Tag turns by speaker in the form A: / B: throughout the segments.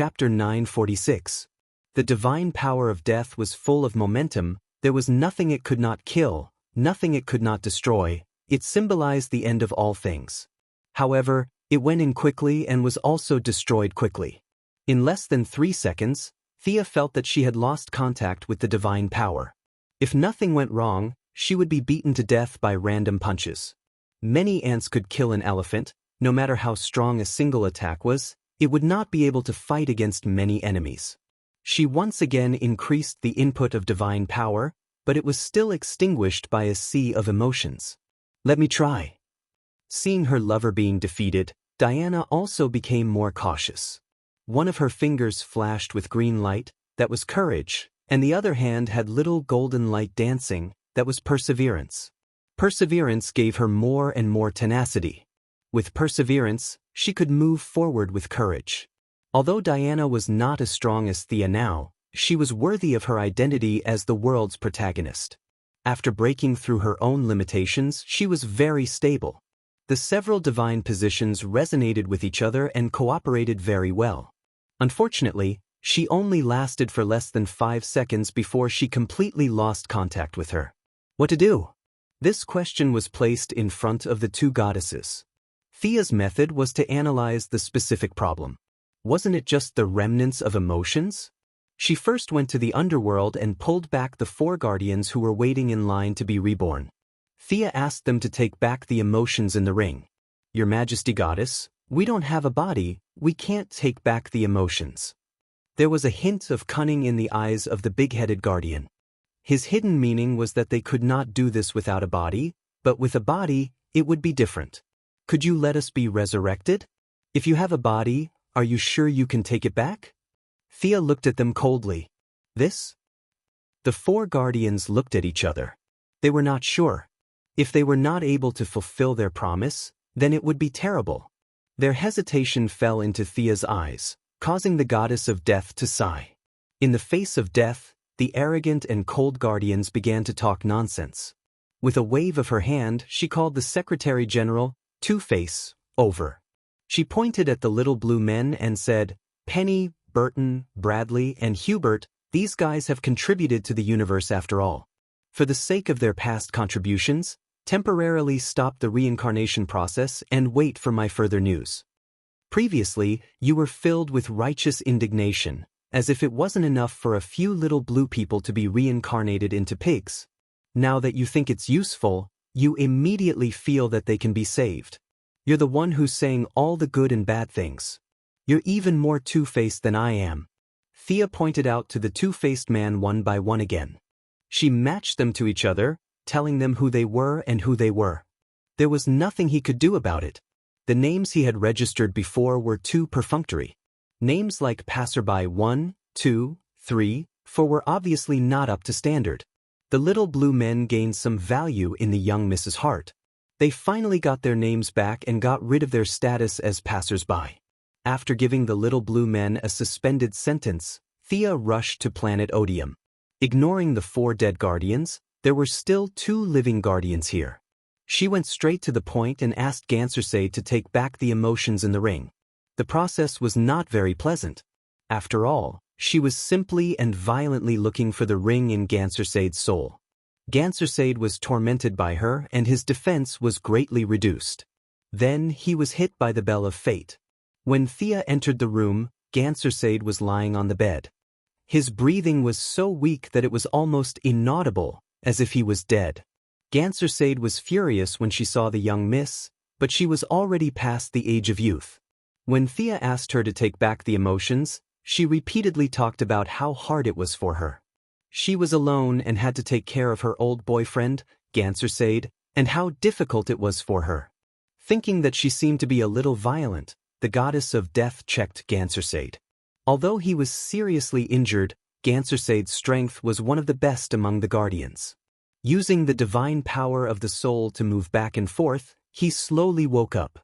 A: Chapter 946. The divine power of death was full of momentum. There was nothing it could not kill, nothing it could not destroy. It symbolized the end of all things. However, it went in quickly and was also destroyed quickly. In less than 3 seconds, Thea felt that she had lost contact with the divine power. If nothing went wrong, she would be beaten to death by random punches. Many ants could kill an elephant. No matter how strong a single attack was, it would not be able to fight against many enemies. She once again increased the input of divine power, but it was still extinguished by a sea of emotions. Let me try. Seeing her lover being defeated, Diana also became more cautious. One of her fingers flashed with green light, that was courage, and the other hand had little golden light dancing, that was perseverance. Perseverance gave her more and more tenacity. With perseverance, she could move forward with courage. Although Diana was not as strong as Thea now, she was worthy of her identity as the world's protagonist. After breaking through her own limitations, she was very stable. The several divine positions resonated with each other and cooperated very well. Unfortunately, she only lasted for less than 5 seconds before she completely lost contact with her. What to do? This question was placed in front of the two goddesses. Thea's method was to analyze the specific problem. Wasn't it just the remnants of emotions? She first went to the underworld and pulled back the 4 guardians who were waiting in line to be reborn. Thea asked them to take back the emotions in the ring. Your Majesty Goddess, we don't have a body, we can't take back the emotions. There was a hint of cunning in the eyes of the big-headed guardian. His hidden meaning was that they could not do this without a body, but with a body, it would be different. Could you let us be resurrected? If you have a body, are you sure you can take it back? Thea looked at them coldly. This? The 4 guardians looked at each other. They were not sure. If they were not able to fulfill their promise, then it would be terrible. Their hesitation fell into Thea's eyes, causing the goddess of death to sigh. In the face of death, the arrogant and cold guardians began to talk nonsense. With a wave of her hand, she called the Secretary General, Two-Face, over. She pointed at the little blue men and said, Penny, Burton, Bradley, and Hubert, these guys have contributed to the universe after all. For the sake of their past contributions, temporarily stop the reincarnation process and wait for my further news. Previously, you were filled with righteous indignation, as if it wasn't enough for a few little blue people to be reincarnated into pigs. Now that you think it's useful, you immediately feel that they can be saved. You're the one who's saying all the good and bad things. You're even more two-faced than I am. Thea pointed out to the two-faced man one by one again. She matched them to each other, telling them who they were and who they were. There was nothing he could do about it. The names he had registered before were too perfunctory. Names like Passerby 1, 2, 3, 4 were obviously not up to standard. The little blue men gained some value in the young Mrs. Hart. They finally got their names back and got rid of their status as passersby. After giving the little blue men a suspended sentence, Thea rushed to planet Odium. Ignoring the 4 dead guardians, there were still 2 living guardians here. She went straight to the point and asked Gansersay to take back the emotions in the ring. The process was not very pleasant. After all, she was simply and violently looking for the ring in Gansersay's soul. Gansersay was tormented by her and his defense was greatly reduced. Then he was hit by the bell of fate. When Thea entered the room, Gansersay was lying on the bed. His breathing was so weak that it was almost inaudible, as if he was dead. Gansersay was furious when she saw the young miss, but she was already past the age of youth. When Thea asked her to take back the emotions, she repeatedly talked about how hard it was for her. She was alone and had to take care of her old boyfriend, Gansersay, and how difficult it was for her. Thinking that she seemed to be a little violent, the goddess of death checked Gansersay. Although he was seriously injured, Gansersay's strength was one of the best among the guardians. Using the divine power of the soul to move back and forth, he slowly woke up.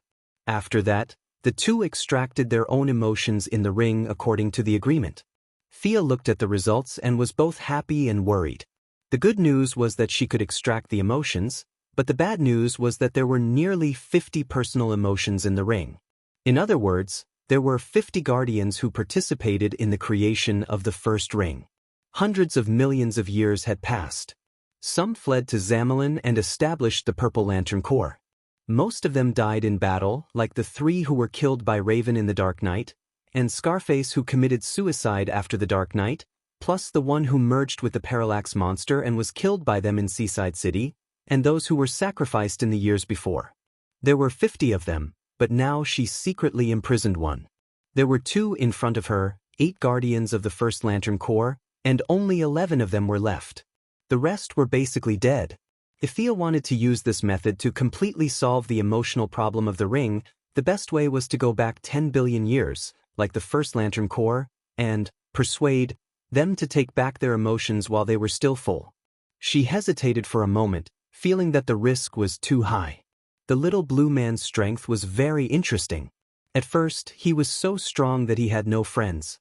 A: After that, the 2 extracted their own emotions in the ring according to the agreement. Thea looked at the results and was both happy and worried. The good news was that she could extract the emotions, but the bad news was that there were nearly 50 personal emotions in the ring. In other words, There were 50 guardians who participated in the creation of the first ring. Hundreds of millions of years had passed. Some fled to Zamalin and established the Purple Lantern Corps. Most of them died in battle, like the 3 who were killed by Raven in the Dark Knight, and Scarface who committed suicide after the Dark Knight, plus the one who merged with the Parallax Monster and was killed by them in Seaside City, and those who were sacrificed in the years before. There were 50 of them, but now she secretly imprisoned one. There were 2 in front of her, 8 guardians of the First Lantern Corps, and only 11 of them were left. The rest were basically dead. If Thea wanted to use this method to completely solve the emotional problem of the ring, the best way was to go back 10 billion years, like the First Lantern Corps, and persuade them to take back their emotions while they were still full. She hesitated for a moment, feeling that the risk was too high. The little blue man's strength was very interesting. At first, he was so strong that he had no friends.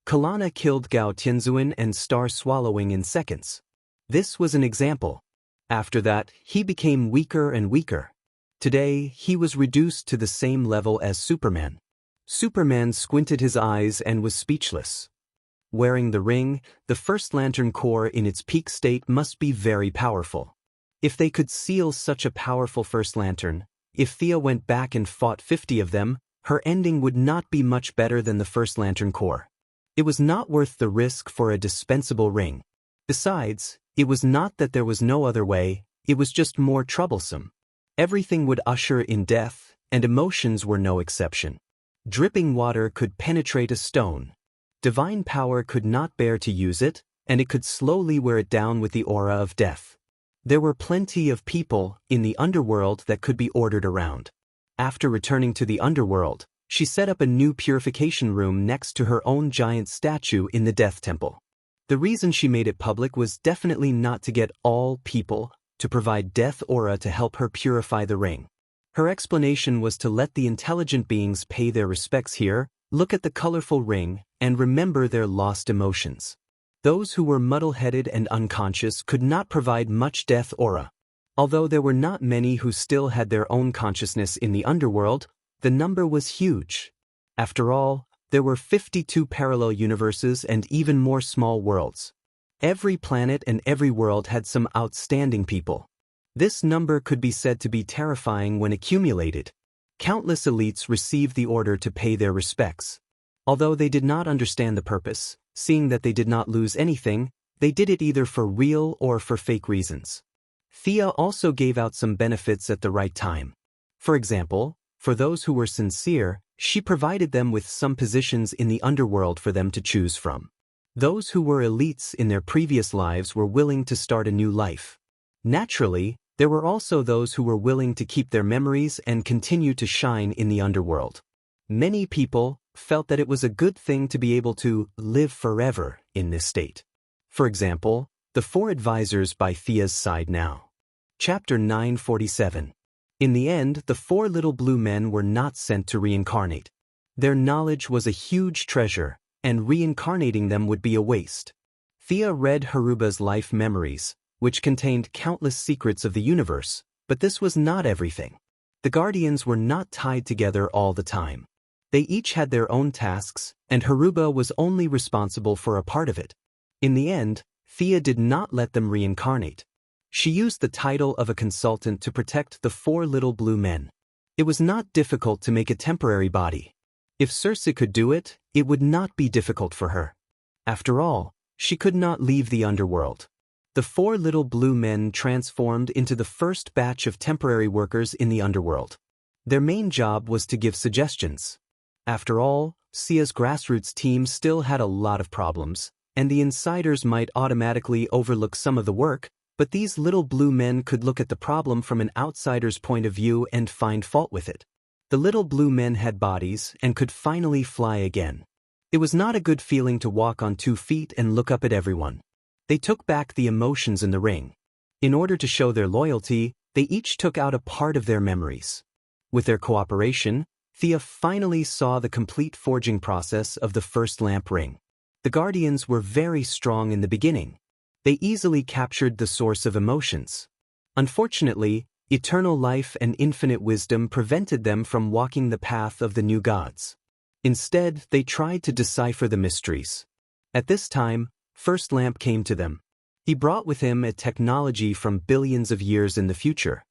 A: Kalana killed Gao Tianzuan and Star Swallowing in seconds. This was an example. After that, he became weaker and weaker. Today, he was reduced to the same level as Superman. Superman squinted his eyes and was speechless. Wearing the ring, the First Lantern Corps in its peak state must be very powerful. If they could seal such a powerful First Lantern, if Thea went back and fought 50 of them, her ending would not be much better than the First Lantern Corps. It was not worth the risk for a dispensable ring. Besides, it was not that there was no other way, it was just more troublesome. Everything would usher in death, and emotions were no exception. Dripping water could penetrate a stone. Divine power could not bear to use it, and it could slowly wear it down with the aura of death. There were plenty of people in the underworld that could be ordered around. After returning to the underworld, she set up a new purification room next to her own giant statue in the Death Temple. The reason she made it public was definitely not to get all people to provide death aura to help her purify the ring. Her explanation was to let the intelligent beings pay their respects here, look at the colorful ring, and remember their lost emotions. Those who were muddle-headed and unconscious could not provide much death aura. Although there were not many who still had their own consciousness in the underworld, the number was huge. After all, there were 52 parallel universes and even more small worlds. Every planet and every world had some outstanding people. This number could be said to be terrifying when accumulated. Countless elites received the order to pay their respects. Although they did not understand the purpose, seeing that they did not lose anything, they did it either for real or for fake reasons. Thea also gave out some benefits at the right time. For example, for those who were sincere, she provided them with some positions in the underworld for them to choose from. Those who were elites in their previous lives were willing to start a new life. Naturally, there were also those who were willing to keep their memories and continue to shine in the underworld. Many people felt that it was a good thing to be able to live forever in this state. For example, the 4 advisors by Thea's side now. Chapter 947. In the end, the 4 little blue men were not sent to reincarnate. Their knowledge was a huge treasure, and reincarnating them would be a waste. Thea read Haruba's life memories, which contained countless secrets of the universe, but this was not everything. The Guardians were not tied together all the time. They each had their own tasks, and Haruba was only responsible for a part of it. In the end, Thea did not let them reincarnate. She used the title of a consultant to protect the 4 little blue men. It was not difficult to make a temporary body. If Circe could do it, it would not be difficult for her. After all, she could not leave the underworld. The 4 little blue men transformed into the first batch of temporary workers in the underworld. Their main job was to give suggestions. After all, Sia's grassroots team still had a lot of problems, and the insiders might automatically overlook some of the work, but these little blue men could look at the problem from an outsider's point of view and find fault with it. The little blue men had bodies and could finally fly again. It was not a good feeling to walk on 2 feet and look up at everyone. They took back the emotions in the ring. In order to show their loyalty, they each took out a part of their memories. With their cooperation, Thea finally saw the complete forging process of the first lamp ring. The Guardians were very strong in the beginning. They easily captured the source of emotions. Unfortunately, eternal life and infinite wisdom prevented them from walking the path of the new gods. Instead, they tried to decipher the mysteries. At this time, First Lamp came to them. He brought with him a technology from billions of years in the future.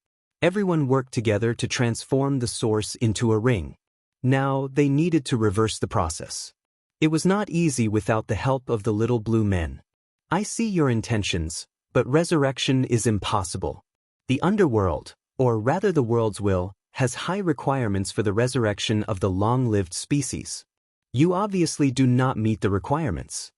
A: Everyone worked together to transform the source into a ring. Now, they needed to reverse the process. It was not easy without the help of the little blue men. I see your intentions, but resurrection is impossible. The underworld, or rather the world's will, has high requirements for the resurrection of the long-lived species. You obviously do not meet the requirements.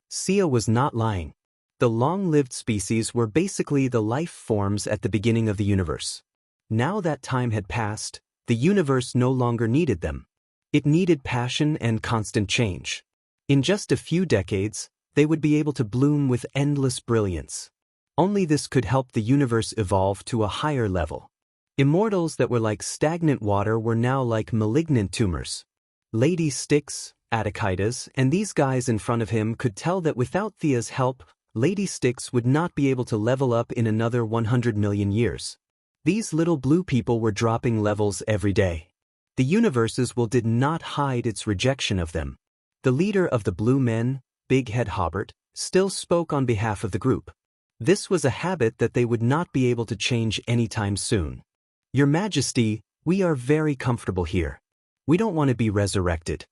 A: Xia was not lying. The long-lived species were basically the life forms at the beginning of the universe. Now that time had passed, the universe no longer needed them. It needed passion and constant change. In just a few decades, they would be able to bloom with endless brilliance. Only this could help the universe evolve to a higher level. Immortals that were like stagnant water were now like malignant tumors. Lady Styx, Attikitas, and these guys in front of him could tell that without Thea's help, Lady Styx would not be able to level up in another 100 million years. These little blue people were dropping levels every day. The universe's will did not hide its rejection of them. The leader of the blue men, Big Head Hobbart, still spoke on behalf of the group. This was a habit that they would not be able to change anytime soon. Your Majesty, we are very comfortable here. We don't want to be resurrected.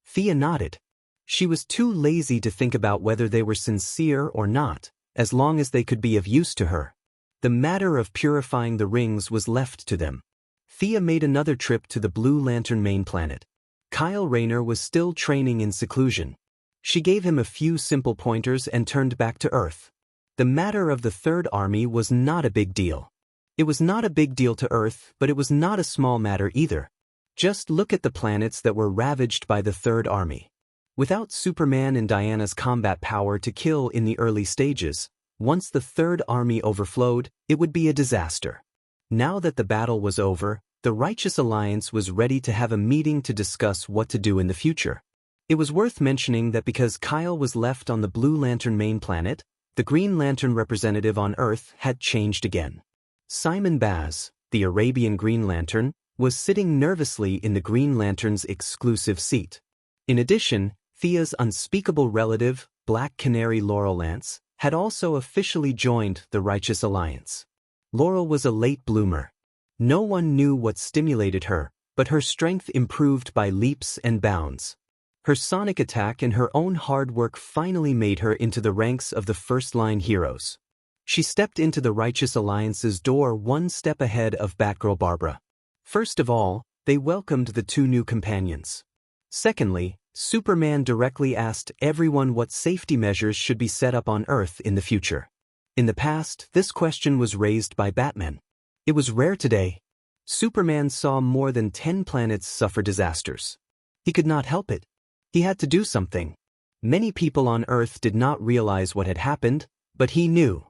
A: Thea nodded. She was too lazy to think about whether they were sincere or not, as long as they could be of use to her. The matter of purifying the rings was left to them. Thea made another trip to the Blue Lantern main planet. Kyle Rayner was still training in seclusion. She gave him a few simple pointers and turned back to Earth. The matter of the Third Army was not a big deal. It was not a big deal to Earth, but it was not a small matter either. Just look at the planets that were ravaged by the Third Army. Without Superman and Diana's combat power to kill in the early stages, once the Third Army overflowed, it would be a disaster. Now that the battle was over, the Righteous Alliance was ready to have a meeting to discuss what to do in the future. It was worth mentioning that because Kyle was left on the Blue Lantern main planet, the Green Lantern representative on Earth had changed again. Simon Baz, the Arabian Green Lantern, was sitting nervously in the Green Lantern's exclusive seat. In addition, Thea's unspeakable relative, Black Canary Laurel Lance, had also officially joined the Righteous Alliance. Laurel was a late bloomer. No one knew what stimulated her, but her strength improved by leaps and bounds. Her sonic attack and her own hard work finally made her into the ranks of the first-line heroes. She stepped into the Righteous Alliance's door one step ahead of Batgirl Barbara. First of all, they welcomed the two new companions. Secondly, Superman directly asked everyone what safety measures should be set up on Earth in the future. In the past, this question was raised by Batman. It was rare today. Superman saw more than 10 planets suffer disasters. He could not help it. He had to do something. Many people on Earth did not realize what had happened, but he knew.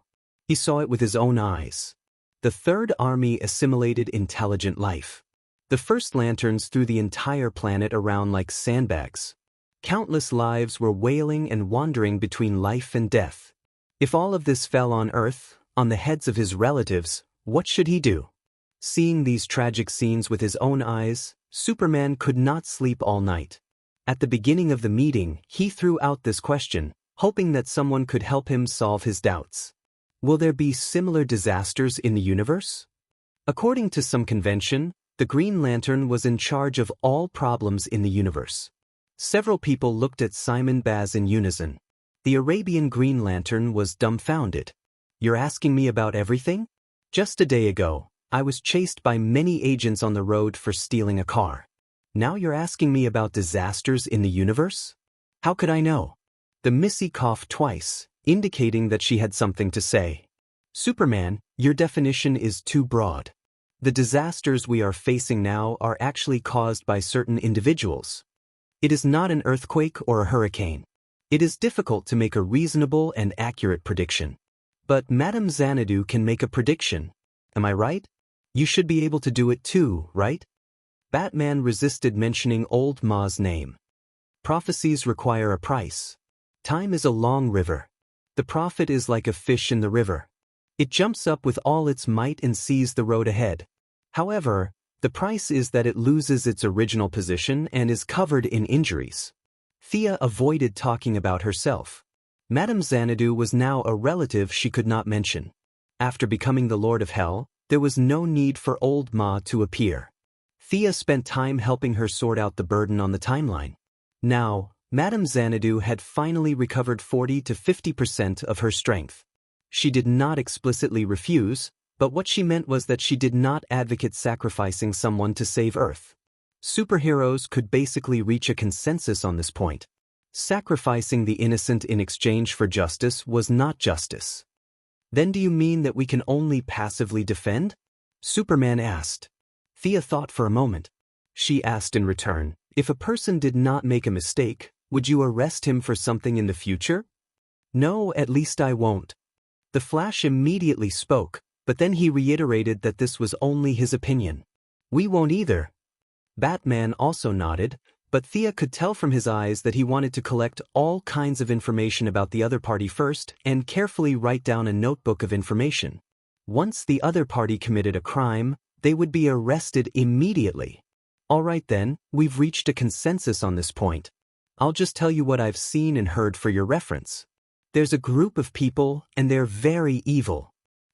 A: He saw it with his own eyes. The Third Army assimilated intelligent life. The First Lanterns threw the entire planet around like sandbags. Countless lives were wailing and wandering between life and death. If all of this fell on Earth, on the heads of his relatives, what should he do? Seeing these tragic scenes with his own eyes, Superman could not sleep all night. At the beginning of the meeting, he threw out this question, hoping that someone could help him solve his doubts. Will there be similar disasters in the universe? According to some convention, the Green Lantern was in charge of all problems in the universe. Several people looked at Simon Baz in unison. The Arabian Green Lantern was dumbfounded. You're asking me about everything? Just a day ago, I was chased by many agents on the road for stealing a car. Now you're asking me about disasters in the universe? How could I know? The Missy coughed twice, indicating that she had something to say. Superman, your definition is too broad. The disasters we are facing now are actually caused by certain individuals. It is not an earthquake or a hurricane. It is difficult to make a reasonable and accurate prediction. But Madame Xanadu can make a prediction. Am I right? You should be able to do it too, right? Batman resisted mentioning Old Ma's name. Prophecies require a price. Time is a long river. The prophet is like a fish in the river. It jumps up with all its might and sees the road ahead. However, The price is that it loses its original position and is covered in injuries. Thea avoided talking about herself. Madame Xanadu was now a relative she could not mention. After becoming the Lord of Hell, there was no need for old Ma to appear. Thea spent time helping her sort out the burden on the timeline. Now, Madame Xanadu had finally recovered 40 to 50% of her strength. She did not explicitly refuse, but what she meant was that she did not advocate sacrificing someone to save Earth. Superheroes could basically reach a consensus on this point. Sacrificing the innocent in exchange for justice was not justice. Then do you mean that we can only passively defend? Superman asked. Thea thought for a moment. She asked in return, if a person did not make a mistake, would you arrest him for something in the future? No, at least I won't. The Flash immediately spoke, but then he reiterated that this was only his opinion. We won't either. Batman also nodded, but Thea could tell from his eyes that he wanted to collect all kinds of information about the other party first and carefully write down a notebook of information. Once the other party committed a crime, they would be arrested immediately. All right then, we've reached a consensus on this point. I'll just tell you what I've seen and heard for your reference. There's a group of people, and they're very evil.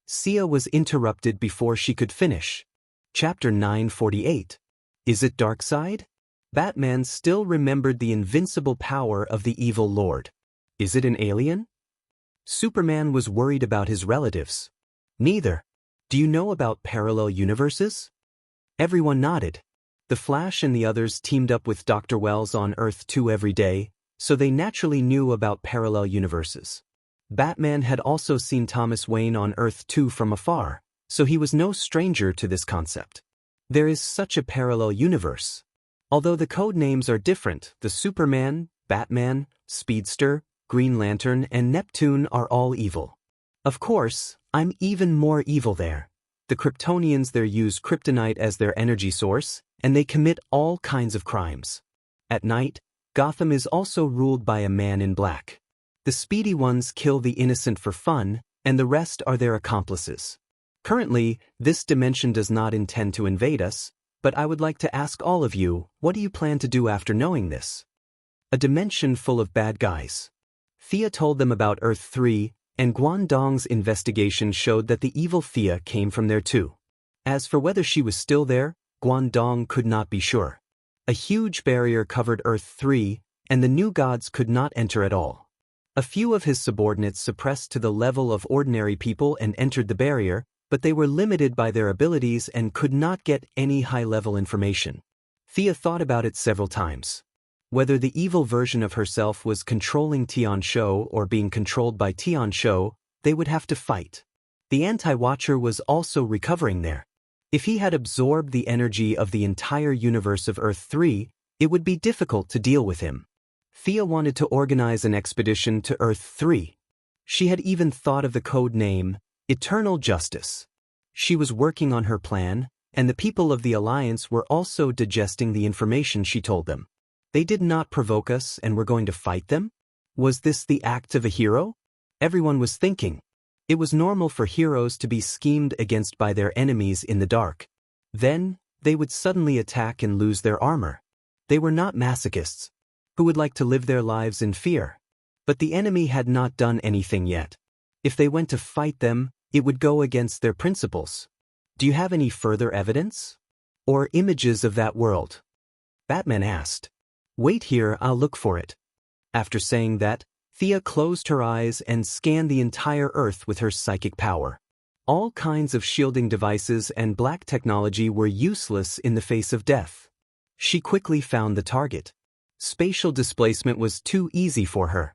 A: Sia was interrupted before she could finish. Chapter 948. Is it Darkseid? Batman still remembered the invincible power of the evil lord. Is it an alien? Superman was worried about his relatives. Neither. Do you know about parallel universes? Everyone nodded. The Flash and the others teamed up with Dr. Wells on Earth 2 every day, so they naturally knew about parallel universes. Batman had also seen Thomas Wayne on Earth 2 from afar, so he was no stranger to this concept. There is such a parallel universe. Although the code names are different, the Superman, Batman, Speedster, Green Lantern, and Neptune are all evil. Of course, I'm even more evil there. The Kryptonians there use kryptonite as their energy source, and they commit all kinds of crimes. At night, Gotham is also ruled by a man in black. The speedy ones kill the innocent for fun, and the rest are their accomplices. Currently, this dimension does not intend to invade us, but I would like to ask all of you, what do you plan to do after knowing this? A dimension full of bad guys. Thea told them about Earth 3, and Guangdong's investigation showed that the evil Thea came from there too. As for whether she was still there, Guangdong could not be sure. A huge barrier covered Earth 3, and the new gods could not enter at all. A few of his subordinates suppressed to the level of ordinary people and entered the barrier, but they were limited by their abilities and could not get any high-level information. Thea thought about it several times. Whether the evil version of herself was controlling Tianzhou or being controlled by Tianzhou, they would have to fight. The anti-watcher was also recovering there. If he had absorbed the energy of the entire universe of Earth 3, it would be difficult to deal with him. Thea wanted to organize an expedition to Earth 3. She had even thought of the code name, Eternal Justice. She was working on her plan, and the people of the Alliance were also digesting the information she told them. They did not provoke us and were going to fight them? Was this the act of a hero? Everyone was thinking. It was normal for heroes to be schemed against by their enemies in the dark. Then, they would suddenly attack and lose their armor. They were not masochists, who would like to live their lives in fear. But the enemy had not done anything yet. If they went to fight them, it would go against their principles. Do you have any further evidence? Or images of that world? Batman asked. Wait here, I'll look for it. After saying that, Thea closed her eyes and scanned the entire Earth with her psychic power. All kinds of shielding devices and black technology were useless in the face of death. She quickly found the target. Spatial displacement was too easy for her.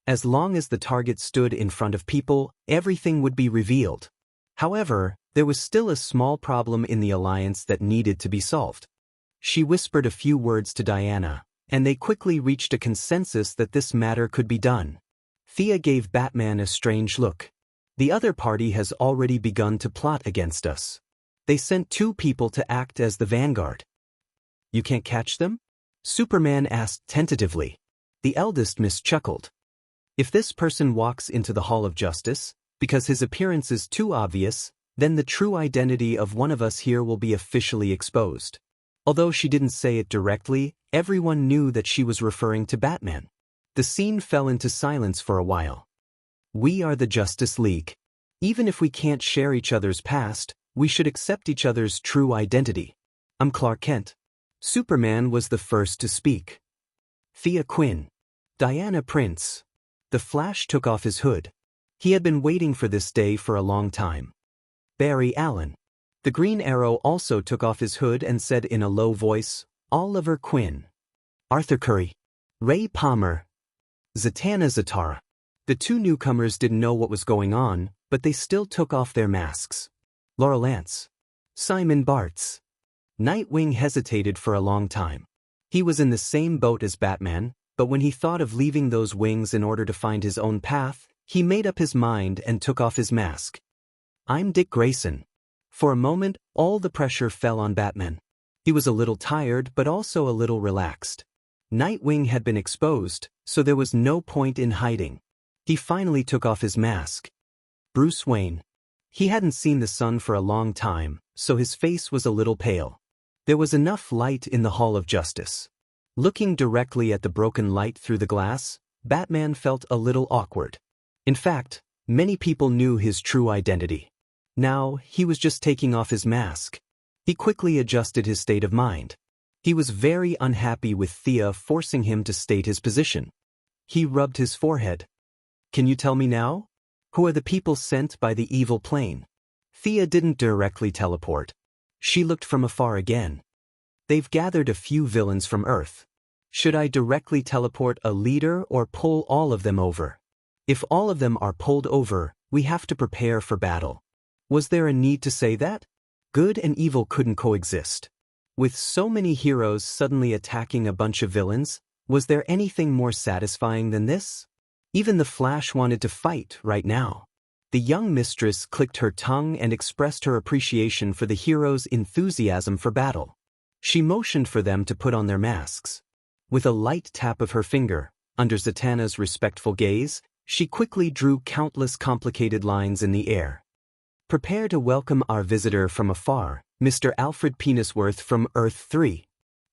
A: As long as the target stood in front of people, everything would be revealed. However, there was still a small problem in the Alliance that needed to be solved. She whispered a few words to Diana, and they quickly reached a consensus that this matter could be done. Thea gave Batman a strange look. The other party has already begun to plot against us. They sent 2 people to act as the vanguard. You can't catch them? Superman asked tentatively. The eldest miss chuckled. If this person walks into the Hall of Justice, because his appearance is too obvious, Then the true identity of one of us here will be officially exposed. Although she didn't say it directly, everyone knew that she was referring to Batman. The scene fell into silence for a while. We are the Justice League. Even if we can't share each other's past, we should accept each other's true identity. I'm Clark Kent. Superman was the first to speak. Thea Quinn. Diana Prince. The Flash took off his hood. He had been waiting for this day for a long time. Barry Allen. The Green Arrow also took off his hood and said in a low voice, Oliver Quinn. Arthur Curry. Ray Palmer. Zatanna Zatara. The two newcomers didn't know what was going on, but they still took off their masks. Laura Lance. Simon Bartz. Nightwing hesitated for a long time. He was in the same boat as Batman, but when he thought of leaving those wings in order to find his own path, he made up his mind and took off his mask. I'm Dick Grayson. For a moment, all the pressure fell on Batman. He was a little tired but also a little relaxed. Nightwing had been exposed, so there was no point in hiding. He finally took off his mask. Bruce Wayne. He hadn't seen the sun for a long time, so his face was a little pale. There was enough light in the Hall of Justice. Looking directly at the broken light through the glass, Batman felt a little awkward. In fact, many people knew his true identity. Now, he was just taking off his mask. He quickly adjusted his state of mind. He was very unhappy with Thea forcing him to state his position. He rubbed his forehead. Can you tell me now? Who are the people sent by the evil plane? Thea didn't directly teleport. She looked from afar again. They've gathered a few villains from Earth. Should I directly teleport a leader or pull all of them over? If all of them are pulled over, we have to prepare for battle. Was there a need to say that? Good and evil couldn't coexist. With so many heroes suddenly attacking a bunch of villains, was there anything more satisfying than this? Even the Flash wanted to fight right now. The young mistress clicked her tongue and expressed her appreciation for the heroes' enthusiasm for battle. She motioned for them to put on their masks. With a light tap of her finger, under Zatanna's respectful gaze, she quickly drew countless complicated lines in the air. Prepare to welcome our visitor from afar, Mr. Alfred Penisworth from Earth 3.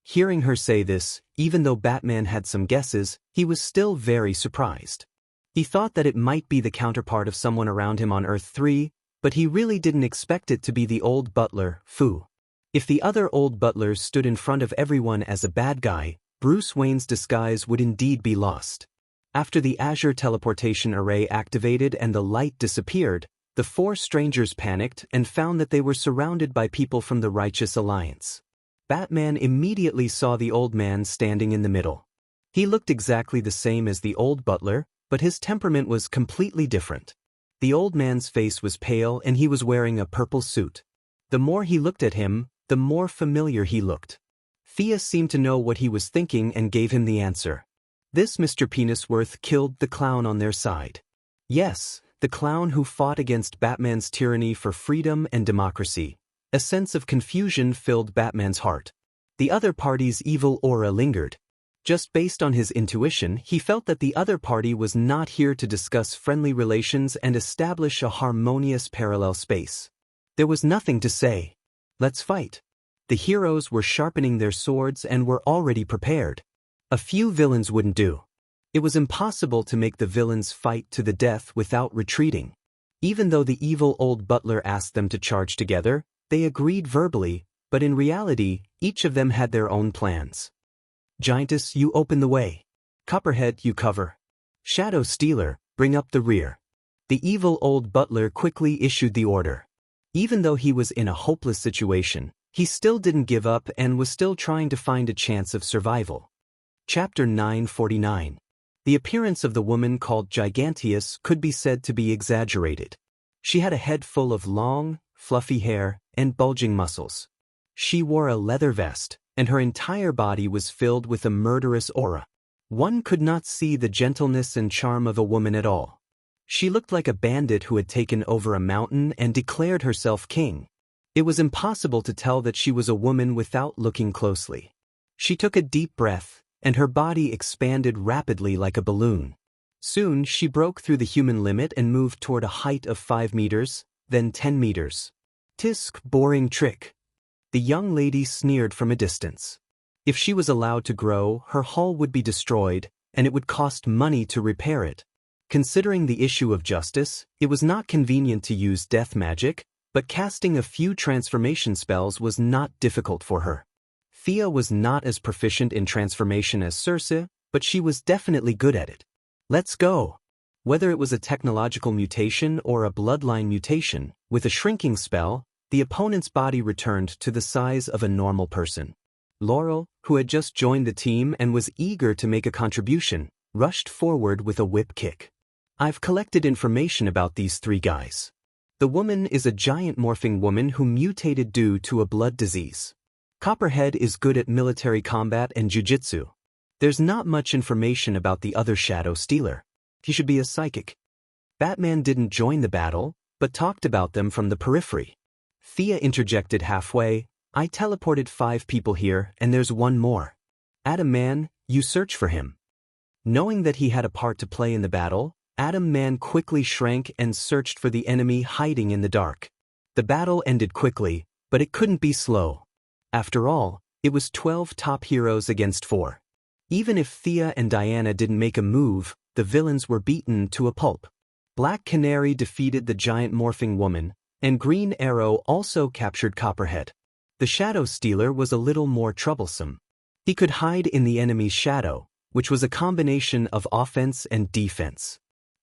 A: Hearing her say this, even though Batman had some guesses, he was still very surprised. He thought that it might be the counterpart of someone around him on Earth 3, but he really didn't expect it to be the old butler, Fu. If the other old butlers stood in front of everyone as a bad guy, Bruce Wayne's disguise would indeed be lost. After the Azure teleportation array activated and the light disappeared, the four strangers panicked and found that they were surrounded by people from the Righteous Alliance. Batman immediately saw the old man standing in the middle. He looked exactly the same as the old butler, but his temperament was completely different. The old man's face was pale and he was wearing a purple suit. The more he looked at him, the more familiar he looked. Thea seemed to know what he was thinking and gave him the answer. This Mr. Penisworth killed the clown on their side. Yes, the clown who fought against Batman's tyranny for freedom and democracy. A sense of confusion filled Batman's heart. The other party's evil aura lingered. Just based on his intuition, he felt that the other party was not here to discuss friendly relations and establish a harmonious parallel space. There was nothing to say. Let's fight. The heroes were sharpening their swords and were already prepared. A few villains wouldn't do. It was impossible to make the villains fight to the death without retreating. Even though the evil old butler asked them to charge together, they agreed verbally, but in reality, each of them had their own plans. Giantess, you open the way. Copperhead, you cover. Shadow Stealer, bring up the rear. The evil old butler quickly issued the order. Even though he was in a hopeless situation, he still didn't give up and was still trying to find a chance of survival. Chapter 949. The appearance of the woman called Giganteus could be said to be exaggerated. She had a head full of long, fluffy hair and bulging muscles. She wore a leather vest, and her entire body was filled with a murderous aura. One could not see the gentleness and charm of a woman at all. She looked like a bandit who had taken over a mountain and declared herself king. It was impossible to tell that she was a woman without looking closely. She took a deep breath, and her body expanded rapidly like a balloon. Soon she broke through the human limit and moved toward a height of 5 meters, then 10 meters. Tisk, boring trick. The young lady sneered from a distance. If she was allowed to grow, her hull would be destroyed, and it would cost money to repair it. Considering the issue of justice, it was not convenient to use death magic, but casting a few transformation spells was not difficult for her. Thea was not as proficient in transformation as Circe, but she was definitely good at it. Let's go! Whether it was a technological mutation or a bloodline mutation, with a shrinking spell, the opponent's body returned to the size of a normal person. Laurel, who had just joined the team and was eager to make a contribution, rushed forward with a whip kick. I've collected information about these three guys. The woman is a giant morphing woman who mutated due to a blood disease. Copperhead is good at military combat and jujitsu. There's not much information about the other shadow stealer. He should be a psychic. Batman didn't join the battle, but talked about them from the periphery. Thea interjected halfway, I teleported 5 people here and there's one more. Adam Man, you search for him. Knowing that he had a part to play in the battle, Adam Man quickly shrank and searched for the enemy hiding in the dark. The battle ended quickly, but it couldn't be slow. After all, it was 12 top heroes against 4. Even if Thea and Diana didn't make a move, the villains were beaten to a pulp. Black Canary defeated the giant morphing woman, and Green Arrow also captured Copperhead. The Shadow Stealer was a little more troublesome. He could hide in the enemy's shadow, which was a combination of offense and defense.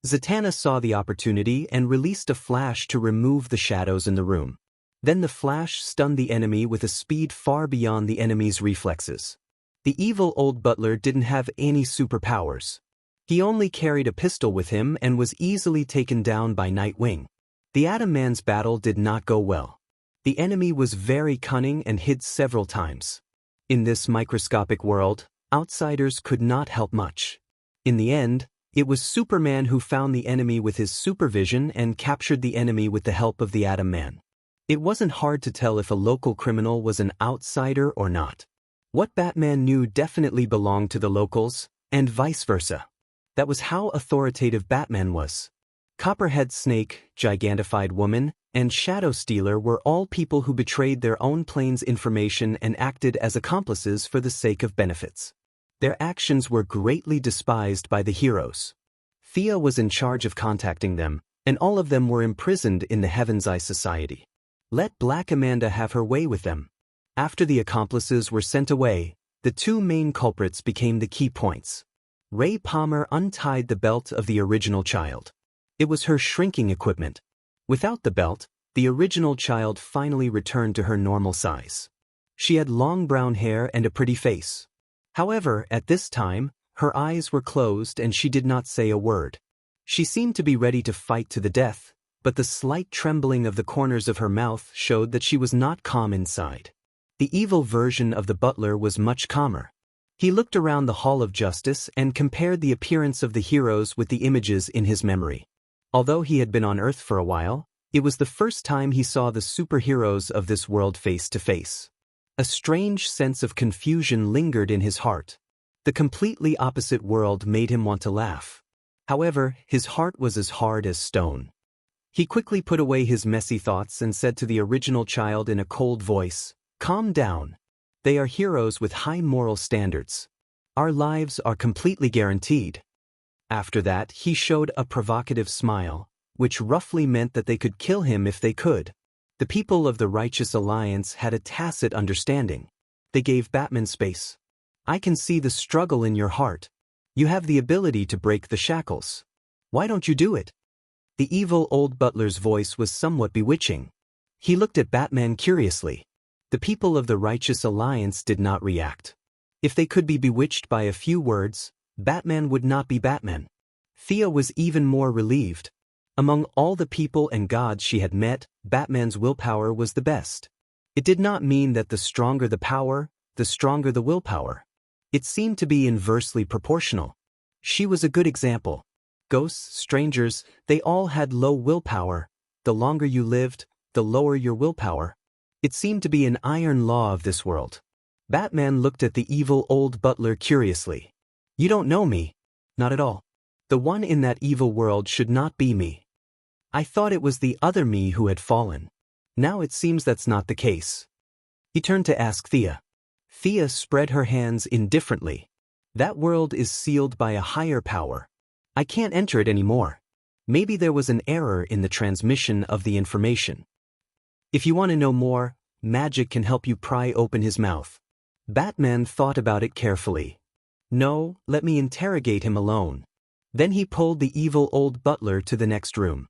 A: Zatanna saw the opportunity and released a flash to remove the shadows in the room. Then the flash stunned the enemy with a speed far beyond the enemy's reflexes. The evil old butler didn't have any superpowers. He only carried a pistol with him and was easily taken down by Nightwing. The Atom Man's battle did not go well. The enemy was very cunning and hid several times. In this microscopic world, outsiders could not help much. In the end, it was Superman who found the enemy with his supervision and captured the enemy with the help of the Atom Man. It wasn't hard to tell if a local criminal was an outsider or not. What Batman knew definitely belonged to the locals, and vice versa. That was how authoritative Batman was. Copperhead Snake, Gigantified Woman, and Shadow Stealer were all people who betrayed their own plane's information and acted as accomplices for the sake of benefits. Their actions were greatly despised by the heroes. Thea was in charge of contacting them, and all of them were imprisoned in the Heaven's Eye Society. Let Black Amanda have her way with them. After the accomplices were sent away, the 2 main culprits became the key points. Ray Palmer untied the belt of the original child. It was her shrinking equipment. Without the belt, the original child finally returned to her normal size. She had long brown hair and a pretty face. However, at this time, her eyes were closed and she did not say a word. She seemed to be ready to fight to the death, but the slight trembling of the corners of her mouth showed that she was not calm inside. The evil version of the butler was much calmer. He looked around the Hall of Justice and compared the appearance of the heroes with the images in his memory. Although he had been on Earth for a while, it was the first time he saw the superheroes of this world face to face. A strange sense of confusion lingered in his heart. The completely opposite world made him want to laugh. However, his heart was as hard as stone. He quickly put away his messy thoughts and said to the original child in a cold voice, "Calm down. They are heroes with high moral standards. Our lives are completely guaranteed." After that, he showed a provocative smile, which roughly meant that they could kill him if they could. The people of the Righteous Alliance had a tacit understanding. They gave Batman space. "I can see the struggle in your heart. You have the ability to break the shackles. Why don't you do it?" The evil old butler's voice was somewhat bewitching. He looked at Batman curiously. The people of the Righteous Alliance did not react. If they could be bewitched by a few words, Batman would not be Batman. Thea was even more relieved. Among all the people and gods she had met, Batman's willpower was the best. It did not mean that the stronger the power, the stronger the willpower. It seemed to be inversely proportional. She was a good example. Ghosts, strangers, they all had low willpower. The longer you lived, the lower your willpower. It seemed to be an iron law of this world. Batman looked at the evil old butler curiously. "You don't know me." "Not at all. The one in that evil world should not be me." I thought it was the other me who had fallen. Now it seems that's not the case. He turned to ask Thea. Thea spread her hands indifferently. That world is sealed by a higher power. I can't enter it anymore. Maybe there was an error in the transmission of the information. If you want to know more, magic can help you pry open his mouth. Batman thought about it carefully. No, let me interrogate him alone. Then he pulled the evil old butler to the next room.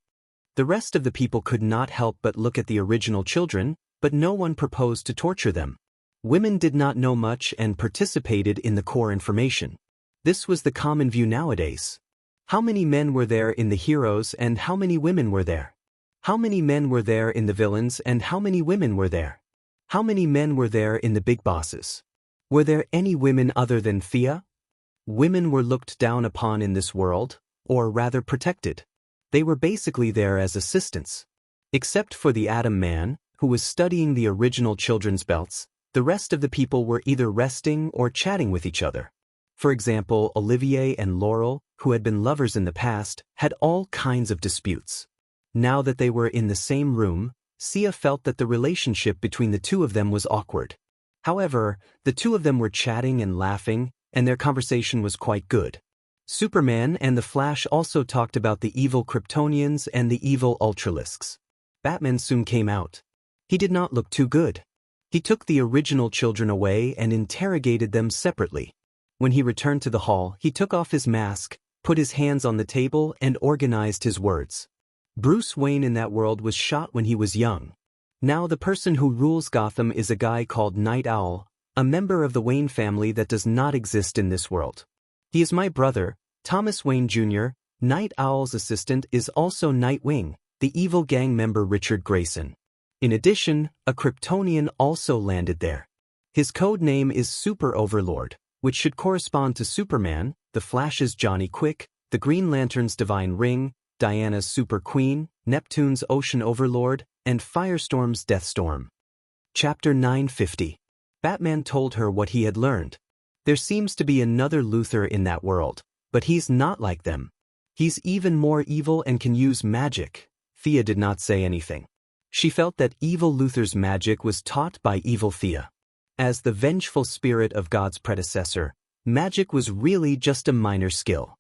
A: The rest of the people could not help but look at the original children, but no one proposed to torture them. Women did not know much and participated in the core information. This was the common view nowadays. How many men were there in the heroes and how many women were there? How many men were there in the villains and how many women were there? How many men were there in the big bosses? Were there any women other than Thea? Women were looked down upon in this world, or rather protected. They were basically there as assistants. Except for the Atom Man, who was studying the original children's belts, the rest of the people were either resting or chatting with each other. For example, Olivier and Laurel, who had been lovers in the past, had all kinds of disputes. Now that they were in the same room, Sia felt that the relationship between the two of them was awkward. However, the two of them were chatting and laughing, and their conversation was quite good. Superman and the Flash also talked about the evil Kryptonians and the evil Ultralisks. Batman soon came out. He did not look too good. He took the original children away and interrogated them separately. When he returned to the hall, he took off his mask, put his hands on the table, and organized his words. Bruce Wayne in that world was shot when he was young. Now the person who rules Gotham is a guy called Night Owl, a member of the Wayne family that does not exist in this world. He is my brother, Thomas Wayne Jr. Night Owl's assistant is also Nightwing, the evil gang member Richard Grayson. In addition, a Kryptonian also landed there. His code name is Super Overlord, which should correspond to Superman, the Flash's Johnny Quick, the Green Lantern's Divine Ring, Diana's Super Queen, Neptune's Ocean Overlord, and Firestorm's Deathstorm. Chapter 950. Batman told her what he had learned. There seems to be another Luthor in that world, but he's not like them. He's even more evil and can use magic. Thea did not say anything. She felt that evil Luthor's magic was taught by evil Thea. As the vengeful spirit of God's predecessor, magic was really just a minor skill.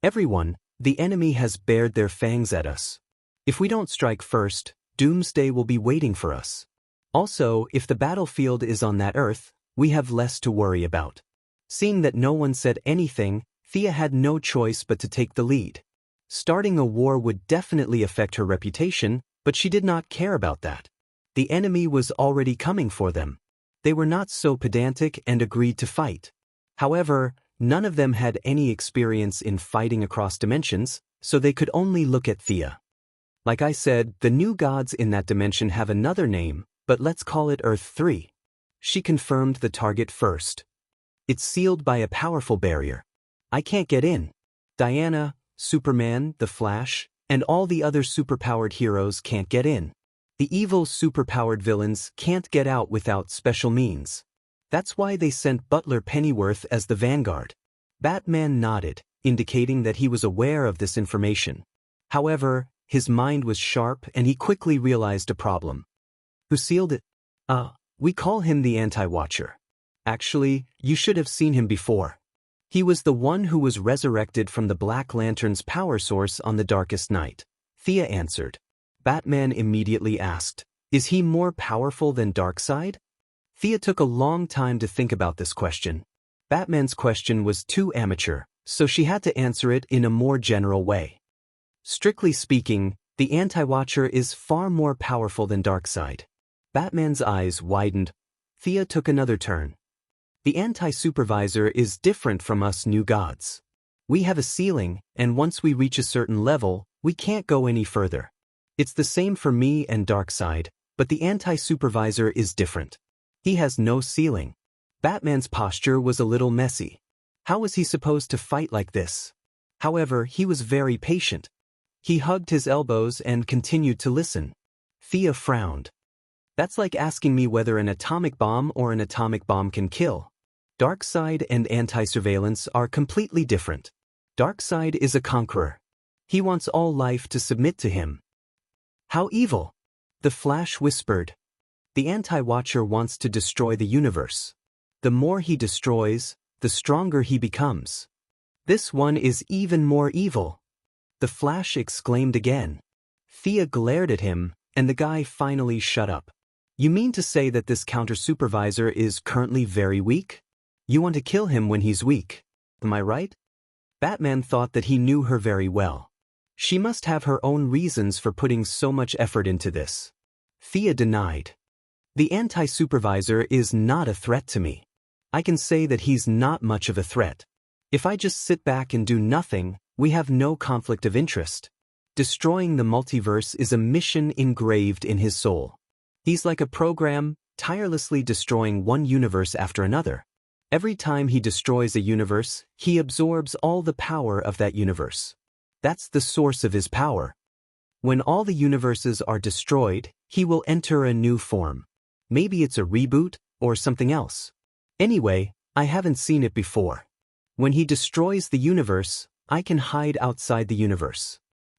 A: Everyone, the enemy has bared their fangs at us. If we don't strike first, doomsday will be waiting for us. Also, if the battlefield is on that Earth, we have less to worry about. Seeing that no one said anything, Thea had no choice but to take the lead. Starting a war would definitely affect her reputation, but she did not care about that. The enemy was already coming for them. They were not so pedantic and agreed to fight. However, none of them had any experience in fighting across dimensions, so they could only look at Thea. Like I said, the new gods in that dimension have another name, but let's call it Earth 3. She confirmed the target first. It's sealed by a powerful barrier. I can't get in. Diana, Superman, the Flash, and all the other superpowered heroes can't get in. The evil superpowered villains can't get out without special means. That's why they sent Butler Pennyworth as the vanguard. Batman nodded, indicating that he was aware of this information. However, his mind was sharp and he quickly realized a problem. Who sealed it? We call him the Anti-Watcher. Actually, you should have seen him before. He was the one who was resurrected from the Black Lantern's power source on the darkest night. Thea answered. Batman immediately asked, is he more powerful than Darkseid? Thea took a long time to think about this question. Batman's question was too amateur, so she had to answer it in a more general way. Strictly speaking, the Anti-Watcher is far more powerful than Darkseid. Batman's eyes widened. Thea took another turn. The Anti-Supervisor is different from us new gods. We have a ceiling, and once we reach a certain level, we can't go any further. It's the same for me and Darkseid, but the Anti-Supervisor is different. He has no ceiling. Batman's posture was a little messy. How was he supposed to fight like this? However, he was very patient. He hugged his elbows and continued to listen. Thea frowned. That's like asking me whether an atomic bomb or an atomic bomb can kill. Darkseid and anti-surveillance are completely different. Darkseid is a conqueror. He wants all life to submit to him. How evil! The Flash whispered. The anti-watcher wants to destroy the universe. The more he destroys, the stronger he becomes. This one is even more evil. The Flash exclaimed again. Thea glared at him, and the guy finally shut up. You mean to say that this counter-supervisor is currently very weak? You want to kill him when he's weak, am I right? Batman thought that he knew her very well. She must have her own reasons for putting so much effort into this. Thea denied. The anti-supervisor is not a threat to me. I can say that he's not much of a threat. If I just sit back and do nothing, we have no conflict of interest. Destroying the multiverse is a mission engraved in his soul. He's like a program, tirelessly destroying one universe after another. Every time he destroys a universe, he absorbs all the power of that universe. That's the source of his power. When all the universes are destroyed, he will enter a new form. Maybe it's a reboot, or something else. Anyway, I haven't seen it before. When he destroys the universe, I can hide outside the universe.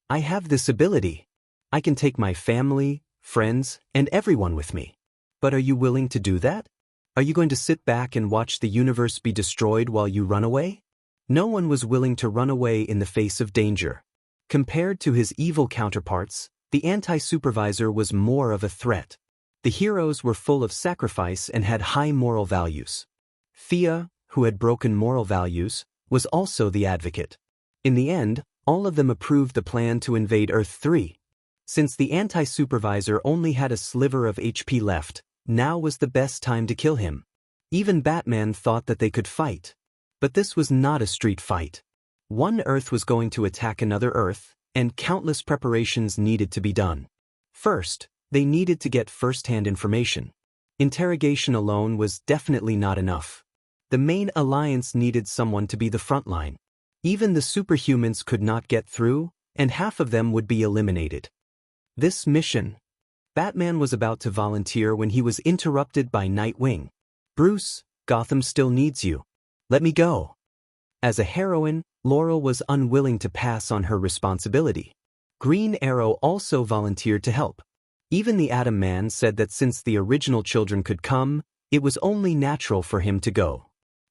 A: I have this ability. I can take my family, friends, and everyone with me. But are you willing to do that? Are you going to sit back and watch the universe be destroyed while you run away? No one was willing to run away in the face of danger. Compared to his evil counterparts, the anti-supervisor was more of a threat. The heroes were full of sacrifice and had high moral values. Thea, who had broken moral values, was also the advocate. In the end, all of them approved the plan to invade Earth 3. Since the anti-supervisor only had a sliver of HP left, now was the best time to kill him. Even Batman thought that they could fight. But this was not a street fight. One Earth was going to attack another Earth, and countless preparations needed to be done. First, they needed to get first-hand information. Interrogation alone was definitely not enough. The main alliance needed someone to be the front line. Even the superhumans could not get through, and half of them would be eliminated. This mission. Batman was about to volunteer when he was interrupted by Nightwing. Bruce, Gotham still needs you. Let me go. As a heroine, Laurel was unwilling to pass on her responsibility. Green Arrow also volunteered to help. Even the Atom Man said that since the original children could come, it was only natural for him to go.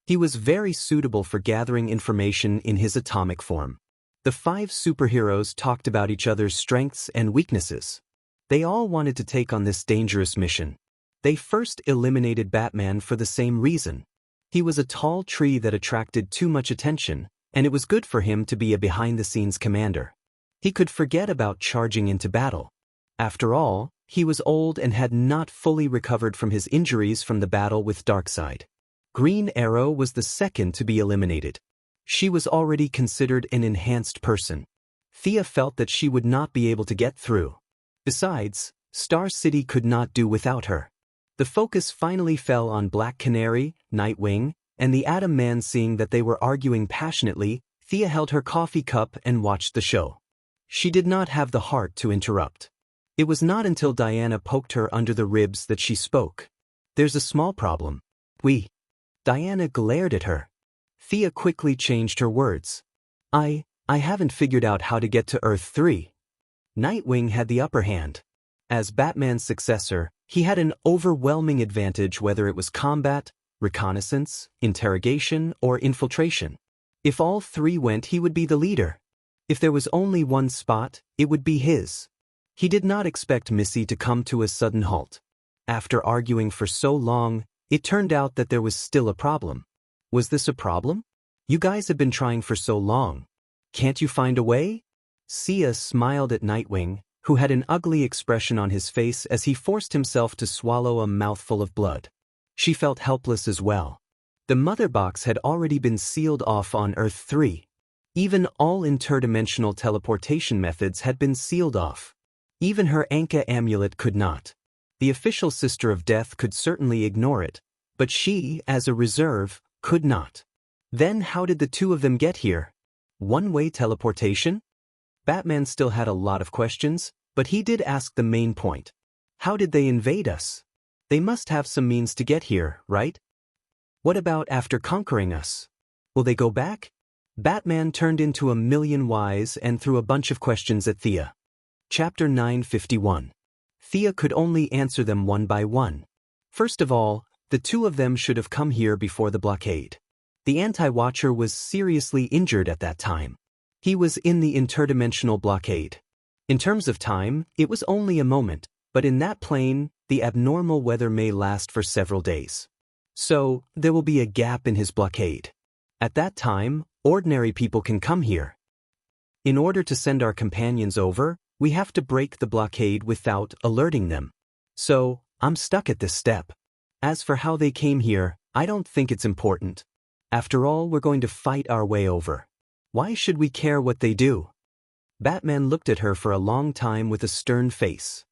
A: He was very suitable for gathering information in his atomic form. The 5 superheroes talked about each other's strengths and weaknesses. They all wanted to take on this dangerous mission. They first eliminated Batman for the same reason. He was a tall tree that attracted too much attention, and it was good for him to be a behind-the-scenes commander. He could forget about charging into battle. After all, he was old and had not fully recovered from his injuries from the battle with Darkseid. Green Arrow was the second to be eliminated. She was already considered an enhanced person. Thea felt that she would not be able to get through. Besides, Star City could not do without her. The focus finally fell on Black Canary, Nightwing, and the Atom Man. Seeing that they were arguing passionately, Thea held her coffee cup and watched the show. She did not have the heart to interrupt. It was not until Diana poked her under the ribs that she spoke. There's a small problem. Diana glared at her. Thea quickly changed her words. I haven't figured out how to get to Earth 3. Nightwing had the upper hand. As Batman's successor, he had an overwhelming advantage whether it was combat, reconnaissance, interrogation, or infiltration. If all 3 went, he would be the leader. If there was only one spot, it would be his. He did not expect Missy to come to a sudden halt. After arguing for so long, it turned out that there was still a problem. Was this a problem? You guys have been trying for so long. Can't you find a way? Sia smiled at Nightwing, who had an ugly expression on his face as he forced himself to swallow a mouthful of blood. She felt helpless as well. The mother box had already been sealed off on Earth 3. Even all interdimensional teleportation methods had been sealed off. Even her Anka amulet could not. The official Sister of Death could certainly ignore it, but she, as a reserve, could not. Then how did the 2 of them get here? One-way teleportation? Batman still had a lot of questions, but he did ask the main point. How did they invade us? They must have some means to get here, right? What about after conquering us? Will they go back? Batman turned into a million whys and threw a bunch of questions at Thea. Chapter 951. Thea could only answer them one by one. First of all, the two of them should have come here before the blockade. The anti-watcher was seriously injured at that time. He was in the interdimensional blockade. In terms of time, it was only a moment, but in that plane, the abnormal weather may last for several days. So, there will be a gap in his blockade. At that time, ordinary people can come here. In order to send our companions over, we have to break the blockade without alerting them. So, I'm stuck at this step. As for how they came here, I don't think it's important. After all, we're going to fight our way over. Why should we care what they do? Batman looked at her for a long time with a stern face.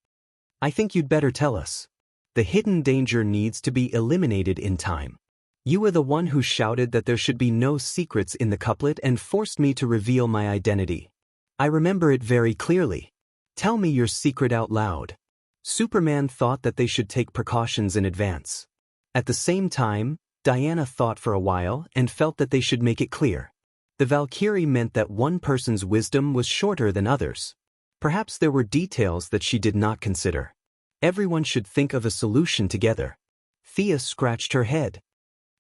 A: I think you'd better tell us. The hidden danger needs to be eliminated in time. You were the one who shouted that there should be no secrets in the couplet and forced me to reveal my identity. I remember it very clearly. Tell me your secret out loud. Superman thought that they should take precautions in advance. At the same time, Diana thought for a while and felt that they should make it clear. The Valkyrie meant that one person's wisdom was shorter than others. Perhaps there were details that she did not consider. Everyone should think of a solution together. Thea scratched her head.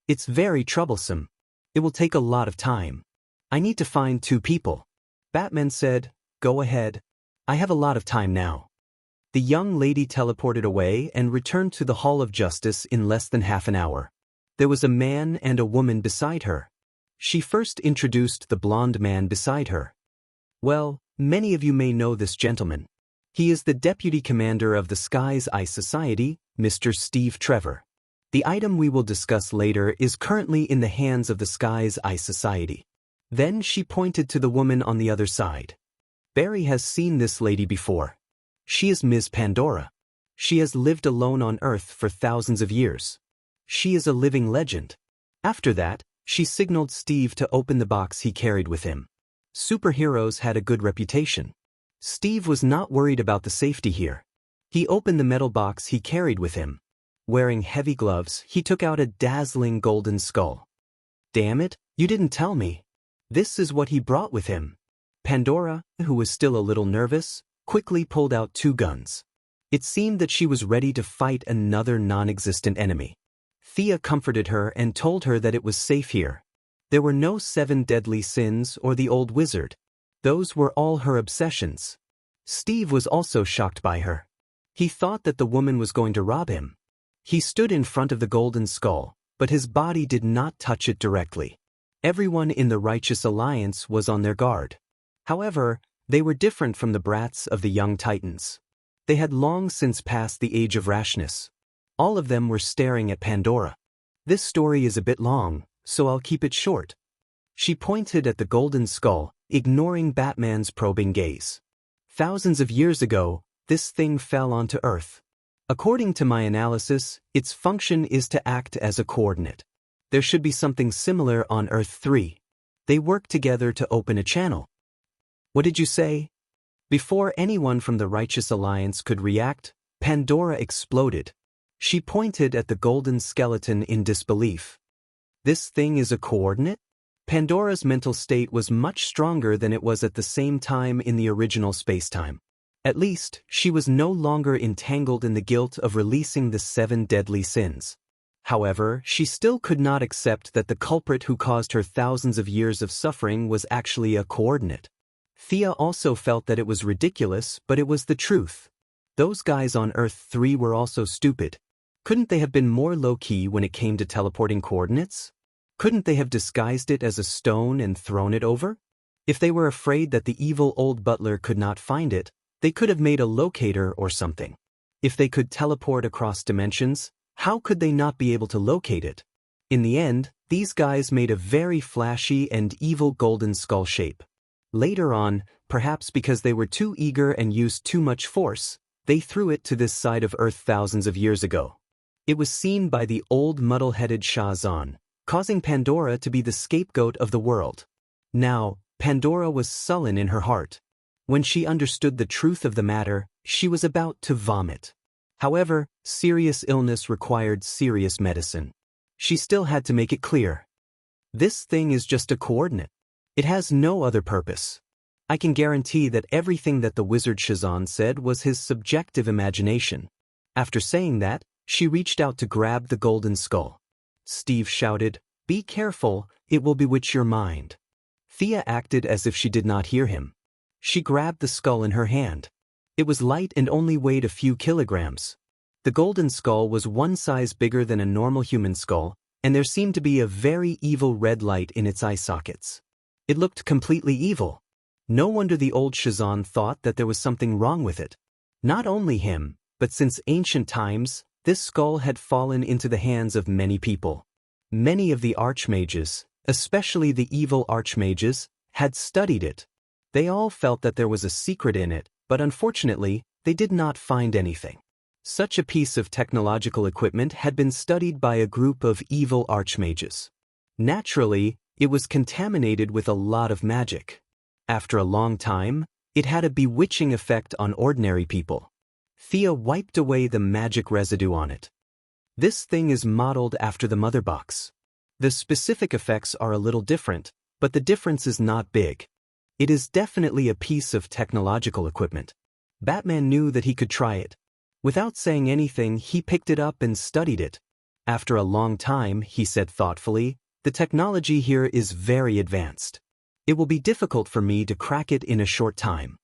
A: It's very troublesome. It will take a lot of time. I need to find two people. Batman said, Go ahead. I have a lot of time now. The young lady teleported away and returned to the Hall of Justice in less than half an hour. There was a man and a woman beside her. She first introduced the blonde man beside her. Well, many of you may know this gentleman. He is the deputy commander of the Sky's Eye Society, Mr. Steve Trevor. The item we will discuss later is currently in the hands of the Sky's Eye Society. Then she pointed to the woman on the other side. Barry has seen this lady before. She is Ms. Pandora. She has lived alone on Earth for thousands of years. She is a living legend. After that, she signaled Steve to open the box he carried with him. Superheroes had a good reputation. Steve was not worried about the safety here. He opened the metal box he carried with him. Wearing heavy gloves, he took out a dazzling golden skull. Damn it, you didn't tell me. This is what he brought with him. Pandora, who was still a little nervous, quickly pulled out two guns. It seemed that she was ready to fight another non-existent enemy. Thea comforted her and told her that it was safe here. There were no 7 deadly sins or the old wizard. Those were all her obsessions. Steve was also shocked by her. He thought that the woman was going to rob him. He stood in front of the golden skull, but his body did not touch it directly. Everyone in the Righteous Alliance was on their guard. However, they were different from the brats of the young Titans. They had long since passed the age of rashness. All of them were staring at Pandora. This story is a bit long, so I'll keep it short. She pointed at the golden skull, ignoring Batman's probing gaze. Thousands of years ago, this thing fell onto Earth. According to my analysis, its function is to act as a coordinate. There should be something similar on Earth 3. They work together to open a channel. What did you say? Before anyone from the Righteous Alliance could react, Pandora exploded. She pointed at the golden skeleton in disbelief. This thing is a coordinate? Pandora's mental state was much stronger than it was at the same time in the original spacetime. At least, she was no longer entangled in the guilt of releasing the 7 deadly sins. However, she still could not accept that the culprit who caused her thousands of years of suffering was actually a coordinate. Thea also felt that it was ridiculous, but it was the truth. Those guys on Earth 3 were also stupid. Couldn't they have been more low-key when it came to teleporting coordinates? Couldn't they have disguised it as a stone and thrown it over? If they were afraid that the evil old butler could not find it, they could have made a locator or something. If they could teleport across dimensions, how could they not be able to locate it? In the end, these guys made a very flashy and evil golden skull shape. Later on, perhaps because they were too eager and used too much force, they threw it to this side of Earth thousands of years ago. It was seen by the old muddle-headed Shah Zahn, causing Pandora to be the scapegoat of the world. Now, Pandora was sullen in her heart. When she understood the truth of the matter, she was about to vomit. However, serious illness required serious medicine. She still had to make it clear. This thing is just a coordinate. It has no other purpose. I can guarantee that everything that the wizard Shazan said was his subjective imagination. After saying that, she reached out to grab the golden skull. Steve shouted, "Be careful, it will bewitch your mind." Thea acted as if she did not hear him. She grabbed the skull in her hand. It was light and only weighed a few kilograms. The golden skull was one size bigger than a normal human skull, and there seemed to be a very evil red light in its eye sockets. It looked completely evil. No wonder the old Shazan thought that there was something wrong with it. Not only him, but since ancient times, this skull had fallen into the hands of many people. Many of the archmages, especially the evil archmages, had studied it. They all felt that there was a secret in it, but unfortunately, they did not find anything. Such a piece of technological equipment had been studied by a group of evil archmages. Naturally, it was contaminated with a lot of magic. After a long time, it had a bewitching effect on ordinary people. Thea wiped away the magic residue on it. This thing is modeled after the mother box. The specific effects are a little different, but the difference is not big. It is definitely a piece of technological equipment. Batman knew that he could try it. Without saying anything, he picked it up and studied it. After a long time, he said thoughtfully, "The technology here is very advanced. It will be difficult for me to crack it in a short time."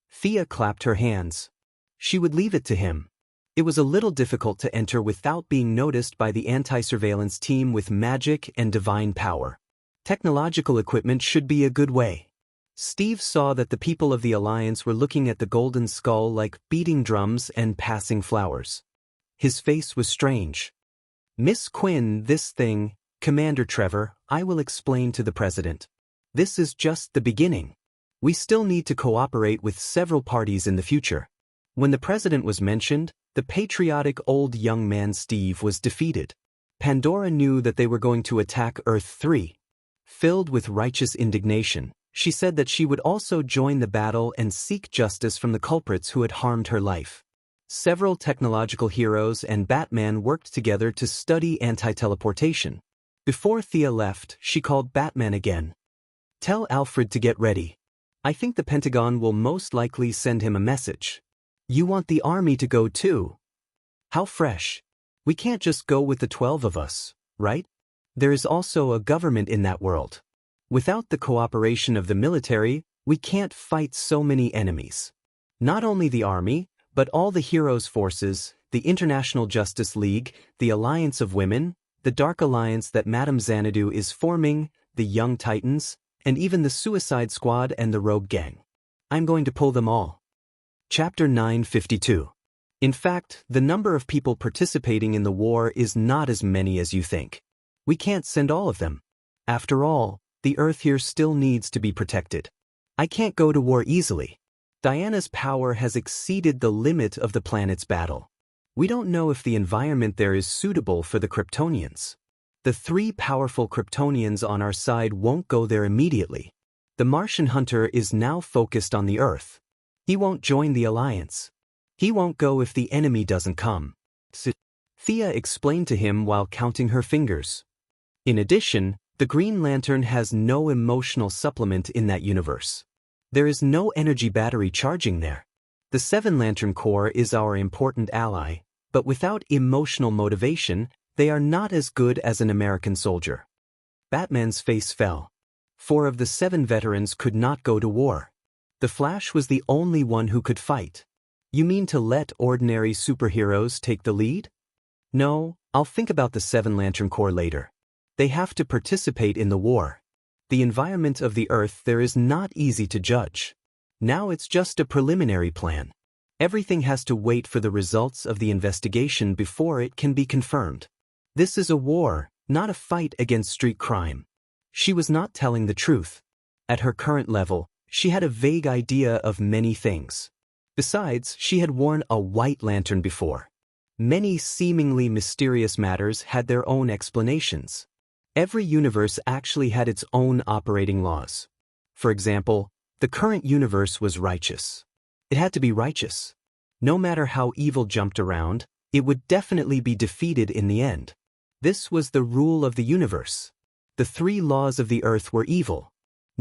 A: Thea clapped her hands. She would leave it to him. It was a little difficult to enter without being noticed by the anti-surveillance team with magic and divine power. Technological equipment should be a good way. Steve saw that the people of the Alliance were looking at the golden skull like beating drums and passing flowers. His face was strange. "Miss Quinn, this thing, Commander Trevor, I will explain to the President. This is just the beginning. We still need to cooperate with several parties in the future." When the President was mentioned, the patriotic old young man Steve was defeated. Pandora knew that they were going to attack Earth 3. Filled with righteous indignation, she said that she would also join the battle and seek justice from the culprits who had harmed her life. Several technological heroes and Batman worked together to study anti-teleportation. Before Thea left, she called Batman again. "Tell Alfred to get ready. I think the Pentagon will most likely send him a message. You want the army to go too? How fresh. We can't just go with the 12 of us, right? There is also a government in that world. Without the cooperation of the military, we can't fight so many enemies. Not only the army, but all the heroes' forces, the International Justice League, the Alliance of Women, the Dark Alliance that Madame Xanadu is forming, the Young Titans, and even the Suicide Squad and the Rogue Gang. I'm going to pull them all." Chapter 952. In fact, the number of people participating in the war is not as many as you think. We can't send all of them. After all, the Earth here still needs to be protected. I can't go to war easily. Diana's power has exceeded the limit of the planet's battle. We don't know if the environment there is suitable for the Kryptonians. The 3 powerful Kryptonians on our side won't go there immediately. The Martian hunter is now focused on the Earth. He won't join the Alliance. He won't go if the enemy doesn't come. Thea explained to him while counting her fingers. In addition, the Green Lantern has no emotional supplement in that universe. There is no energy battery charging there. The Seven Lantern Corps is our important ally, but without emotional motivation, they are not as good as an American soldier. Batman's face fell. 4 of the 7 veterans could not go to war. The Flash was the only one who could fight. You mean to let ordinary superheroes take the lead? No, I'll think about the Seven Lantern Corps later. They have to participate in the war. The environment of the Earth there is not easy to judge. Now it's just a preliminary plan. Everything has to wait for the results of the investigation before it can be confirmed. This is a war, not a fight against street crime. She was not telling the truth. At her current level, she had a vague idea of many things. Besides, she had worn a white lantern before. Many seemingly mysterious matters had their own explanations. Every universe actually had its own operating laws. For example, the current universe was righteous. It had to be righteous. No matter how evil jumped around, it would definitely be defeated in the end. This was the rule of the universe. The 3 laws of the Earth were evil.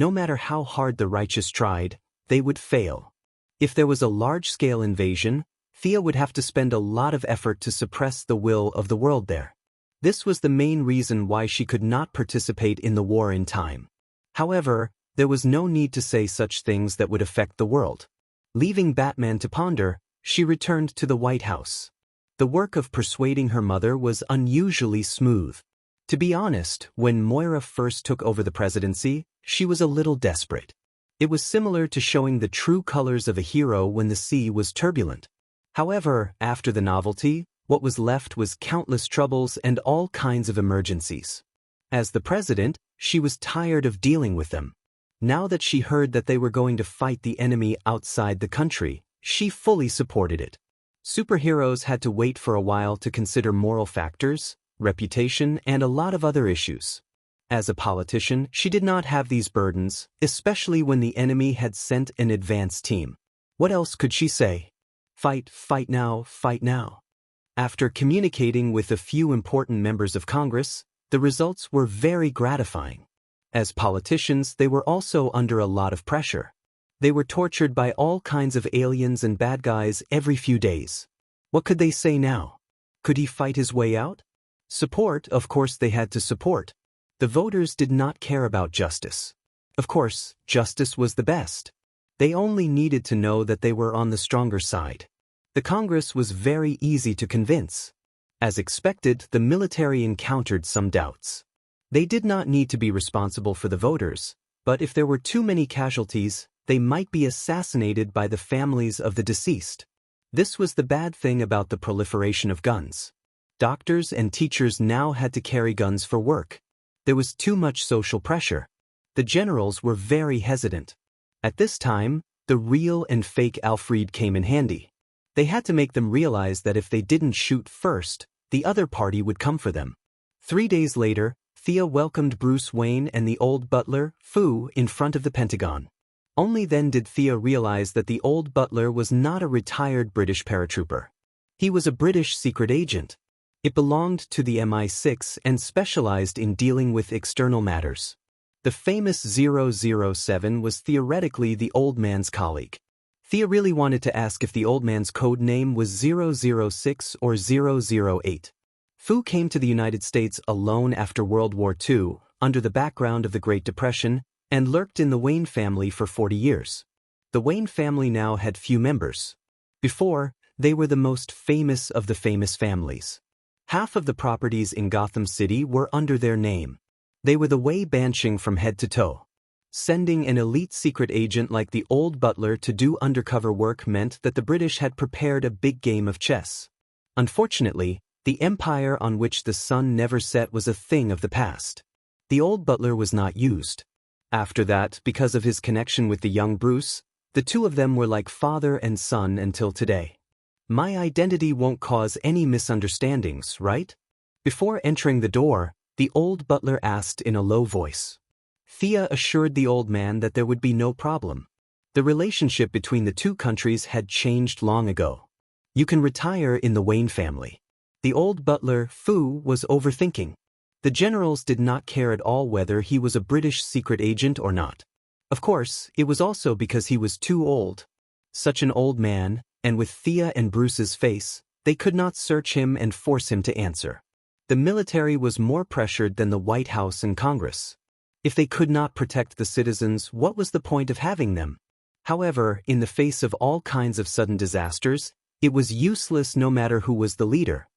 A: No matter how hard the righteous tried, they would fail. If there was a large-scale invasion, Thea would have to spend a lot of effort to suppress the will of the world there. This was the main reason why she could not participate in the war in time. However, there was no need to say such things that would affect the world. Leaving Batman to ponder, she returned to the White House. The work of persuading her mother was unusually smooth. To be honest, when Moira first took over the presidency, she was a little desperate. It was similar to showing the true colors of a hero when the sea was turbulent. However, after the novelty, what was left was countless troubles and all kinds of emergencies. As the president, she was tired of dealing with them. Now that she heard that they were going to fight the enemy outside the country, she fully supported it. Superheroes had to wait for a while to consider moral factors, reputation, and a lot of other issues. As a politician, she did not have these burdens, especially when the enemy had sent an advance team. What else could she say? Fight, fight now, fight now. After communicating with a few important members of Congress, the results were very gratifying. As politicians, they were also under a lot of pressure. They were tortured by all kinds of aliens and bad guys every few days. What could they say now? Could he fight his way out? Support, of course they had to support. The voters did not care about justice. Of course, justice was the best. They only needed to know that they were on the stronger side. The Congress was very easy to convince. As expected, the military encountered some doubts. They did not need to be responsible for the voters, but if there were too many casualties, they might be assassinated by the families of the deceased. This was the bad thing about the proliferation of guns. Doctors and teachers now had to carry guns for work. There was too much social pressure. The generals were very hesitant. At this time, the real and fake Alfred came in handy. They had to make them realize that if they didn't shoot first, the other party would come for them. 3 days later, Thea welcomed Bruce Wayne and the old butler, Fu, in front of the Pentagon. Only then did Thea realize that the old butler was not a retired British paratrooper. He was a British secret agent. It belonged to the MI6 and specialized in dealing with external matters. The famous 007 was theoretically the old man's colleague. Thea really wanted to ask if the old man's code name was 006 or 008. Fu came to the United States alone after World War II, under the background of the Great Depression, and lurked in the Wayne family for 40 years. The Wayne family now had few members. Before, they were the most famous of the famous families. Half of the properties in Gotham City were under their name. They were the way banching from head to toe. Sending an elite secret agent like the old butler to do undercover work meant that the British had prepared a big game of chess. Unfortunately, the empire on which the sun never set was a thing of the past. The old butler was not used. After that, because of his connection with the young Bruce, the two of them were like father and son until today. My identity won't cause any misunderstandings, right? Before entering the door, the old butler asked in a low voice. Thea assured the old man that there would be no problem. The relationship between the two countries had changed long ago. You can retire in the Wayne family. The old butler, Fu, was overthinking. The generals did not care at all whether he was a British secret agent or not. Of course, it was also because he was too old. Such an old man, and with Thea and Bruce's face, they could not search him and force him to answer. The military was more pressured than the White House and Congress. If they could not protect the citizens, what was the point of having them? However, in the face of all kinds of sudden disasters, it was useless no matter who was the leader.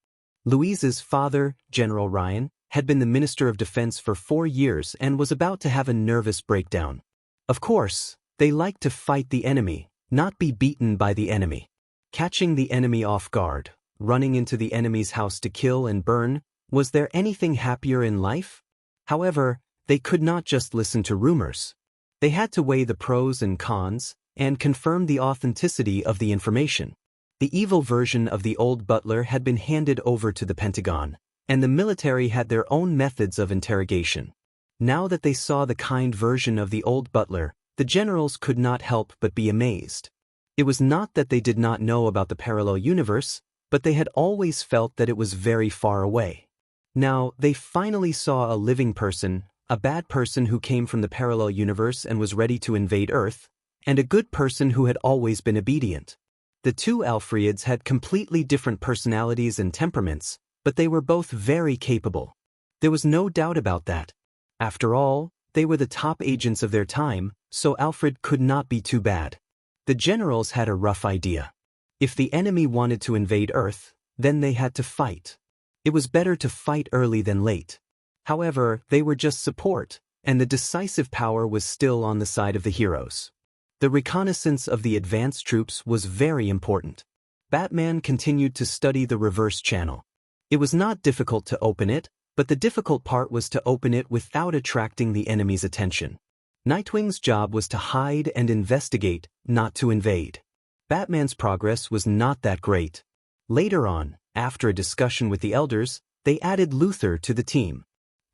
A: Louise's father, General Ryan, had been the Minister of Defense for 4 years and was about to have a nervous breakdown. Of course, they liked to fight the enemy, not be beaten by the enemy. Catching the enemy off guard, running into the enemy's house to kill and burn, was there anything happier in life? However, they could not just listen to rumors. They had to weigh the pros and cons, and confirm the authenticity of the information. The evil version of the old butler had been handed over to the Pentagon, and the military had their own methods of interrogation. Now that they saw the kind version of the old butler, the generals could not help but be amazed. It was not that they did not know about the parallel universe, but they had always felt that it was very far away. Now, they finally saw a living person, a bad person who came from the parallel universe and was ready to invade Earth, and a good person who had always been obedient. The two Alfreds had completely different personalities and temperaments, but they were both very capable. There was no doubt about that. After all, they were the top agents of their time, so Alfred could not be too bad. The generals had a rough idea. If the enemy wanted to invade Earth, then they had to fight. It was better to fight early than late. However, they were just support, and the decisive power was still on the side of the heroes. The reconnaissance of the advance troops was very important. Batman continued to study the reverse channel. It was not difficult to open it, but the difficult part was to open it without attracting the enemy's attention. Nightwing's job was to hide and investigate, not to invade. Batman's progress was not that great. Later on, after a discussion with the elders, they added Luthor to the team.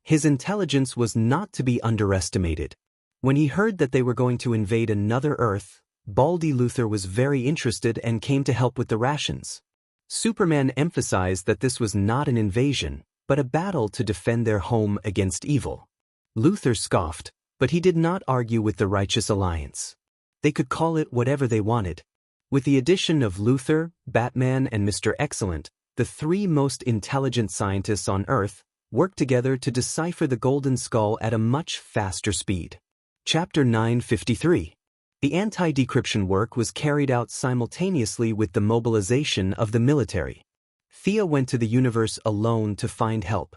A: His intelligence was not to be underestimated. When he heard that they were going to invade another Earth, Baldy Luthor was very interested and came to help with the rations. Superman emphasized that this was not an invasion, but a battle to defend their home against evil. Luthor scoffed, but he did not argue with the Righteous Alliance. They could call it whatever they wanted. With the addition of Luthor, Batman, and Mr. Excellent, the three most intelligent scientists on Earth worked together to decipher the Golden Skull at a much faster speed. Chapter 953. The anti-decryption work was carried out simultaneously with the mobilization of the military. Thea went to the universe alone to find help.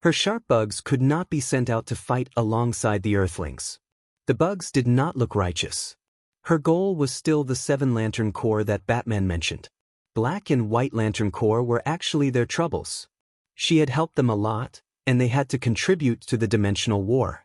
A: Her sharp bugs could not be sent out to fight alongside the Earthlings. The bugs did not look righteous. Her goal was still the Seven Lantern Corps that Batman mentioned. Black and White Lantern Corps were actually their troubles. She had helped them a lot, and they had to contribute to the dimensional war.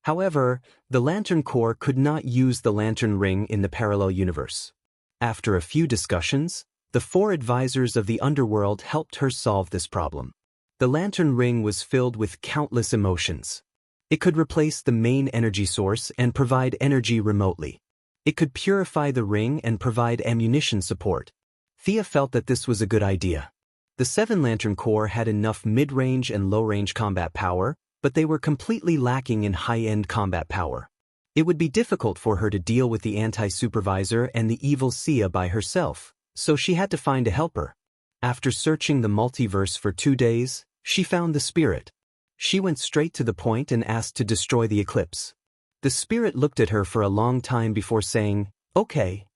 A: However, the Lantern Corps could not use the Lantern Ring in the parallel universe. After a few discussions, the four advisors of the underworld helped her solve this problem. The Lantern Ring was filled with countless emotions. It could replace the main energy source and provide energy remotely. It could purify the ring and provide ammunition support. Thea felt that this was a good idea. The Seven Lantern Corps had enough mid-range and low-range combat power, but they were completely lacking in high-end combat power. It would be difficult for her to deal with the anti-supervisor and the evil Sia by herself, so she had to find a helper. After searching the multiverse for 2 days, she found the Spirit. She went straight to the point and asked to destroy the eclipse. The Spirit looked at her for a long time before saying, "Okay."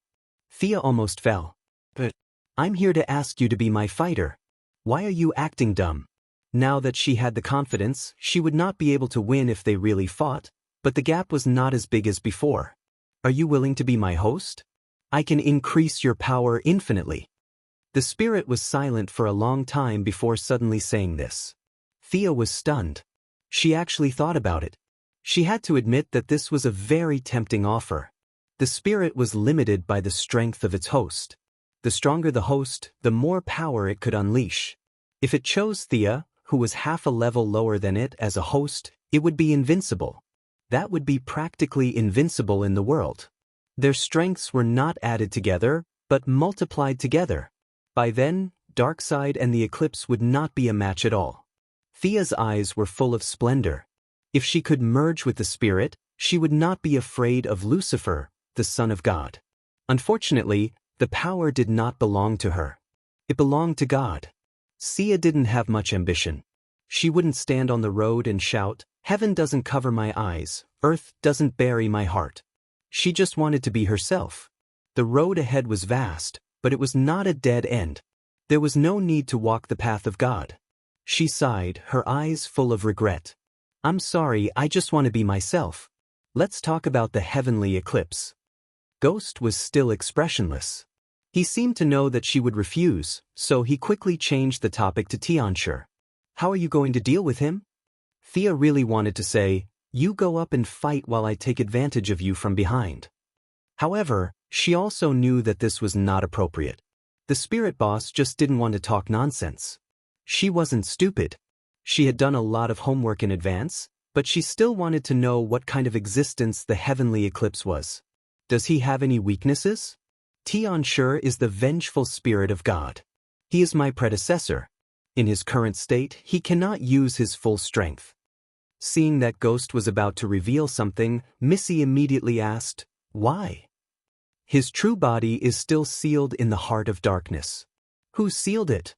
A: Thea almost fell. "But I'm here to ask you to be my fighter. Why are you acting dumb?" Now that she had the confidence, she would not be able to win if they really fought, but the gap was not as big as before. "Are you willing to be my host? I can increase your power infinitely." The Spirit was silent for a long time before suddenly saying this. Thea was stunned. She actually thought about it. She had to admit that this was a very tempting offer. The Spirit was limited by the strength of its host. The stronger the host, the more power it could unleash. If it chose Thea, who was half a level lower than it as a host, it would be invincible. That would be practically invincible in the world. Their strengths were not added together, but multiplied together. By then, Darkseid and the Eclipse would not be a match at all. Thea's eyes were full of splendor. If she could merge with the Spirit, she would not be afraid of Lucifer, the Son of God. Unfortunately, the power did not belong to her. It belonged to God. Sia didn't have much ambition. She wouldn't stand on the road and shout, "Heaven doesn't cover my eyes, earth doesn't bury my heart." She just wanted to be herself. The road ahead was vast, but it was not a dead end. There was no need to walk the path of God. She sighed, her eyes full of regret. "I'm sorry, I just want to be myself. Let's talk about the heavenly eclipse." Ghost was still expressionless. He seemed to know that she would refuse, so he quickly changed the topic to Xianxia. "How are you going to deal with him?" Thea really wanted to say, "You go up and fight while I take advantage of you from behind." However, she also knew that this was not appropriate. The Spirit Boss just didn't want to talk nonsense. She wasn't stupid. She had done a lot of homework in advance, but she still wanted to know what kind of existence the heavenly eclipse was. Does he have any weaknesses? Xianxia is the vengeful spirit of God. He is my predecessor. In his current state, he cannot use his full strength. Seeing that Ghost was about to reveal something, Missy immediately asked, "Why?" "His true body is still sealed in the heart of darkness." "Who sealed it?"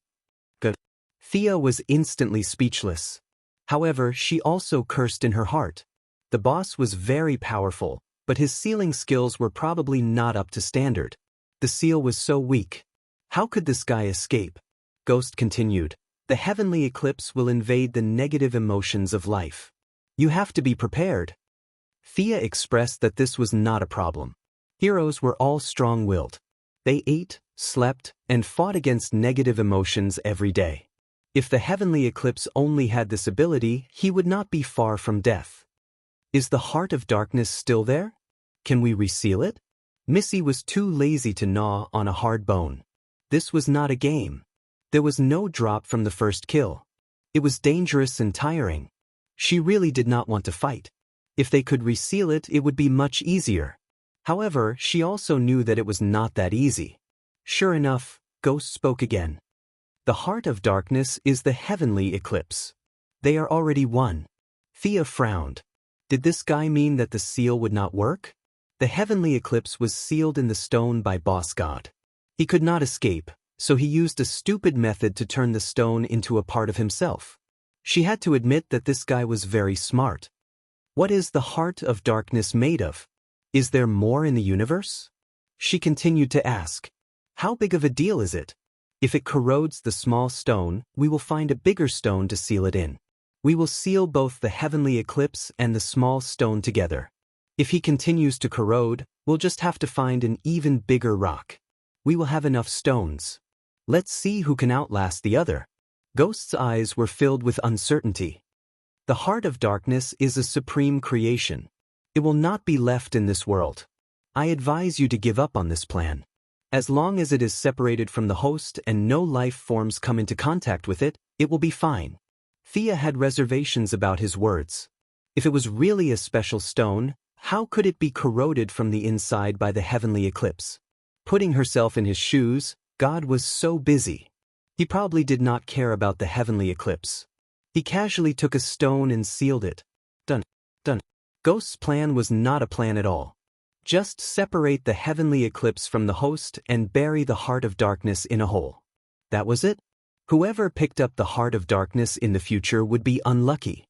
A: Thea was instantly speechless. However, she also cursed in her heart. The boss was very powerful, but his sealing skills were probably not up to standard. The seal was so weak. How could this guy escape? Ghost continued, "The heavenly eclipse will invade the negative emotions of life. You have to be prepared." Thea expressed that this was not a problem. Heroes were all strong-willed. They ate, slept, and fought against negative emotions every day. If the heavenly eclipse only had this ability, he would not be far from death. "Is the heart of darkness still there? Can we reseal it?" Missy was too lazy to gnaw on a hard bone. This was not a game. There was no drop from the first kill. It was dangerous and tiring. She really did not want to fight. If they could reseal it, it would be much easier. However, she also knew that it was not that easy. Sure enough, Ghost spoke again. "The heart of darkness is the heavenly eclipse. They are already one." Thea frowned. Did this guy mean that the seal would not work? The heavenly eclipse was sealed in the stone by Boss God. He could not escape, so he used a stupid method to turn the stone into a part of himself. She had to admit that this guy was very smart. What is the heart of darkness made of? Is there more in the universe? She continued to ask. How big of a deal is it? If it corrodes the small stone, we will find a bigger stone to seal it in. We will seal both the heavenly eclipse and the small stone together. If he continues to corrode, we'll just have to find an even bigger rock. We will have enough stones. Let's see who can outlast the other. Ghost's eyes were filled with uncertainty. The heart of darkness is a supreme creation. It will not be left in this world. I advise you to give up on this plan. As long as it is separated from the host and no life forms come into contact with it, it will be fine. Thea had reservations about his words. If it was really a special stone, how could it be corroded from the inside by the heavenly eclipse? Putting herself in his shoes, God was so busy. He probably did not care about the heavenly eclipse. He casually took a stone and sealed it. Done. Ghost's plan was not a plan at all. Just separate the heavenly eclipse from the host and bury the heart of darkness in a hole. That was it? Whoever picked up the heart of darkness in the future would be unlucky.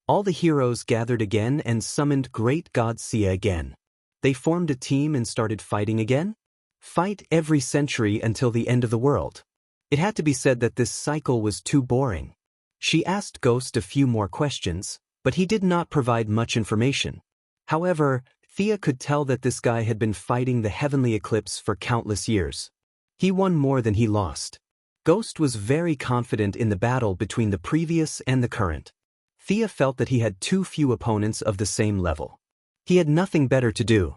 A: All the heroes gathered again and summoned great god Xia again. They formed a team and started fighting again? Fight every century until the end of the world. It had to be said that this cycle was too boring. She asked Ghost a few more questions, but he did not provide much information. However, Thea could tell that this guy had been fighting the heavenly eclipse for countless years. He won more than he lost. Ghost was very confident in the battle between the previous and the current. Thea felt that he had too few opponents of the same level. He had nothing better to do.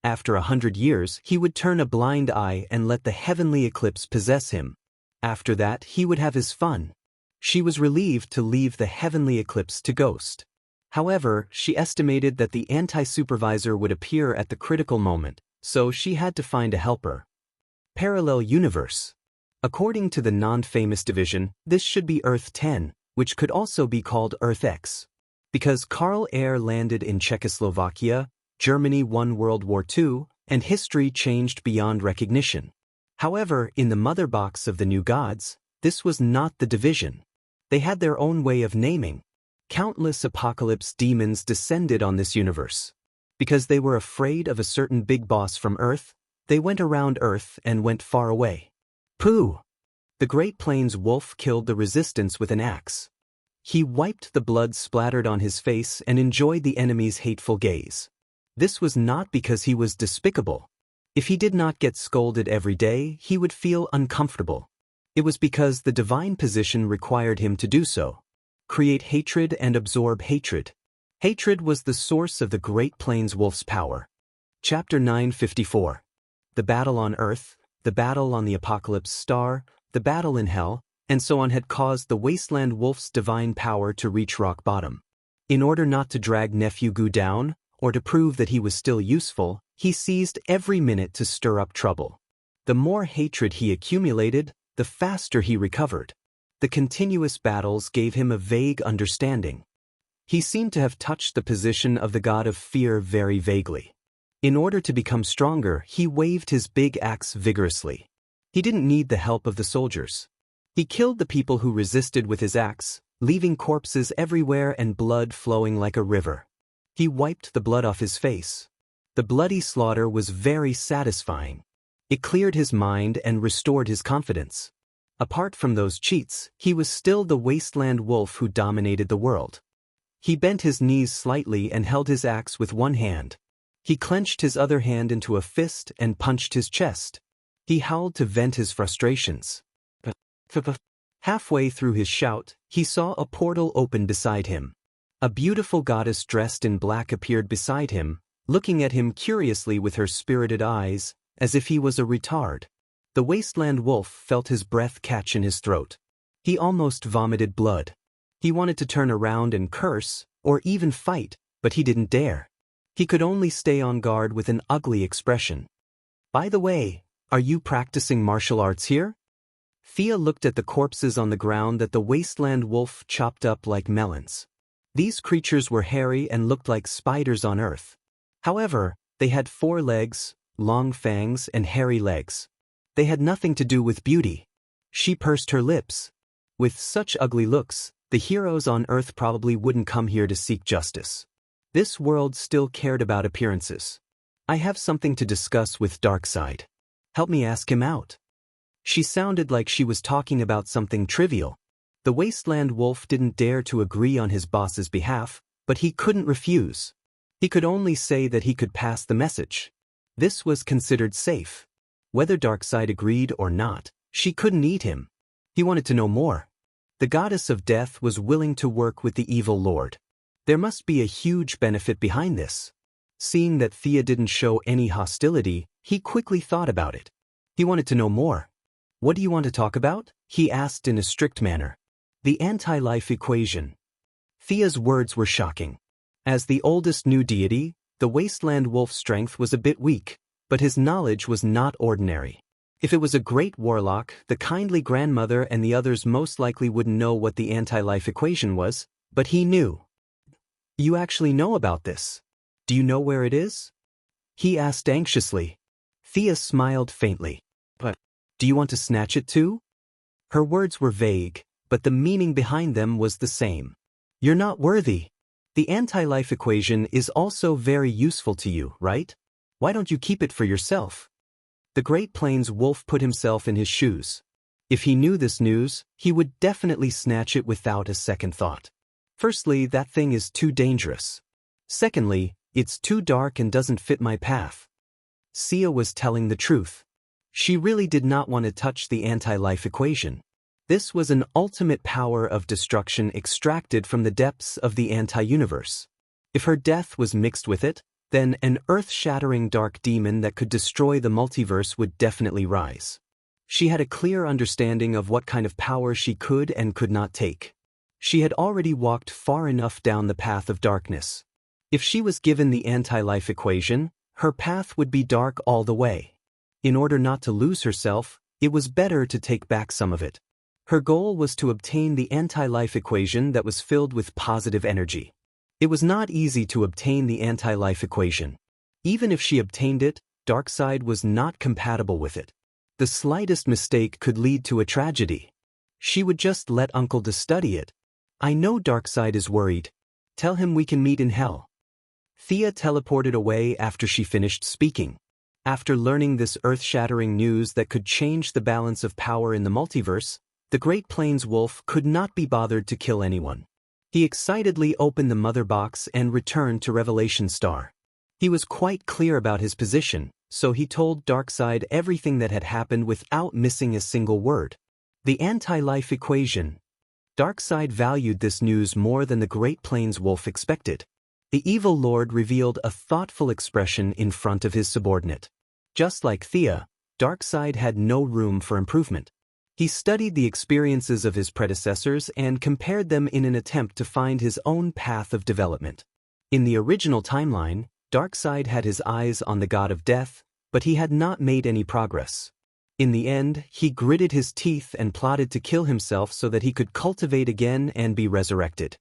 A: After 100 years, he would turn a blind eye and let the heavenly eclipse possess him. After that, he would have his fun. She was relieved to leave the heavenly eclipse to Ghost. However, she estimated that the anti-supervisor would appear at the critical moment, so she had to find a helper. Parallel universe. According to the non-famous division, this should be Earth 10, which could also be called Earth X. Because Karl Air landed in Czechoslovakia, Germany won World War II, and history changed beyond recognition. However, in the mother box of the new gods, this was not the division. They had their own way of naming. Countless apocalypse demons descended on this universe. Because they were afraid of a certain big boss from Earth, they went around Earth and went far away. Pooh! The Great Plains wolf killed the resistance with an axe. He wiped the blood splattered on his face and enjoyed the enemy's hateful gaze. This was not because he was despicable. If he did not get scolded every day, he would feel uncomfortable. It was because the divine position required him to do so. Create hatred and absorb hatred. Hatred was the source of the Great Plains wolf's power. Chapter 954. The battle on Earth, the battle on the Apocalypse Star, the battle in Hell, and so on had caused the Wasteland wolf's divine power to reach rock bottom. In order not to drag Nephew Gu down, or to prove that he was still useful, he seized every minute to stir up trouble. The more hatred he accumulated, the faster he recovered. The continuous battles gave him a vague understanding. He seemed to have touched the position of the god of fear very vaguely. In order to become stronger, he waved his big axe vigorously. He didn't need the help of the soldiers. He killed the people who resisted with his axe, leaving corpses everywhere and blood flowing like a river. He wiped the blood off his face. The bloody slaughter was very satisfying. It cleared his mind and restored his confidence. Apart from those cheats, he was still the wasteland wolf who dominated the world. He bent his knees slightly and held his axe with one hand. He clenched his other hand into a fist and punched his chest. He howled to vent his frustrations. Halfway through his shout, he saw a portal open beside him. A beautiful goddess dressed in black appeared beside him, looking at him curiously with her spirited eyes, as if he was a retard. The wasteland wolf felt his breath catch in his throat. He almost vomited blood. He wanted to turn around and curse, or even fight, but he didn't dare. He could only stay on guard with an ugly expression. By the way, are you practicing martial arts here? Thea looked at the corpses on the ground that the wasteland wolf chopped up like melons. These creatures were hairy and looked like spiders on earth. However, they had 4 legs, long fangs and hairy legs. They had nothing to do with beauty. She pursed her lips. With such ugly looks, the heroes on Earth probably wouldn't come here to seek justice. This world still cared about appearances. I have something to discuss with Darkseid. Help me ask him out. She sounded like she was talking about something trivial. The wasteland wolf didn't dare to agree on his boss's behalf, but he couldn't refuse. He could only say that he could pass the message. This was considered safe. Whether Darkseid agreed or not, she couldn't eat him. He wanted to know more. The goddess of death was willing to work with the evil lord. There must be a huge benefit behind this. Seeing that Thea didn't show any hostility, he quickly thought about it. He wanted to know more. What do you want to talk about? He asked in a strict manner. The anti-life equation. Thea's words were shocking. As the oldest new deity, the wasteland wolf's strength was a bit weak, but his knowledge was not ordinary. If it was a great warlock, the kindly grandmother and the others most likely wouldn't know what the anti-life equation was, but he knew. You actually know about this? Do you know where it is? He asked anxiously. Thea smiled faintly. But, do you want to snatch it too? Her words were vague, but the meaning behind them was the same. You're not worthy. The anti-life equation is also very useful to you, right? Why don't you keep it for yourself? The Great Plains wolf put himself in his shoes. If he knew this news, he would definitely snatch it without a second thought. Firstly, that thing is too dangerous. Secondly, it's too dark and doesn't fit my path. Sia was telling the truth. She really did not want to touch the anti-life equation. This was an ultimate power of destruction extracted from the depths of the anti-universe. If her death was mixed with it, then an earth-shattering dark demon that could destroy the multiverse would definitely rise. She had a clear understanding of what kind of power she could and could not take. She had already walked far enough down the path of darkness. If she was given the anti-life equation, her path would be dark all the way. In order not to lose herself, it was better to take back some of it. Her goal was to obtain the anti-life equation that was filled with positive energy. It was not easy to obtain the anti-life equation. Even if she obtained it, Darkseid was not compatible with it. The slightest mistake could lead to a tragedy. She would just let Uncle to study it. I know Darkseid is worried. Tell him we can meet in hell. Thea teleported away after she finished speaking. After learning this earth-shattering news that could change the balance of power in the multiverse, the Great Plains wolf could not be bothered to kill anyone. He excitedly opened the mother box and returned to Revelation Star. He was quite clear about his position, so he told Darkseid everything that had happened without missing a single word. The anti-life equation. Darkseid valued this news more than the Great Plains wolf expected. The evil lord revealed a thoughtful expression in front of his subordinate. Just like Thea, Darkseid had no room for improvement. He studied the experiences of his predecessors and compared them in an attempt to find his own path of development. In the original timeline, Darkseid had his eyes on the god of death, but he had not made any progress. In the end, he gritted his teeth and plotted to kill himself so that he could cultivate again and be resurrected.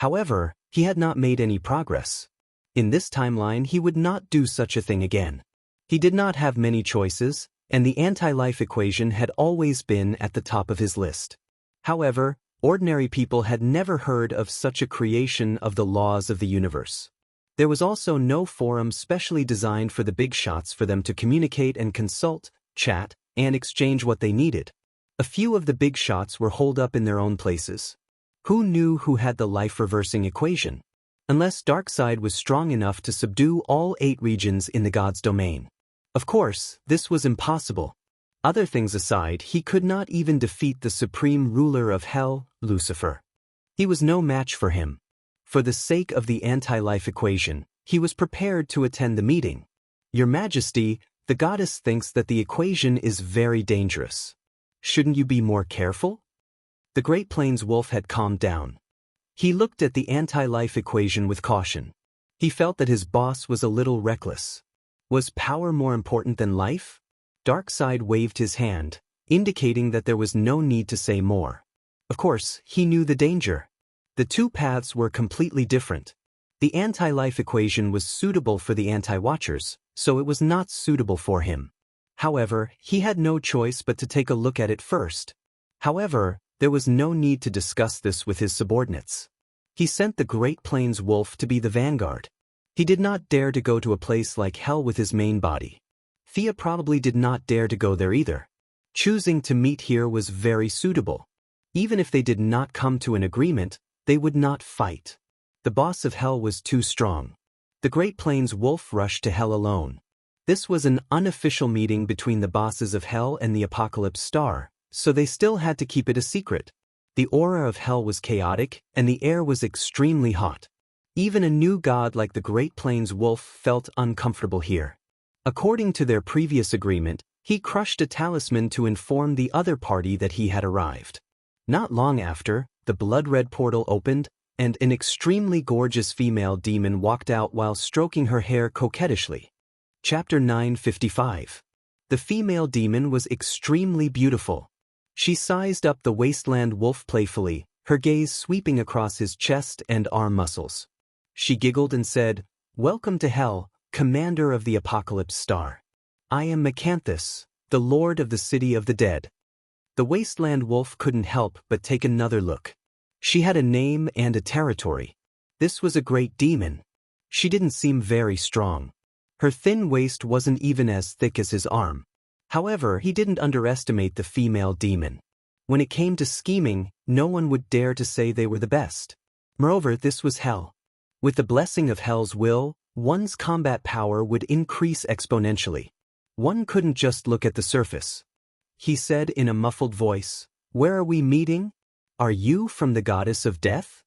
A: However, he had not made any progress. In this timeline, he would not do such a thing again. He did not have many choices, and the anti-life equation had always been at the top of his list. However, ordinary people had never heard of such a creation of the laws of the universe. There was also no forum specially designed for the big shots for them to communicate and consult, chat, and exchange what they needed. A few of the big shots were holed up in their own places. Who knew who had the life-reversing equation? Unless Darkseid was strong enough to subdue all 8 regions in the god's domain. Of course, this was impossible. Other things aside, he could not even defeat the supreme ruler of hell, Lucifer. He was no match for him. For the sake of the anti-life equation, he was prepared to attend the meeting. Your Majesty, the goddess thinks that the equation is very dangerous. Shouldn't you be more careful? The Great Plains wolf had calmed down. He looked at the anti-life equation with caution. He felt that his boss was a little reckless. Was power more important than life? Darkseid waved his hand, indicating that there was no need to say more. Of course, he knew the danger. The two paths were completely different. The anti-life equation was suitable for the anti-watchers, so it was not suitable for him. However, he had no choice but to take a look at it first. However, there was no need to discuss this with his subordinates. He sent the Great Plains wolf to be the vanguard. He did not dare to go to a place like hell with his main body. Thea probably did not dare to go there either. Choosing to meet here was very suitable. Even if they did not come to an agreement, they would not fight. The boss of hell was too strong. The Great Plains wolf rushed to hell alone. This was an unofficial meeting between the bosses of hell and the Apocalypse Star, so they still had to keep it a secret. The aura of hell was chaotic, and the air was extremely hot. Even a new god like the Great Plains wolf felt uncomfortable here. According to their previous agreement, he crushed a talisman to inform the other party that he had arrived. Not long after, the blood-red portal opened, and an extremely gorgeous female demon walked out while stroking her hair coquettishly. Chapter 955. The female demon was extremely beautiful. She sized up the wasteland wolf playfully, her gaze sweeping across his chest and arm muscles. She giggled and said, "Welcome to hell, commander of the Apocalypse Star. I am Macanthus, the lord of the city of the dead." The wasteland wolf couldn't help but take another look. She had a name and a territory. This was a great demon. She didn't seem very strong. Her thin waist wasn't even as thick as his arm. However, he didn't underestimate the female demon. When it came to scheming, no one would dare to say they were the best. Moreover, this was hell. With the blessing of hell's will, one's combat power would increase exponentially. One couldn't just look at the surface. He said in a muffled voice, "Where are we meeting? Are you from the goddess of death?"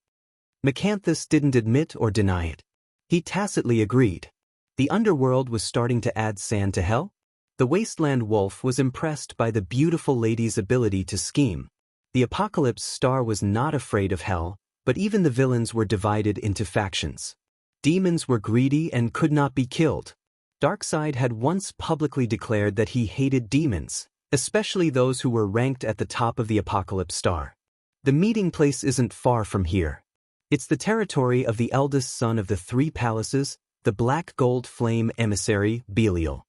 A: Macanthus didn't admit or deny it. He tacitly agreed. The underworld was starting to add sand to hell. The wasteland wolf was impressed by the beautiful lady's ability to scheme. The Apocalypse Star was not afraid of hell, but even the villains were divided into factions. Demons were greedy and could not be killed. Darkseid had once publicly declared that he hated demons, especially those who were ranked at the top of the Apocalypse Star. The meeting place isn't far from here. It's the territory of the eldest son of the 3 palaces, the black gold flame emissary, Belial.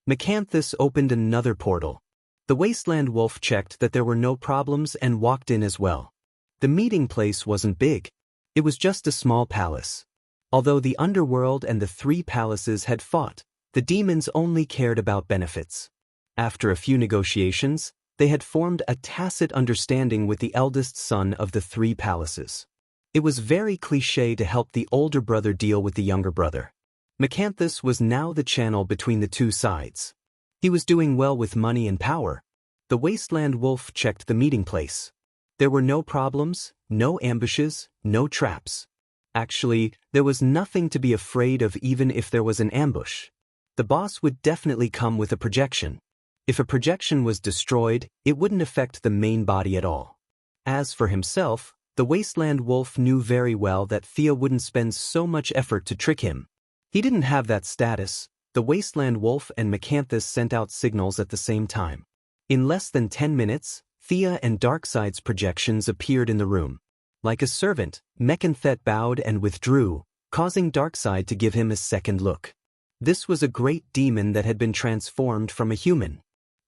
A: Macanthus opened another portal. The wasteland wolf checked that there were no problems and walked in as well. The meeting place wasn't big. It was just a small palace. Although the underworld and the 3 palaces had fought, the demons only cared about benefits. After a few negotiations, they had formed a tacit understanding with the eldest son of the 3 palaces. It was very cliché to help the older brother deal with the younger brother. Macanthus was now the channel between the 2 sides. He was doing well with money and power. The wasteland wolf checked the meeting place. There were no problems, no ambushes, no traps. Actually, there was nothing to be afraid of even if there was an ambush. The boss would definitely come with a projection. If a projection was destroyed, it wouldn't affect the main body at all. As for himself, the wasteland wolf knew very well that Thea wouldn't spend so much effort to trick him. He didn't have that status. The wasteland wolf and Macanthus sent out signals at the same time. In less than 10 minutes, Thea and Darkseid's projections appeared in the room. Like a servant, Mechanthet bowed and withdrew, causing Darkseid to give him a second look. This was a great demon that had been transformed from a human.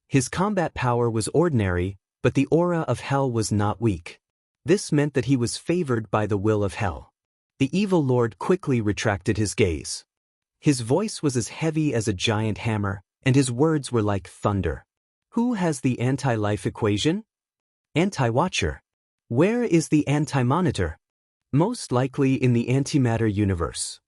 A: His combat power was ordinary, but the aura of hell was not weak. This meant that he was favored by the will of hell. The evil lord quickly retracted his gaze. His voice was as heavy as a giant hammer, and his words were like thunder. Who has the anti-life equation? Anti-Watcher. Where is the anti-monitor? Most likely in the antimatter universe.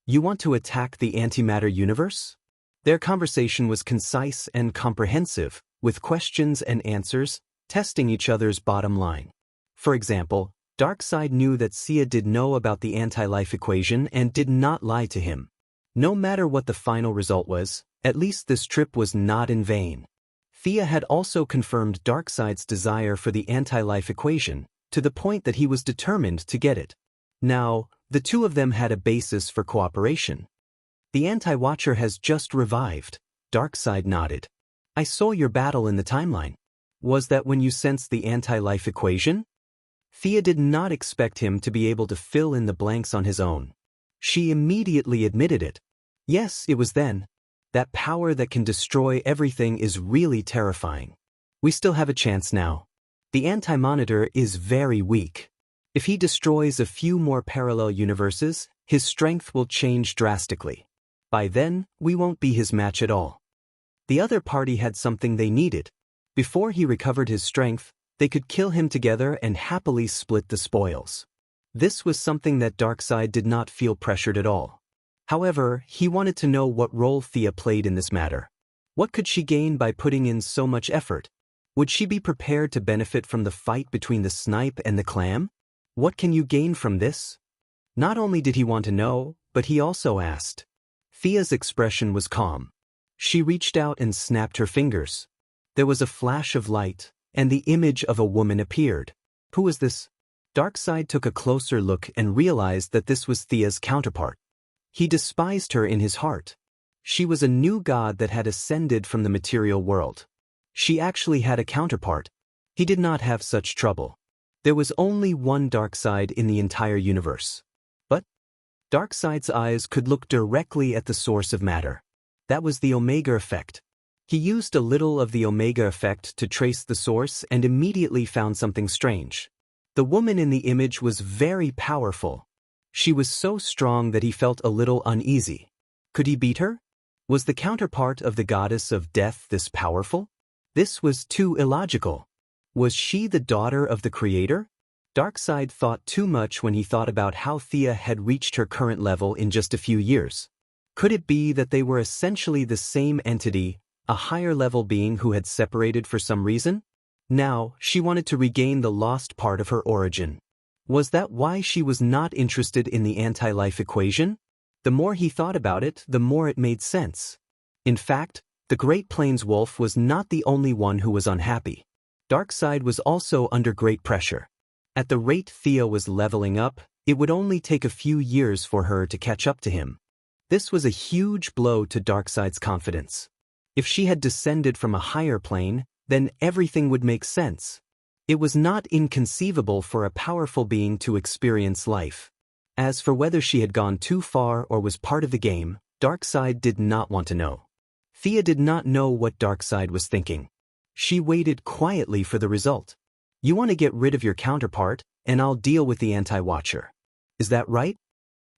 A: You want to attack the antimatter universe? Their conversation was concise and comprehensive, with questions and answers, testing each other's bottom line. For example, Darkseid knew that Xia did know about the anti-life equation and did not lie to him. No matter what the final result was, at least this trip was not in vain. Thea had also confirmed Darkseid's desire for the anti-life equation, to the point that he was determined to get it. Now, the two of them had a basis for cooperation. The Anti-Watcher has just revived. Darkseid nodded. I saw your battle in the timeline. Was that when you sensed the anti-life equation? Thea did not expect him to be able to fill in the blanks on his own. She immediately admitted it. Yes, it was then. That power that can destroy everything is really terrifying. We still have a chance now. The Anti-Monitor is very weak. If he destroys a few more parallel universes, his strength will change drastically. By then, we won't be his match at all. The other party had something they needed. Before he recovered his strength, they could kill him together and happily split the spoils. This was something that Darkseid did not feel pressured at all. However, he wanted to know what role Thea played in this matter. What could she gain by putting in so much effort? Would she be prepared to benefit from the fight between the Snipe and the Clam? What can you gain from this? Not only did he want to know, but he also asked. Thea's expression was calm. She reached out and snapped her fingers. There was a flash of light, and the image of a woman appeared. Who was this? Darkseid took a closer look and realized that this was Thea's counterpart. He despised her in his heart. She was a new god that had ascended from the material world. She actually had a counterpart. He did not have such trouble. There was only one Darkseid in the entire universe. But Darkseid's eyes could look directly at the source of matter. That was the Omega effect. He used a little of the Omega effect to trace the source and immediately found something strange. The woman in the image was very powerful. She was so strong that he felt a little uneasy. Could he beat her? Was the counterpart of the goddess of death this powerful? This was too illogical. Was she the daughter of the creator? Darkseid thought too much when he thought about how Thea had reached her current level in just a few years. Could it be that they were essentially the same entity, a higher-level being who had separated for some reason? Now, she wanted to regain the lost part of her origin. Was that why she was not interested in the anti-life equation? The more he thought about it, the more it made sense. In fact, the Great Plains Wolf was not the only one who was unhappy. Darkseid was also under great pressure. At the rate Thea was leveling up, it would only take a few years for her to catch up to him. This was a huge blow to Darkseid's confidence. If she had descended from a higher plane, then everything would make sense. It was not inconceivable for a powerful being to experience life. As for whether she had gone too far or was part of the game, Darkseid did not want to know. Thea did not know what Darkseid was thinking. She waited quietly for the result. You want to get rid of your counterpart, and I'll deal with the Anti-Watcher. Is that right?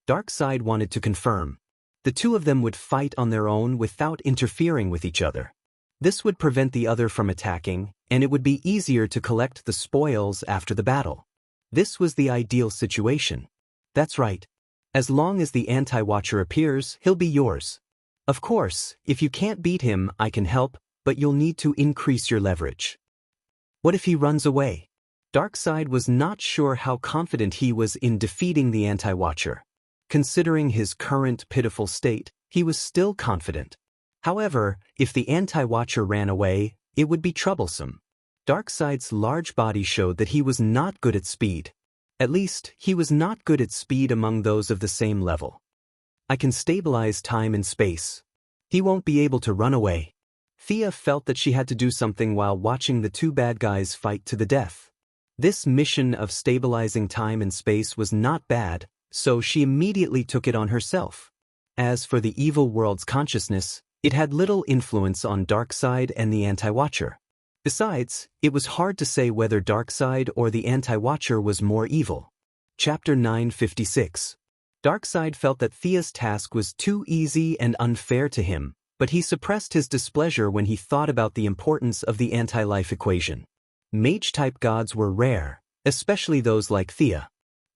A: Darkseid wanted to confirm. The two of them would fight on their own without interfering with each other. This would prevent the other from attacking, and it would be easier to collect the spoils after the battle. This was the ideal situation. That's right. As long as the Anti-Watcher appears, he'll be yours. Of course, if you can't beat him, I can help, but you'll need to increase your leverage. What if he runs away? Darkseid was not sure how confident he was in defeating the Anti-Watcher. Considering his current pitiful state, he was still confident. However, if the Anti-Watcher ran away, it would be troublesome. Darkseid's large body showed that he was not good at speed. At least, he was not good at speed among those of the same level. I can stabilize time and space. He won't be able to run away. Thea felt that she had to do something while watching the two bad guys fight to the death. This mission of stabilizing time and space was not bad, so she immediately took it on herself. As for the evil world's consciousness, it had little influence on Darkseid and the Anti-Watcher. Besides, it was hard to say whether Darkseid or the Anti-Watcher was more evil. Chapter 956. Darkseid felt that Thea's task was too easy and unfair to him, but he suppressed his displeasure when he thought about the importance of the anti-life equation. Mage-type gods were rare, especially those like Thea.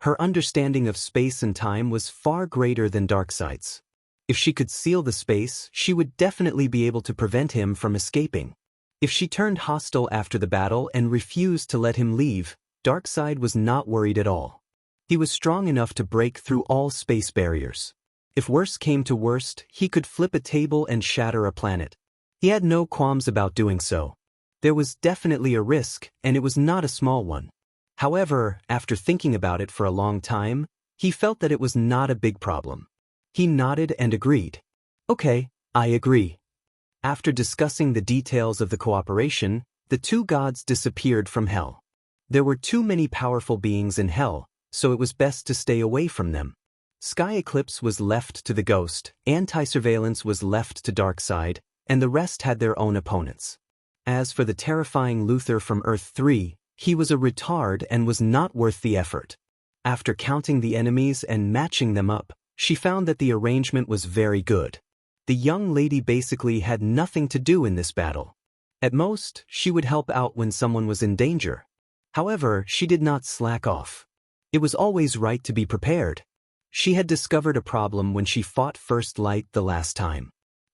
A: Her understanding of space and time was far greater than Darkseid's. If she could seal the space, she would definitely be able to prevent him from escaping. If she turned hostile after the battle and refused to let him leave, Darkseid was not worried at all. He was strong enough to break through all space barriers. If worse came to worst, he could flip a table and shatter a planet. He had no qualms about doing so. There was definitely a risk, and it was not a small one. However, after thinking about it for a long time, he felt that it was not a big problem. He nodded and agreed. Okay, I agree. After discussing the details of the cooperation, the two gods disappeared from Hell. There were too many powerful beings in Hell, so it was best to stay away from them. Sky Eclipse was left to the Ghost, Anti-Surveillance was left to Darkseid, and the rest had their own opponents. As for the terrifying Luther from Earth 3, he was a retard and was not worth the effort. After counting the enemies and matching them up, she found that the arrangement was very good. The young lady basically had nothing to do in this battle. At most, she would help out when someone was in danger. However, she did not slack off. It was always right to be prepared. She had discovered a problem when she fought First Light the last time.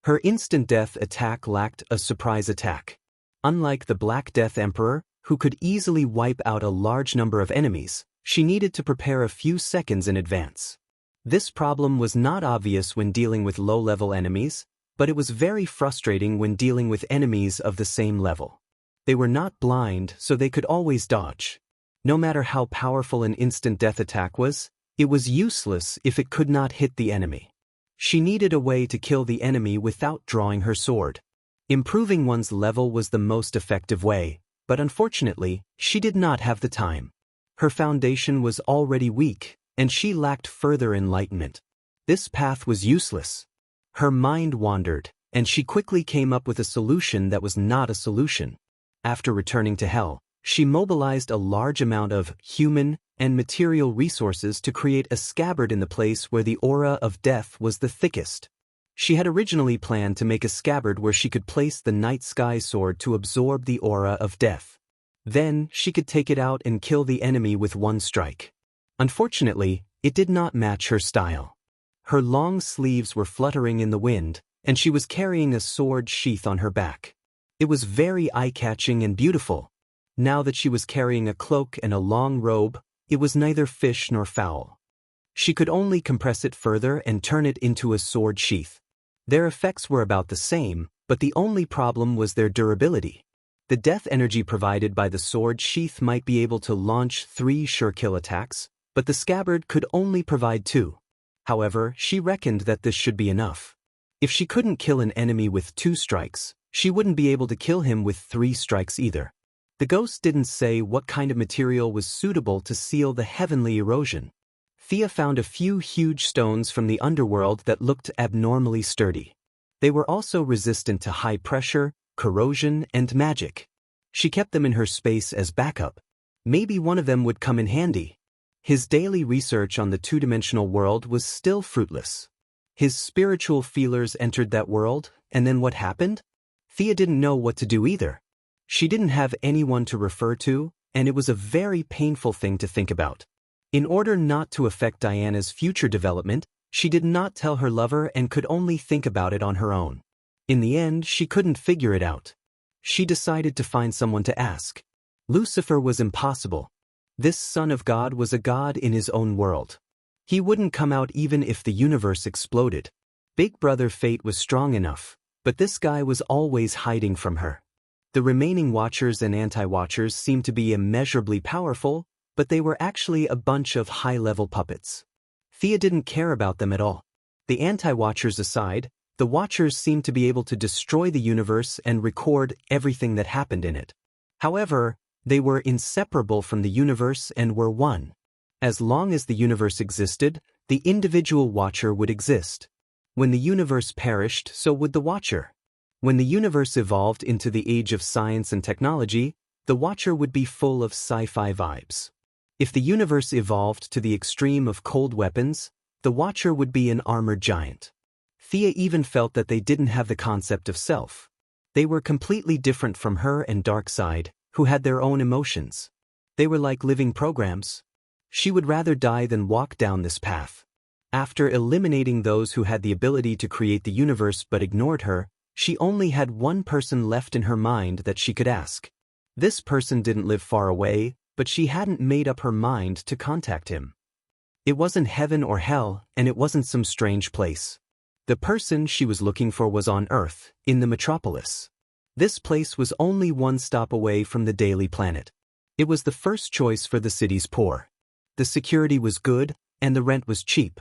A: Her instant death attack lacked a surprise attack. Unlike the Black Death Emperor, who could easily wipe out a large number of enemies, she needed to prepare a few seconds in advance. This problem was not obvious when dealing with low-level enemies, but it was very frustrating when dealing with enemies of the same level. They were not blind, so they could always dodge. No matter how powerful an instant death attack was, it was useless if it could not hit the enemy. She needed a way to kill the enemy without drawing her sword. Improving one's level was the most effective way, but unfortunately, she did not have the time. Her foundation was already weak, and she lacked further enlightenment. This path was useless. Her mind wandered, and she quickly came up with a solution that was not a solution. After returning to Hell, she mobilized a large amount of human and material resources to create a scabbard in the place where the aura of death was the thickest. She had originally planned to make a scabbard where she could place the Night Sky Sword to absorb the aura of death. Then, she could take it out and kill the enemy with one strike. Unfortunately, it did not match her style. Her long sleeves were fluttering in the wind, and she was carrying a sword sheath on her back. It was very eye-catching and beautiful. Now that she was carrying a cloak and a long robe, it was neither fish nor fowl. She could only compress it further and turn it into a sword sheath. Their effects were about the same, but the only problem was their durability. The death energy provided by the sword sheath might be able to launch 3 sure-kill attacks, but the scabbard could only provide 2. However, she reckoned that this should be enough. If she couldn't kill an enemy with 2 strikes, she wouldn't be able to kill him with 3 strikes either. The ghost didn't say what kind of material was suitable to seal the heavenly erosion. Thea found a few huge stones from the underworld that looked abnormally sturdy. They were also resistant to high pressure, corrosion, and magic. She kept them in her space as backup. Maybe one of them would come in handy. His daily research on the two-dimensional world was still fruitless. His spiritual feelers entered that world, and then what happened? Thea didn't know what to do either. She didn't have anyone to refer to, and it was a very painful thing to think about. In order not to affect Diana's future development, she did not tell her lover and could only think about it on her own. In the end, she couldn't figure it out. She decided to find someone to ask. Lucifer was impossible. This son of God was a god in his own world. He wouldn't come out even if the universe exploded. Big Brother Fate was strong enough, but this guy was always hiding from her. The remaining Watchers and Anti-Watchers seemed to be immeasurably powerful, but they were actually a bunch of high-level puppets. Thea didn't care about them at all. The Anti-Watchers aside, the Watchers seemed to be able to destroy the universe and record everything that happened in it. However, They were inseparable from the universe and were one. As long as the universe existed, the individual watcher would exist. When the universe perished, so would the watcher. When the universe evolved into the age of science and technology, the watcher would be full of sci-fi vibes. If the universe evolved to the extreme of cold weapons, the watcher would be an armored giant. Thea even felt that they didn't have the concept of self. They were completely different from her and Darkseid, who had their own emotions. They were like living programs. She would rather die than walk down this path. After eliminating those who had the ability to create the universe but ignored her, she only had one person left in her mind that she could ask. This person didn't live far away, but she hadn't made up her mind to contact him. It wasn't heaven or hell, and it wasn't some strange place. The person she was looking for was on Earth, in the metropolis. This place was only one stop away from the Daily Planet. It was the first choice for the city's poor. The security was good, and the rent was cheap.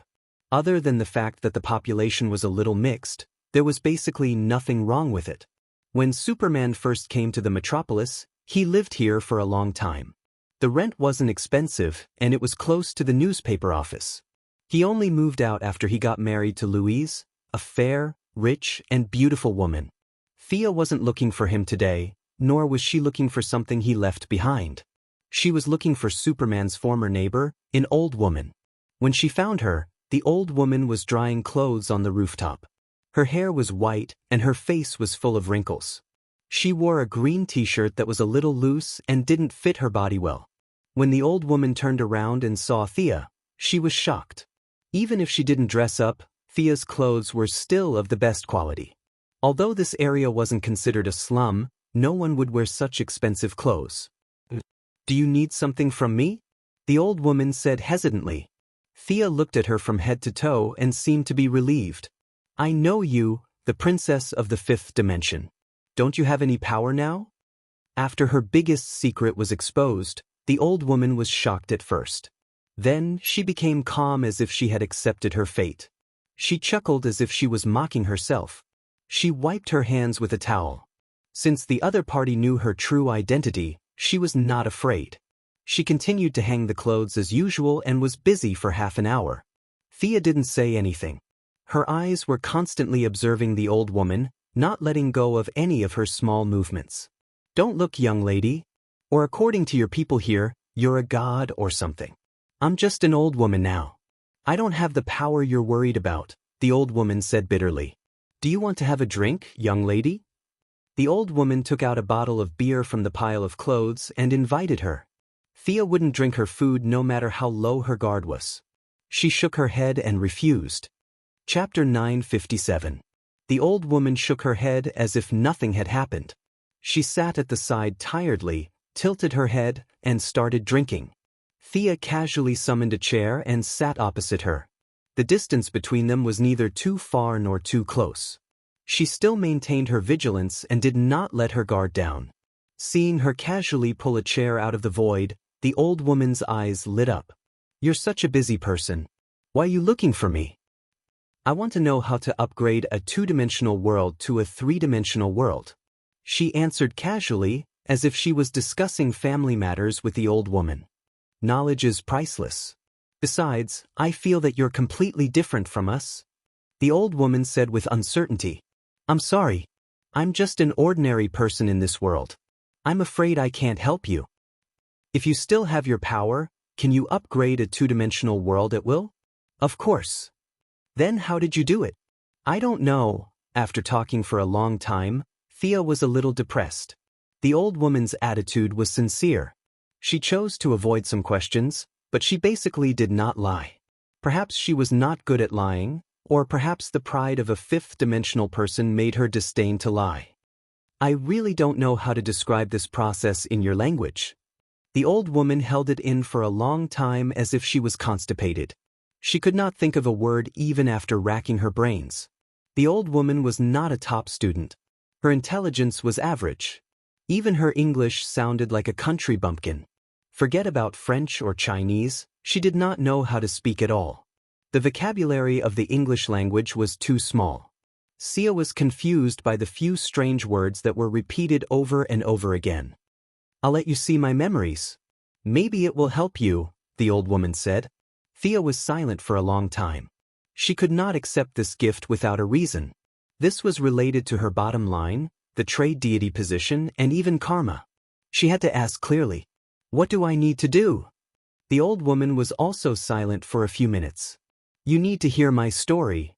A: Other than the fact that the population was a little mixed, there was basically nothing wrong with it. When Superman first came to the metropolis, he lived here for a long time. The rent wasn't expensive, and it was close to the newspaper office. He only moved out after he got married to Louise, a fair, rich, and beautiful woman. Thea wasn't looking for him today, nor was she looking for something he left behind. She was looking for Superman's former neighbor, an old woman. When she found her, the old woman was drying clothes on the rooftop. Her hair was white, and her face was full of wrinkles. She wore a green t-shirt that was a little loose and didn't fit her body well. When the old woman turned around and saw Thea, she was shocked. Even if she didn't dress up, Thea's clothes were still of the best quality. Although this area wasn't considered a slum, no one would wear such expensive clothes. "Do you need something from me?" the old woman said hesitantly. Thea looked at her from head to toe and seemed to be relieved. "I know you, the princess of the fifth dimension. Don't you have any power now?" After her biggest secret was exposed, the old woman was shocked at first. Then she became calm as if she had accepted her fate. She chuckled as if she was mocking herself. She wiped her hands with a towel. Since the other party knew her true identity, she was not afraid. She continued to hang the clothes as usual and was busy for half an hour. Thea didn't say anything. Her eyes were constantly observing the old woman, not letting go of any of her small movements. "Don't look, young lady. Or according to your people here, you're a god or something. I'm just an old woman now. I don't have the power you're worried about," the old woman said bitterly. "Do you want to have a drink, young lady?" The old woman took out a bottle of beer from the pile of clothes and invited her. Thea wouldn't drink her food no matter how low her guard was. She shook her head and refused. Chapter 957. The old woman shook her head as if nothing had happened. She sat at the side tiredly, tilted her head, and started drinking. Thea casually summoned a chair and sat opposite her. The distance between them was neither too far nor too close. She still maintained her vigilance and did not let her guard down. Seeing her casually pull a chair out of the void, the old woman's eyes lit up. "You're such a busy person. Why are you looking for me?" "I want to know how to upgrade a two-dimensional world to a three-dimensional world," she answered casually, as if she was discussing family matters with the old woman. "Knowledge is priceless. Besides, I feel that you're completely different from us," the old woman said with uncertainty. "I'm sorry. I'm just an ordinary person in this world. I'm afraid I can't help you." "If you still have your power, can you upgrade a two-dimensional world at will?" "Of course." "Then how did you do it?" "I don't know." After talking for a long time, Thea was a little depressed. The old woman's attitude was sincere. She chose to avoid some questions, but she basically did not lie. Perhaps she was not good at lying, or perhaps the pride of a fifth-dimensional person made her disdain to lie. "I really don't know how to describe this process in your language." The old woman held it in for a long time as if she was constipated. She could not think of a word even after racking her brains. The old woman was not a top student. Her intelligence was average. Even her English sounded like a country bumpkin. Forget about French or Chinese, she did not know how to speak at all. The vocabulary of the English language was too small. Sia was confused by the few strange words that were repeated over and over again. I'll let you see my memories. Maybe it will help you, the old woman said. Thea was silent for a long time. She could not accept this gift without a reason. This was related to her bottom line, the trade deity position, and even karma. She had to ask clearly, "What do I need to do?" The old woman was also silent for a few minutes. "You need to hear my story."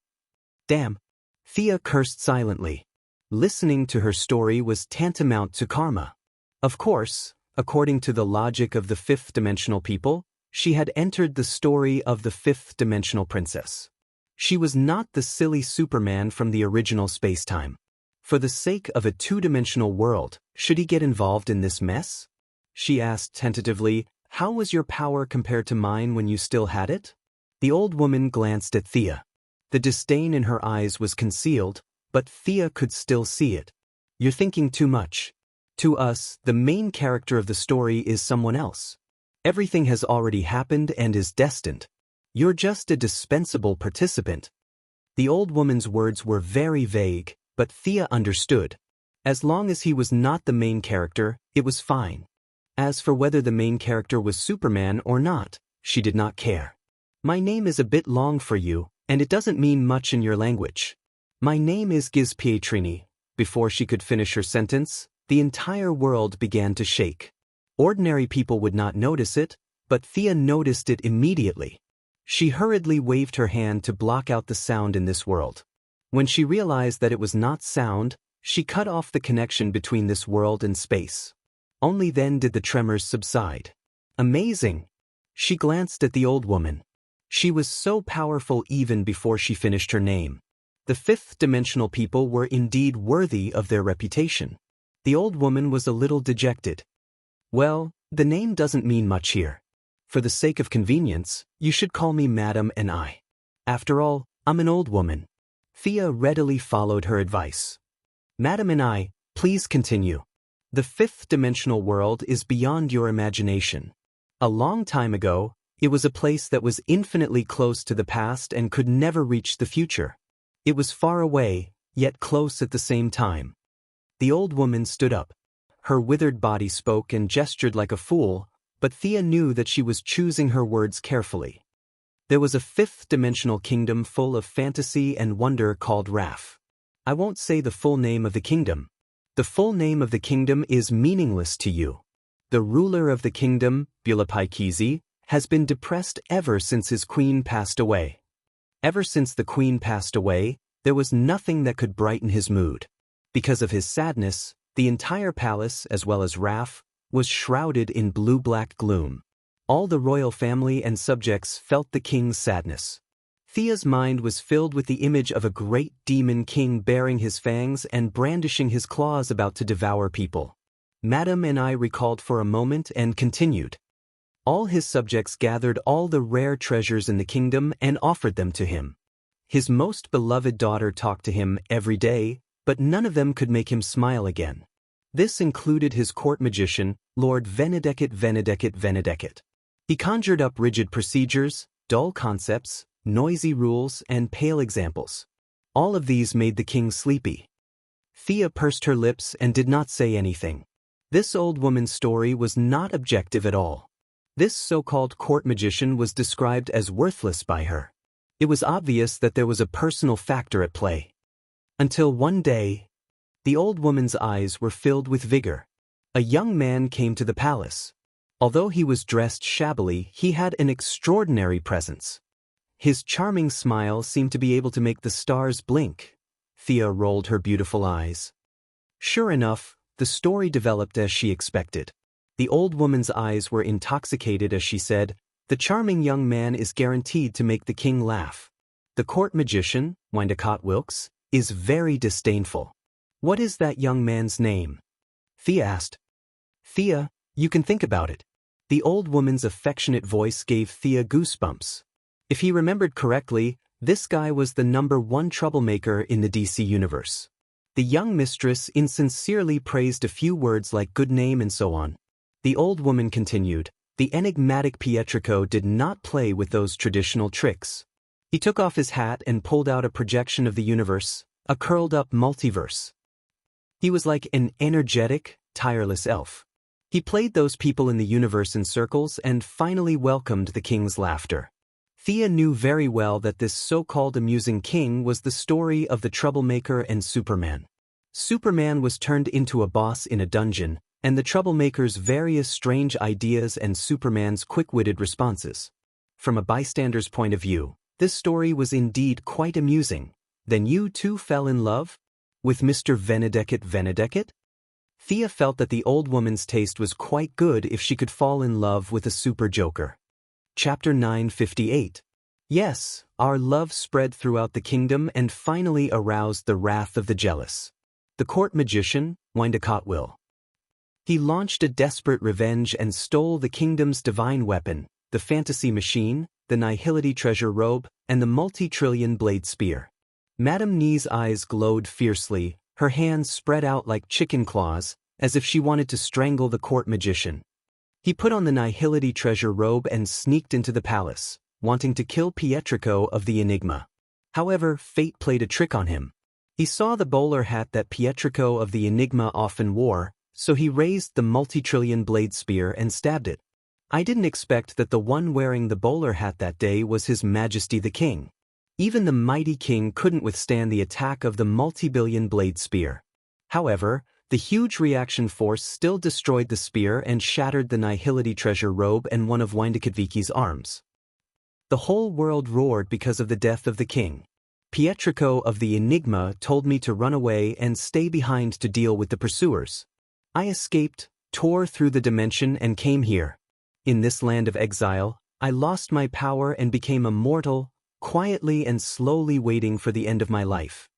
A: Damn. Thea cursed silently. Listening to her story was tantamount to karma. Of course, according to the logic of the fifth-dimensional people, she had entered the story of the fifth-dimensional princess. She was not the silly Superman from the original space-time. For the sake of a two-dimensional world, should he get involved in this mess? She asked tentatively, "How was your power compared to mine when you still had it?" The old woman glanced at Thea. The disdain in her eyes was concealed, but Thea could still see it. "You're thinking too much. To us, the main character of the story is someone else. Everything has already happened and is destined. You're just a dispensable participant." The old woman's words were very vague, but Thea understood. As long as he was not the main character, it was fine. As for whether the main character was Superman or not, she did not care. "My name is a bit long for you, and it doesn't mean much in your language. My name is Giz Pietrini." Before she could finish her sentence, the entire world began to shake. Ordinary people would not notice it, but Thea noticed it immediately. She hurriedly waved her hand to block out the sound in this world. When she realized that it was not sound, she cut off the connection between this world and space. Only then did the tremors subside. Amazing! She glanced at the old woman. She was so powerful even before she finished her name. The fifth-dimensional people were indeed worthy of their reputation. The old woman was a little dejected. "Well, the name doesn't mean much here. For the sake of convenience, you should call me Madam and I. After all, I'm an old woman." Thea readily followed her advice. "Madam and I, please continue. The fifth-dimensional world is beyond your imagination. A long time ago, it was a place that was infinitely close to the past and could never reach the future. It was far away, yet close at the same time." The old woman stood up. Her withered body spoke and gestured like a fool, but Thea knew that she was choosing her words carefully. There was a fifth-dimensional kingdom full of fantasy and wonder called Raf. I won't say the full name of the kingdom. The full name of the kingdom is meaningless to you. The ruler of the kingdom, Bulapaikizi, has been depressed ever since his queen passed away. Ever since the queen passed away, there was nothing that could brighten his mood. Because of his sadness, the entire palace, as well as Raf, was shrouded in blue-black gloom. All the royal family and subjects felt the king's sadness. Thea's mind was filled with the image of a great demon king baring his fangs and brandishing his claws about to devour people. Madam and I recalled for a moment and continued. All his subjects gathered all the rare treasures in the kingdom and offered them to him. His most beloved daughter talked to him every day, but none of them could make him smile again. This included his court magician, Lord Venedeket. He conjured up rigid procedures, dull concepts, noisy rules, and pale examples. All of these made the king sleepy. Thea pursed her lips and did not say anything. This old woman's story was not objective at all. This so-called court magician was described as worthless by her. It was obvious that there was a personal factor at play. Until one day, the old woman's eyes were filled with vigor. A young man came to the palace. Although he was dressed shabbily, he had an extraordinary presence. His charming smile seemed to be able to make the stars blink. Thea rolled her beautiful eyes. Sure enough, the story developed as she expected. The old woman's eyes were intoxicated as she said, "The charming young man is guaranteed to make the king laugh. The court magician, Windicott Wilkes, is very disdainful. What is that young man's name?" Thea asked. "Thea, you can think about it." The old woman's affectionate voice gave Thea goosebumps. If he remembered correctly, this guy was the #1 troublemaker in the DC universe. The young mistress insincerely praised a few words like good name and so on. The old woman continued, "The enigmatic Pietrico did not play with those traditional tricks. He took off his hat and pulled out a projection of the universe, a curled-up multiverse. He was like an energetic, tireless elf. He played those people in the universe in circles and finally welcomed the king's laughter. Thea knew very well that this so-called amusing king was the story of the troublemaker and Superman. Superman was turned into a boss in a dungeon, and the troublemaker's various strange ideas and Superman's quick-witted responses. From a bystander's point of view, this story was indeed quite amusing. Then you too fell in love? With Mr. Venedeket? Thea felt that the old woman's taste was quite good if she could fall in love with a super joker. Chapter 958. Yes, our love spread throughout the kingdom and finally aroused the wrath of the jealous. The court magician, Windecott. He launched a desperate revenge and stole the kingdom's divine weapon, the fantasy machine, the nihility treasure robe, and the multi-trillion blade spear. Madame Ni's eyes glowed fiercely, her hands spread out like chicken claws, as if she wanted to strangle the court magician. He put on the nihility treasure robe and sneaked into the palace, wanting to kill Pietrico of the Enigma. However, fate played a trick on him. He saw the bowler hat that Pietrico of the Enigma often wore, so he raised the multi-trillion blade spear and stabbed it. I didn't expect that the one wearing the bowler hat that day was His Majesty the King. Even the mighty king couldn't withstand the attack of the multi-billion blade spear. However, the huge reaction force still destroyed the spear and shattered the nihility treasure robe and one of Windekatviki's arms. The whole world roared because of the death of the king. Pietrico of the Enigma told me to run away and stay behind to deal with the pursuers. I escaped, tore through the dimension and came here. In this land of exile, I lost my power and became immortal, quietly and slowly waiting for the end of my life.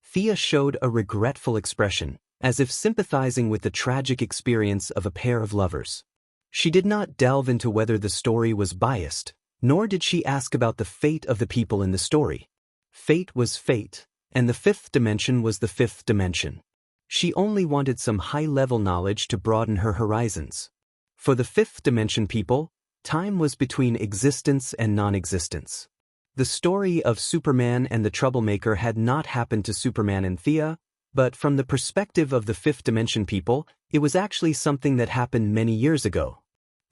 A: Thea showed a regretful expression, as if sympathizing with the tragic experience of a pair of lovers. She did not delve into whether the story was biased, nor did she ask about the fate of the people in the story. Fate was fate, and the fifth dimension was the fifth dimension. She only wanted some high-level knowledge to broaden her horizons. For the fifth dimension people, time was between existence and non-existence. The story of Superman and the troublemaker had not happened to Superman and Thea, but from the perspective of the fifth dimension people, it was actually something that happened many years ago.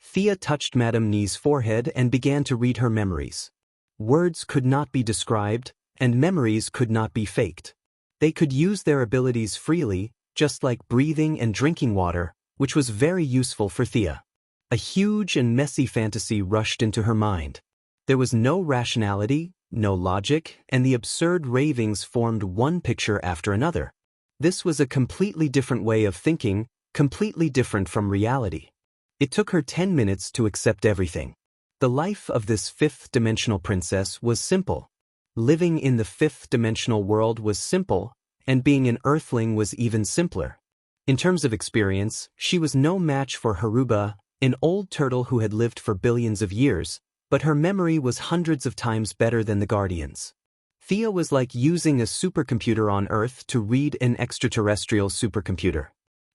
A: Thea touched Madame Ni's forehead and began to read her memories. Words could not be described, and memories could not be faked. They could use their abilities freely, just like breathing and drinking water, which was very useful for Thea. A huge and messy fantasy rushed into her mind. There was no rationality, no logic, and the absurd ravings formed one picture after another. This was a completely different way of thinking, completely different from reality. It took her 10 minutes to accept everything. The life of this fifth-dimensional princess was simple. Living in the fifth-dimensional world was simple, and being an earthling was even simpler. In terms of experience, she was no match for Haruba, an old turtle who had lived for billions of years, but her memory was hundreds of times better than the Guardians. Thea was like using a supercomputer on Earth to read an extraterrestrial supercomputer.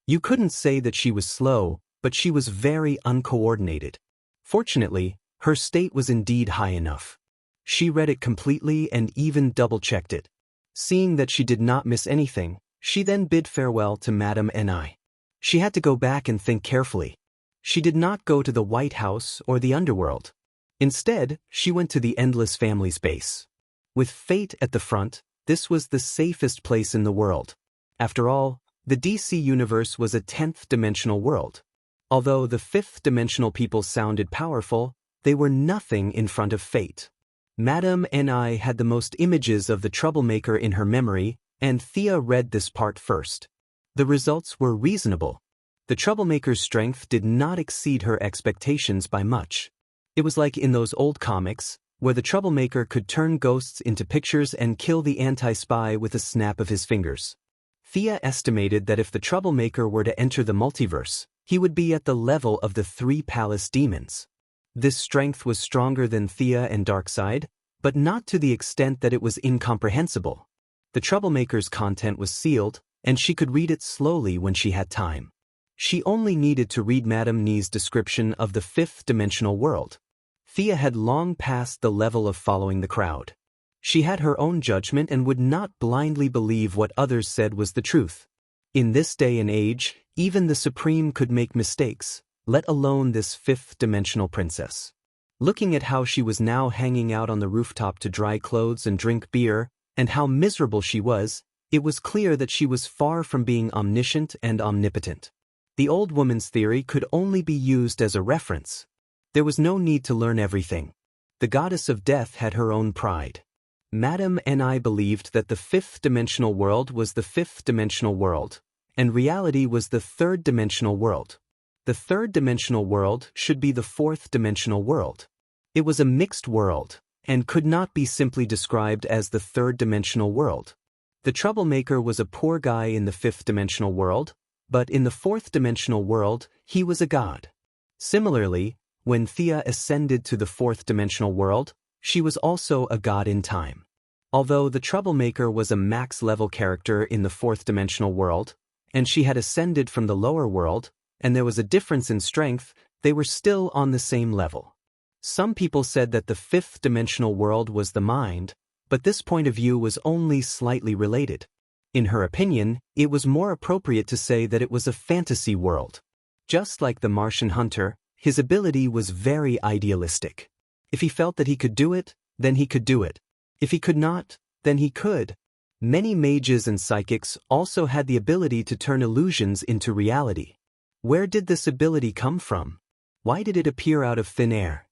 A: You couldn't say that she was slow, but she was very uncoordinated. Fortunately, her state was indeed high enough. She read it completely and even double-checked it. Seeing that she did not miss anything, she then bid farewell to Madame Ni. She had to go back and think carefully. She did not go to the White House or the underworld. Instead, she went to the Endless Family's base. With fate at the front, this was the safest place in the world. After all, the DC universe was a 10th-dimensional world. Although the 5th-dimensional people sounded powerful, they were nothing in front of fate. Madame Ni had the most images of the troublemaker in her memory, and Thea read this part first. The results were reasonable. The troublemaker's strength did not exceed her expectations by much. It was like in those old comics, where the troublemaker could turn ghosts into pictures and kill the anti-spy with a snap of his fingers. Thea estimated that if the troublemaker were to enter the multiverse, he would be at the level of the 3 palace demons. This strength was stronger than Thea and Darkseid, but not to the extent that it was incomprehensible. The troublemaker's content was sealed, and she could read it slowly when she had time. She only needed to read Madame Ni's description of the 5th-dimensional world. Thea had long passed the level of following the crowd. She had her own judgment and would not blindly believe what others said was the truth. In this day and age, Even the Supreme could make mistakes, let alone this fifth-dimensional princess. Looking at how she was now hanging out on the rooftop to dry clothes and drink beer, and how miserable she was, it was clear that she was far from being omniscient and omnipotent. The old woman's theory could only be used as a reference. There was no need to learn everything. The goddess of death had her own pride. Madame and I believed that the fifth-dimensional world was the fifth-dimensional world, and reality was the third-dimensional world. The third-dimensional world should be the fourth-dimensional world. It was a mixed world, and could not be simply described as the third-dimensional world. The troublemaker was a poor guy in the fifth-dimensional world, but in the fourth-dimensional world, he was a god. Similarly, when Thea ascended to the fourth-dimensional world, she was also a god in time. Although the troublemaker was a max-level character in the fourth-dimensional world, and she had ascended from the lower world, and there was a difference in strength, they were still on the same level. Some people said that the fifth-dimensional world was the mind, but this point of view was only slightly related. In her opinion, it was more appropriate to say that it was a fantasy world. Just like the Martian hunter, his ability was very idealistic. If he felt that he could do it, then he could do it. If he could not, then he could. Many mages and psychics also had the ability to turn illusions into reality. Where did this ability come from? Why did it appear out of thin air?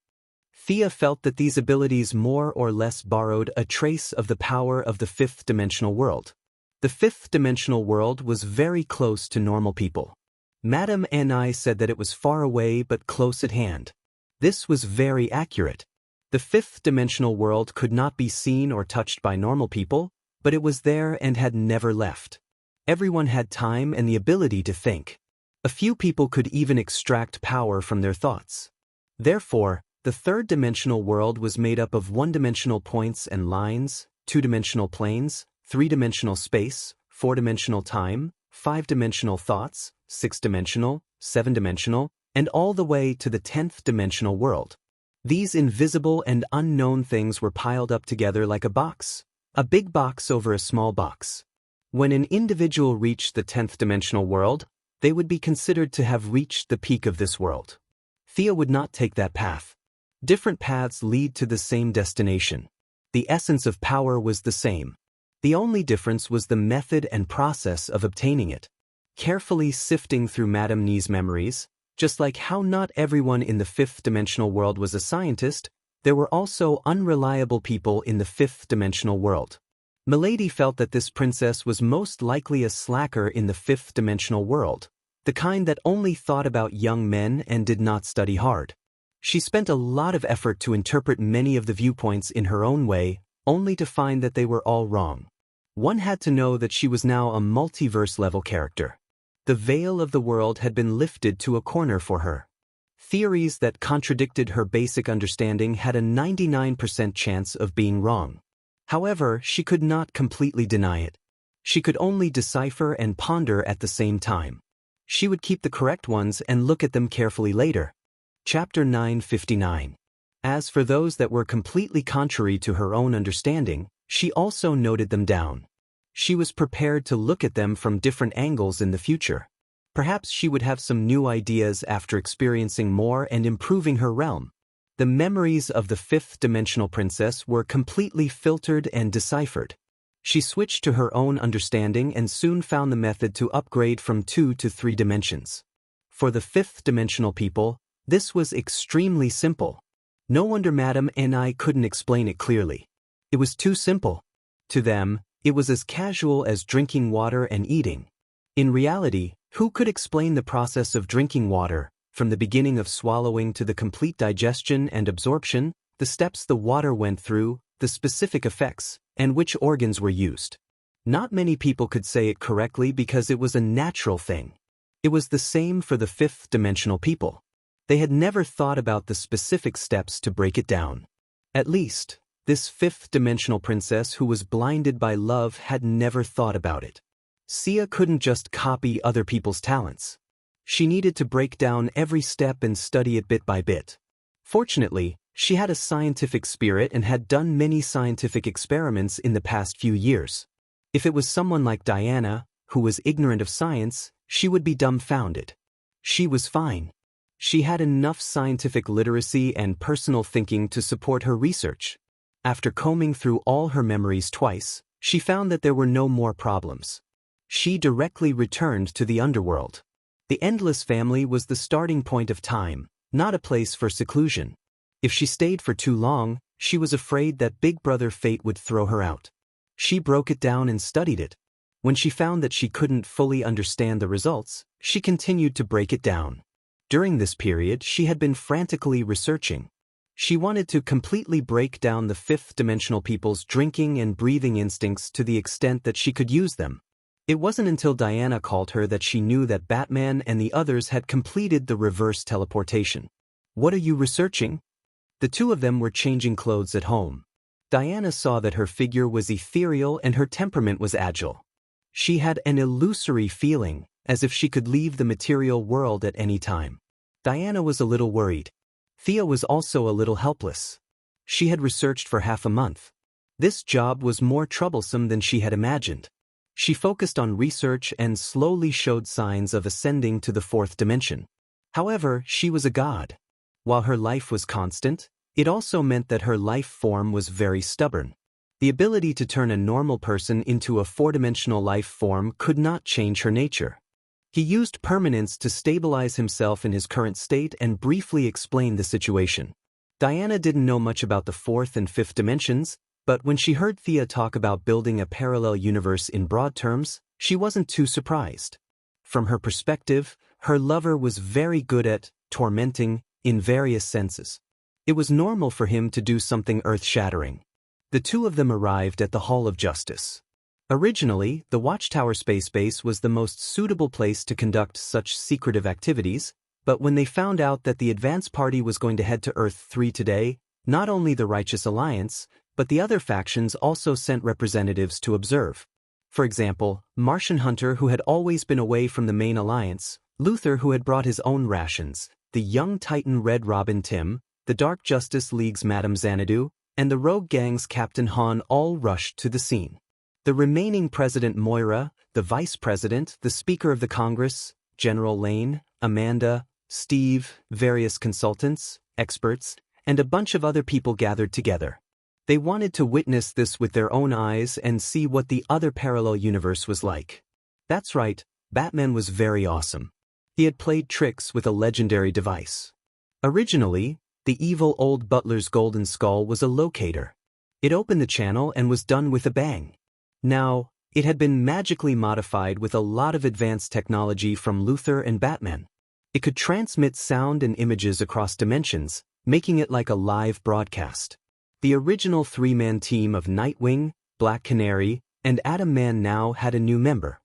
A: Thea felt that these abilities more or less borrowed a trace of the power of the fifth-dimensional world. The fifth-dimensional world was very close to normal people. Madame and I said that it was far away but close at hand. This was very accurate. The fifth-dimensional world could not be seen or touched by normal people, but it was there and had never left. Everyone had time and the ability to think. A few people could even extract power from their thoughts. Therefore, the third-dimensional world was made up of one-dimensional points and lines, two-dimensional planes, three-dimensional space, four-dimensional time, five-dimensional thoughts, six-dimensional, seven-dimensional, and all the way to the 10th-dimensional world. These invisible and unknown things were piled up together like a box, a big box over a small box. When an individual reached the 10th-dimensional world, they would be considered to have reached the peak of this world. Thea would not take that path. Different paths lead to the same destination. The essence of power was the same. The only difference was the method and process of obtaining it. Carefully sifting through Madame Ni's memories, just like how not everyone in the fifth-dimensional world was a scientist, there were also unreliable people in the fifth-dimensional world. Milady felt that this princess was most likely a slacker in the fifth-dimensional world, the kind that only thought about young men and did not study hard. She spent a lot of effort to interpret many of the viewpoints in her own way, only to find that they were all wrong. One had to know that she was now a multiverse-level character. The veil of the world had been lifted to a corner for her. Theories that contradicted her basic understanding had a 99% chance of being wrong. However, she could not completely deny it. She could only decipher and ponder at the same time. She would keep the correct ones and look at them carefully later. Chapter 959. As for those that were completely contrary to her own understanding, she also noted them down. She was prepared to look at them from different angles in the future. Perhaps she would have some new ideas after experiencing more and improving her realm. The memories of the fifth-dimensional princess were completely filtered and deciphered. She switched to her own understanding and soon found the method to upgrade from 2 to 3 dimensions. For the fifth-dimensional people, this was extremely simple. No wonder Madame and I couldn't explain it clearly. It was too simple. To them, it was as casual as drinking water and eating. In reality, who could explain the process of drinking water, from the beginning of swallowing to the complete digestion and absorption, the steps the water went through, the specific effects, and which organs were used? Not many people could say it correctly because it was a natural thing. It was the same for the fifth-dimensional people. They had never thought about the specific steps to break it down. At least, this fifth-dimensional princess who was blinded by love had never thought about it. Sia couldn't just copy other people's talents. She needed to break down every step and study it bit by bit. Fortunately, she had a scientific spirit and had done many scientific experiments in the past few years. If it was someone like Diana, who was ignorant of science, she would be dumbfounded. She was fine. She had enough scientific literacy and personal thinking to support her research. After combing through all her memories twice, she found that there were no more problems. She directly returned to the underworld. The Endless Family was the starting point of time, not a place for seclusion. If she stayed for too long, she was afraid that Big Brother Fate would throw her out. She broke it down and studied it. When she found that she couldn't fully understand the results, she continued to break it down. During this period, she had been frantically researching. She wanted to completely break down the fifth-dimensional people's drinking and breathing instincts to the extent that she could use them. It wasn't until Diana called her that she knew that Batman and the others had completed the reverse teleportation. "What are you researching?" The two of them were changing clothes at home. Diana saw that her figure was ethereal and her temperament was agile. She had an illusory feeling, as if she could leave the material world at any time. Diana was a little worried. Thea was also a little helpless. She had researched for half a month. This job was more troublesome than she had imagined. She focused on research and slowly showed signs of ascending to the fourth dimension. However, she was a god. While her life was constant, it also meant that her life form was very stubborn. The ability to turn a normal person into a four-dimensional life form could not change her nature. He used permanence to stabilize himself in his current state and briefly explain the situation. Diana didn't know much about the fourth and fifth dimensions, but when she heard Thea talk about building a parallel universe in broad terms, she wasn't too surprised. From her perspective, her lover was very good at tormenting in various senses. It was normal for him to do something earth-shattering. The two of them arrived at the Hall of Justice. Originally, the Watchtower Space Base was the most suitable place to conduct such secretive activities, but when they found out that the advance party was going to head to Earth 3 today, not only the Righteous Alliance, but the other factions also sent representatives to observe. For example, Martian Hunter, who had always been away from the main alliance, Luther, who had brought his own rations, the young Titan Red Robin Tim, the Dark Justice League's Madame Xanadu, and the Rogue Gang's Captain Han all rushed to the scene. The remaining President Moira, the Vice President, the Speaker of the Congress, General Lane, Amanda, Steve, various consultants, experts, and a bunch of other people gathered together. They wanted to witness this with their own eyes and see what the other parallel universe was like. That's right, Batman was very awesome. He had played tricks with a legendary device. Originally, the evil old butler's golden skull was a locator. It opened the channel and was done with a bang. Now, it had been magically modified with a lot of advanced technology from Luther and Batman. It could transmit sound and images across dimensions, making it like a live broadcast. The original three-man team of Nightwing, Black Canary, and Atom Man now had a new member.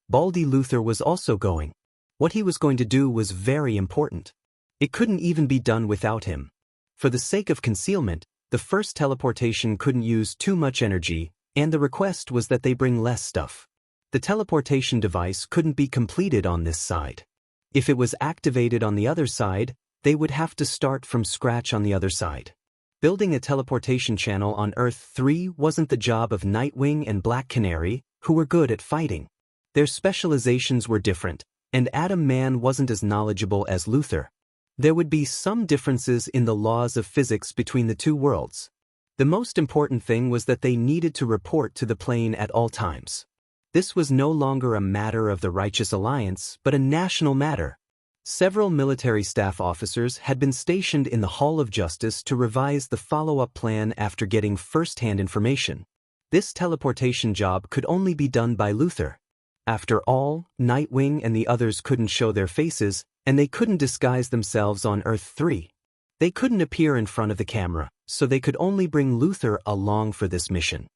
A: Baldy Luther was also going. What he was going to do was very important. It couldn't even be done without him. For the sake of concealment, the first teleportation couldn't use too much energy, and the request was that they bring less stuff. The teleportation device couldn't be completed on this side. If it was activated on the other side, they would have to start from scratch on the other side. Building a teleportation channel on Earth 3 wasn't the job of Nightwing and Black Canary, who were good at fighting. Their specializations were different, and Atom Man wasn't as knowledgeable as Luther. There would be some differences in the laws of physics between the two worlds. The most important thing was that they needed to report to the plane at all times. This was no longer a matter of the Righteous Alliance, but a national matter. Several military staff officers had been stationed in the Hall of Justice to revise the follow-up plan after getting first-hand information. This teleportation job could only be done by Luther. After all, Nightwing and the others couldn't show their faces, and they couldn't disguise themselves on Earth 3. They couldn't appear in front of the camera, so they could only bring Luther along for this mission.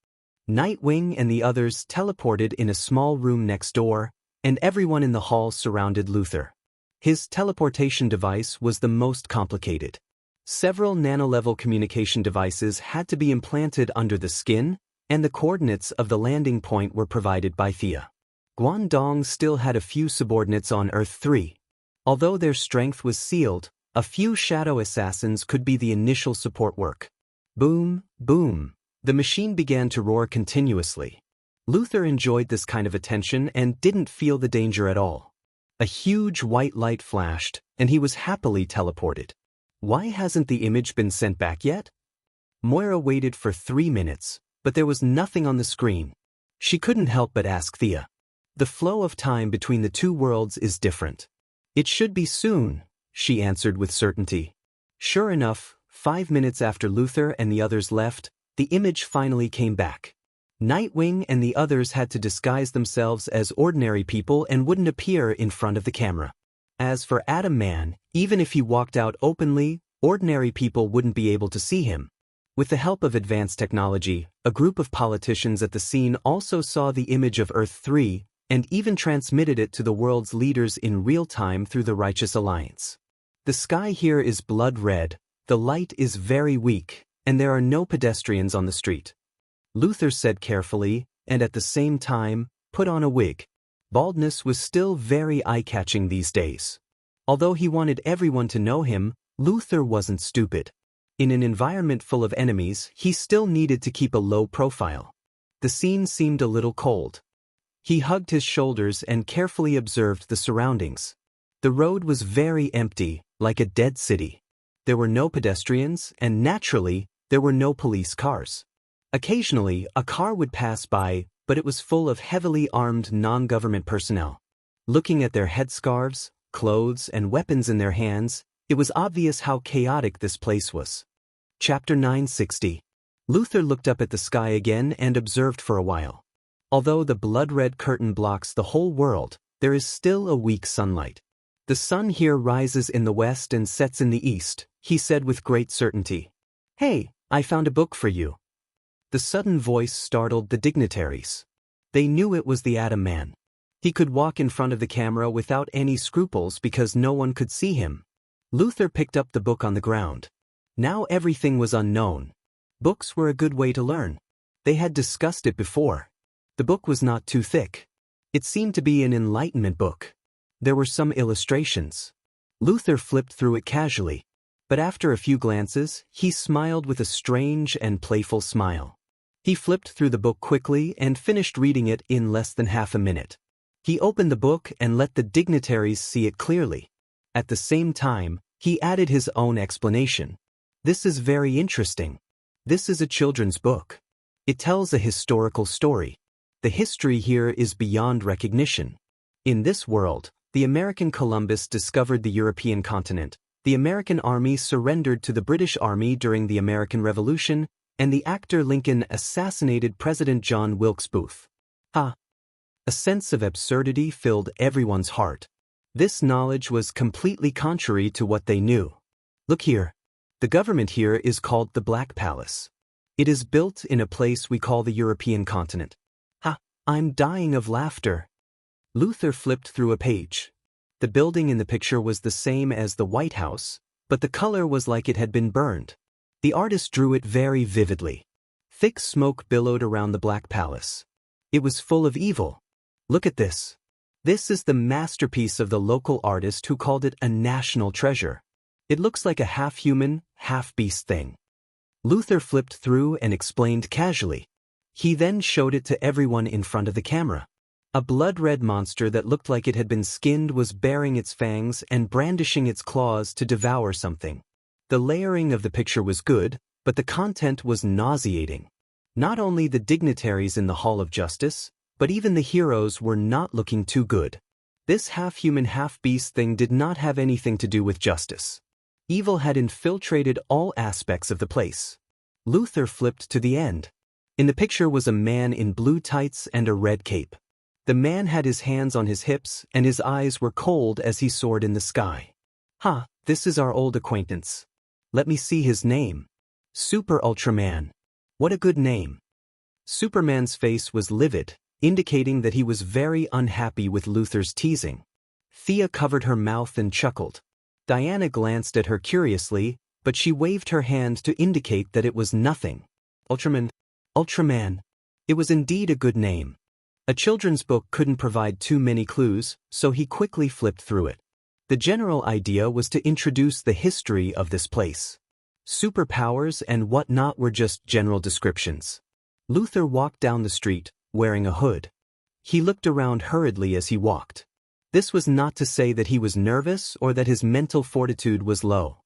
A: Nightwing and the others teleported in a small room next door, and everyone in the hall surrounded Luther. His teleportation device was the most complicated. Several nano-level communication devices had to be implanted under the skin, and the coordinates of the landing point were provided by Thea. Guangdong still had a few subordinates on Earth 3. Although their strength was sealed, a few shadow assassins could be the initial support work. Boom, boom. The machine began to roar continuously. Luther enjoyed this kind of attention and didn't feel the danger at all. A huge white light flashed, and he was happily teleported. Why hasn't the image been sent back yet? Moira waited for 3 minutes, but there was nothing on the screen. She couldn't help but ask Thea. The flow of time between the two worlds is different. It should be soon, she answered with certainty. Sure enough, 5 minutes after Luther and the others left, the image finally came back. Nightwing and the others had to disguise themselves as ordinary people and wouldn't appear in front of the camera. As for Atom Man, even if he walked out openly, ordinary people wouldn't be able to see him. With the help of advanced technology, a group of politicians at the scene also saw the image of Earth 3 and even transmitted it to the world's leaders in real time through the Righteous Alliance. The sky here is blood red, the light is very weak, and there are no pedestrians on the street. Luther said carefully, and at the same time, put on a wig. Baldness was still very eye-catching these days. Although he wanted everyone to know him, Luther wasn't stupid. In an environment full of enemies, he still needed to keep a low profile. The scene seemed a little cold. He hugged his shoulders and carefully observed the surroundings. The road was very empty, like a dead city. There were no pedestrians, and naturally, there were no police cars. Occasionally, a car would pass by, but it was full of heavily armed non-government personnel. Looking at their headscarves, clothes, and weapons in their hands, it was obvious how chaotic this place was. Chapter 960. Luther looked up at the sky again and observed for a while. Although the blood-red curtain blocks the whole world, there is still a weak sunlight. The sun here rises in the west and sets in the east, he said with great certainty. Hey, I found a book for you. The sudden voice startled the dignitaries. They knew it was the Atom Man. He could walk in front of the camera without any scruples because no one could see him. Luther picked up the book on the ground. Now everything was unknown. Books were a good way to learn. They had discussed it before. The book was not too thick. It seemed to be an enlightenment book. There were some illustrations. Luther flipped through it casually. But after a few glances, he smiled with a strange and playful smile. He flipped through the book quickly and finished reading it in less than half a minute. He opened the book and let the dignitaries see it clearly. At the same time, he added his own explanation. This is very interesting. This is a children's book. It tells a historical story. The history here is beyond recognition. In this world, the American Columbus discovered the European continent, the American Army surrendered to the British Army during the American Revolution, and the actor Lincoln assassinated President John Wilkes Booth. A sense of absurdity filled everyone's heart. This knowledge was completely contrary to what they knew. Look here. The government here is called the Black Palace. It is built in a place we call the European continent. I'm dying of laughter. Luther flipped through a page. The building in the picture was the same as the White House, but the color was like it had been burned. The artist drew it very vividly. Thick smoke billowed around the Black Palace. It was full of evil. Look at this. This is the masterpiece of the local artist who called it a national treasure. It looks like a half-human, half-beast thing. Luther flipped through and explained casually. He then showed it to everyone in front of the camera. A blood-red monster that looked like it had been skinned was baring its fangs and brandishing its claws to devour something. The layering of the picture was good, but the content was nauseating. Not only the dignitaries in the Hall of Justice, but even the heroes were not looking too good. This half-human, half-beast thing did not have anything to do with justice. Evil had infiltrated all aspects of the place. Luther flipped to the end. In the picture was a man in blue tights and a red cape. The man had his hands on his hips and his eyes were cold as he soared in the sky. This is our old acquaintance. Let me see his name. Super Ultraman. What a good name. Superman's face was livid, indicating that he was very unhappy with Luther's teasing. Thea covered her mouth and chuckled. Diana glanced at her curiously, but she waved her hand to indicate that it was nothing. Ultraman. It was indeed a good name. A children's book couldn't provide too many clues, so he quickly flipped through it. The general idea was to introduce the history of this place. Superpowers and whatnot were just general descriptions. Luther walked down the street, wearing a hood. He looked around hurriedly as he walked. This was not to say that he was nervous or that his mental fortitude was low.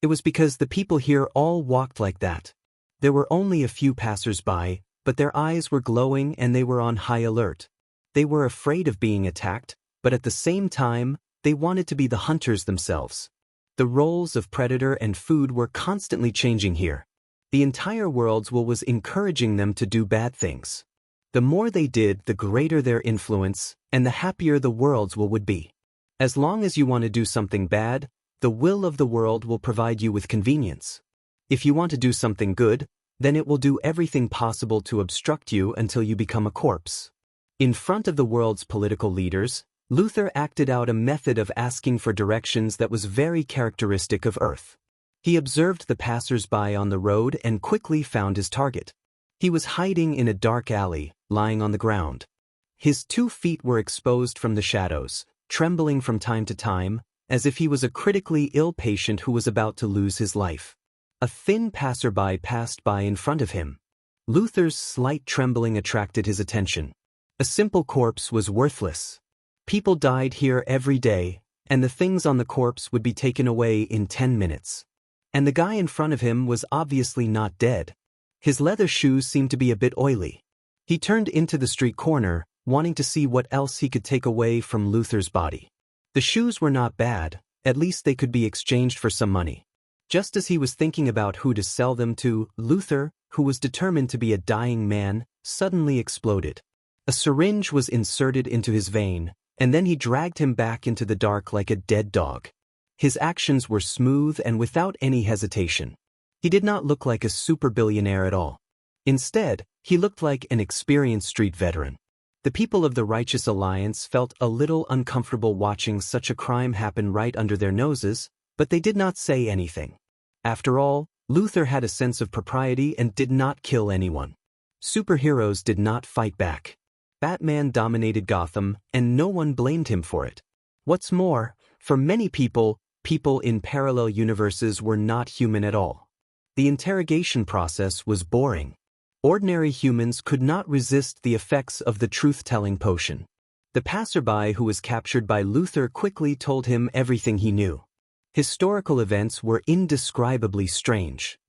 A: It was because the people here all walked like that. There were only a few passers-by, but their eyes were glowing and they were on high alert. They were afraid of being attacked, but at the same time, they wanted to be the hunters themselves. The roles of predator and food were constantly changing here. The entire world's will was encouraging them to do bad things. The more they did, the greater their influence, and the happier the world's will would be. As long as you want to do something bad, the will of the world will provide you with convenience. If you want to do something good, then it will do everything possible to obstruct you until you become a corpse. In front of the world's political leaders, Luther acted out a method of asking for directions that was very characteristic of Earth. He observed the passers-by on the road and quickly found his target. He was hiding in a dark alley, lying on the ground. His 2 feet were exposed from the shadows, trembling from time to time, as if he was a critically ill patient who was about to lose his life. A thin passerby passed by in front of him. Luther's slight trembling attracted his attention. A simple corpse was worthless. People died here every day, and the things on the corpse would be taken away in 10 minutes. And the guy in front of him was obviously not dead. His leather shoes seemed to be a bit oily. He turned into the street corner, wanting to see what else he could take away from Luther's body. The shoes were not bad, at least they could be exchanged for some money. Just as he was thinking about who to sell them to, Luther, who was determined to be a dying man, suddenly exploded. A syringe was inserted into his vein, and then he dragged him back into the dark like a dead dog. His actions were smooth and without any hesitation. He did not look like a super billionaire at all. Instead, he looked like an experienced street veteran. The people of the Righteous Alliance felt a little uncomfortable watching such a crime happen right under their noses, but they did not say anything. After all, Luther had a sense of propriety and did not kill anyone. Superheroes did not fight back. Batman dominated Gotham, and no one blamed him for it. What's more, for many people, people in parallel universes were not human at all. The interrogation process was boring. Ordinary humans could not resist the effects of the truth-telling potion. The passerby who was captured by Luther quickly told him everything he knew. Historical events were indescribably strange.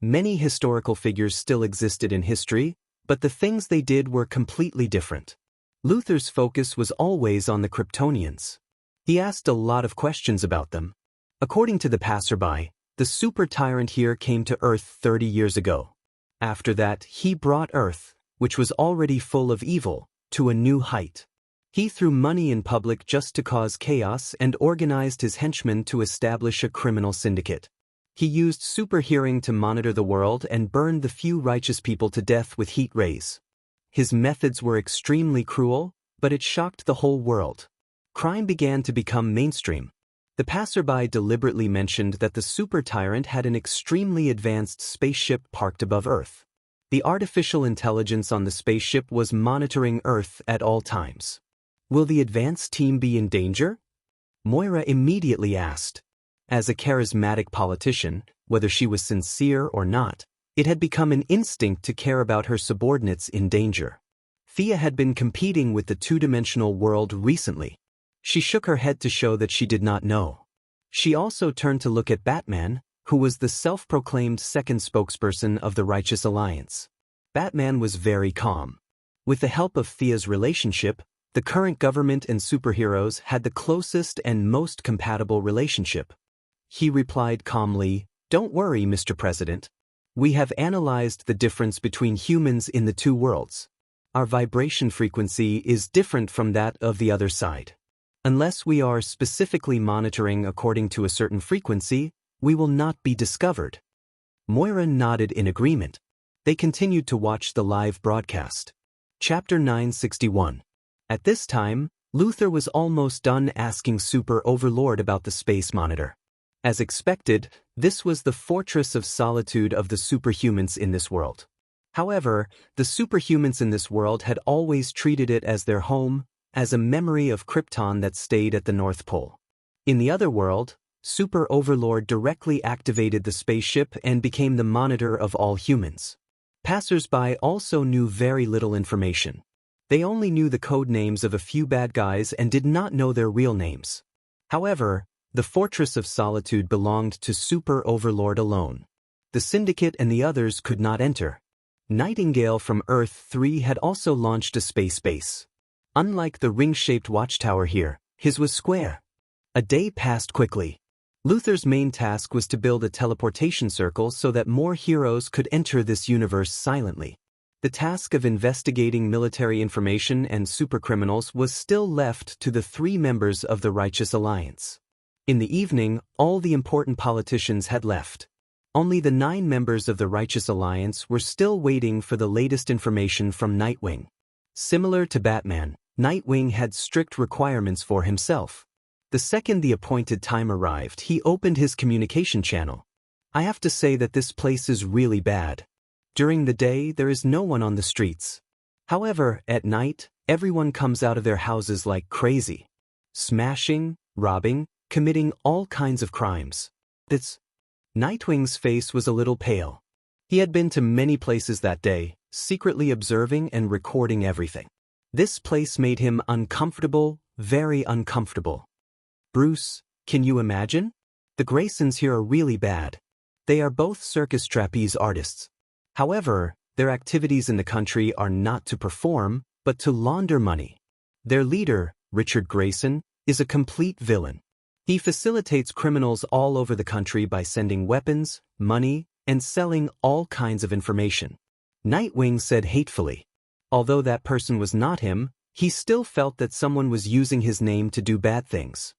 A: Many historical figures still existed in history, but the things they did were completely different. Luther's focus was always on the Kryptonians. He asked a lot of questions about them. According to the passerby, the super tyrant here came to Earth 30 years ago. After that, he brought Earth, which was already full of evil, to a new height. He threw money in public just to cause chaos and organized his henchmen to establish a criminal syndicate. He used super hearing to monitor the world and burned the few righteous people to death with heat rays. His methods were extremely cruel, but it shocked the whole world. Crime began to become mainstream. The passerby deliberately mentioned that the super tyrant had an extremely advanced spaceship parked above Earth. The artificial intelligence on the spaceship was monitoring Earth at all times. Will the advanced team be in danger? Moira immediately asked. As a charismatic politician, whether she was sincere or not, it had become an instinct to care about her subordinates in danger. Thea had been competing with the two-dimensional world recently. She shook her head to show that she did not know. She also turned to look at Batman, who was the self-proclaimed second spokesperson of the Righteous Alliance. Batman was very calm. With the help of Thea's relationship, the current government and superheroes had the closest and most compatible relationship. He replied calmly, "Don't worry, Mr. President. We have analyzed the difference between humans in the two worlds. Our vibration frequency is different from that of the other side. Unless we are specifically monitoring according to a certain frequency, we will not be discovered." Moira nodded in agreement. They continued to watch the live broadcast. Chapter 961. At this time, Luther was almost done asking Super Overlord about the space monitor. As expected, this was the fortress of solitude of the superhumans in this world. However, the superhumans in this world had always treated it as their home, as a memory of Krypton that stayed at the North Pole. In the other world, Super Overlord directly activated the spaceship and became the monitor of all humans. Passers-by also knew very little information. They only knew the code names of a few bad guys and did not know their real names. However, the Fortress of Solitude belonged to Super Overlord alone. The Syndicate and the others could not enter. Nightingale from Earth 3 had also launched a space base. Unlike the ring-shaped watchtower here, his was square. A day passed quickly. Luther's main task was to build a teleportation circle so that more heroes could enter this universe silently. The task of investigating military information and supercriminals was still left to the 3 members of the Righteous Alliance. In the evening, all the important politicians had left. Only the 9 members of the Righteous Alliance were still waiting for the latest information from Nightwing. Similar to Batman, Nightwing had strict requirements for himself. The second the appointed time arrived, he opened his communication channel. I have to say that this place is really bad. During the day, there is no one on the streets. However, at night, everyone comes out of their houses like crazy. Smashing, robbing, committing all kinds of crimes. Nightwing's face was a little pale. He had been to many places that day, secretly observing and recording everything. This place made him uncomfortable, very uncomfortable. Bruce, can you imagine? The Graysons here are really bad. They are both circus trapeze artists. However, their activities in the country are not to perform, but to launder money. Their leader, Richard Grayson, is a complete villain. He facilitates criminals all over the country by sending weapons, money, and selling all kinds of information. Nightwing said hatefully. Although that person was not him, he still felt that someone was using his name to do bad things.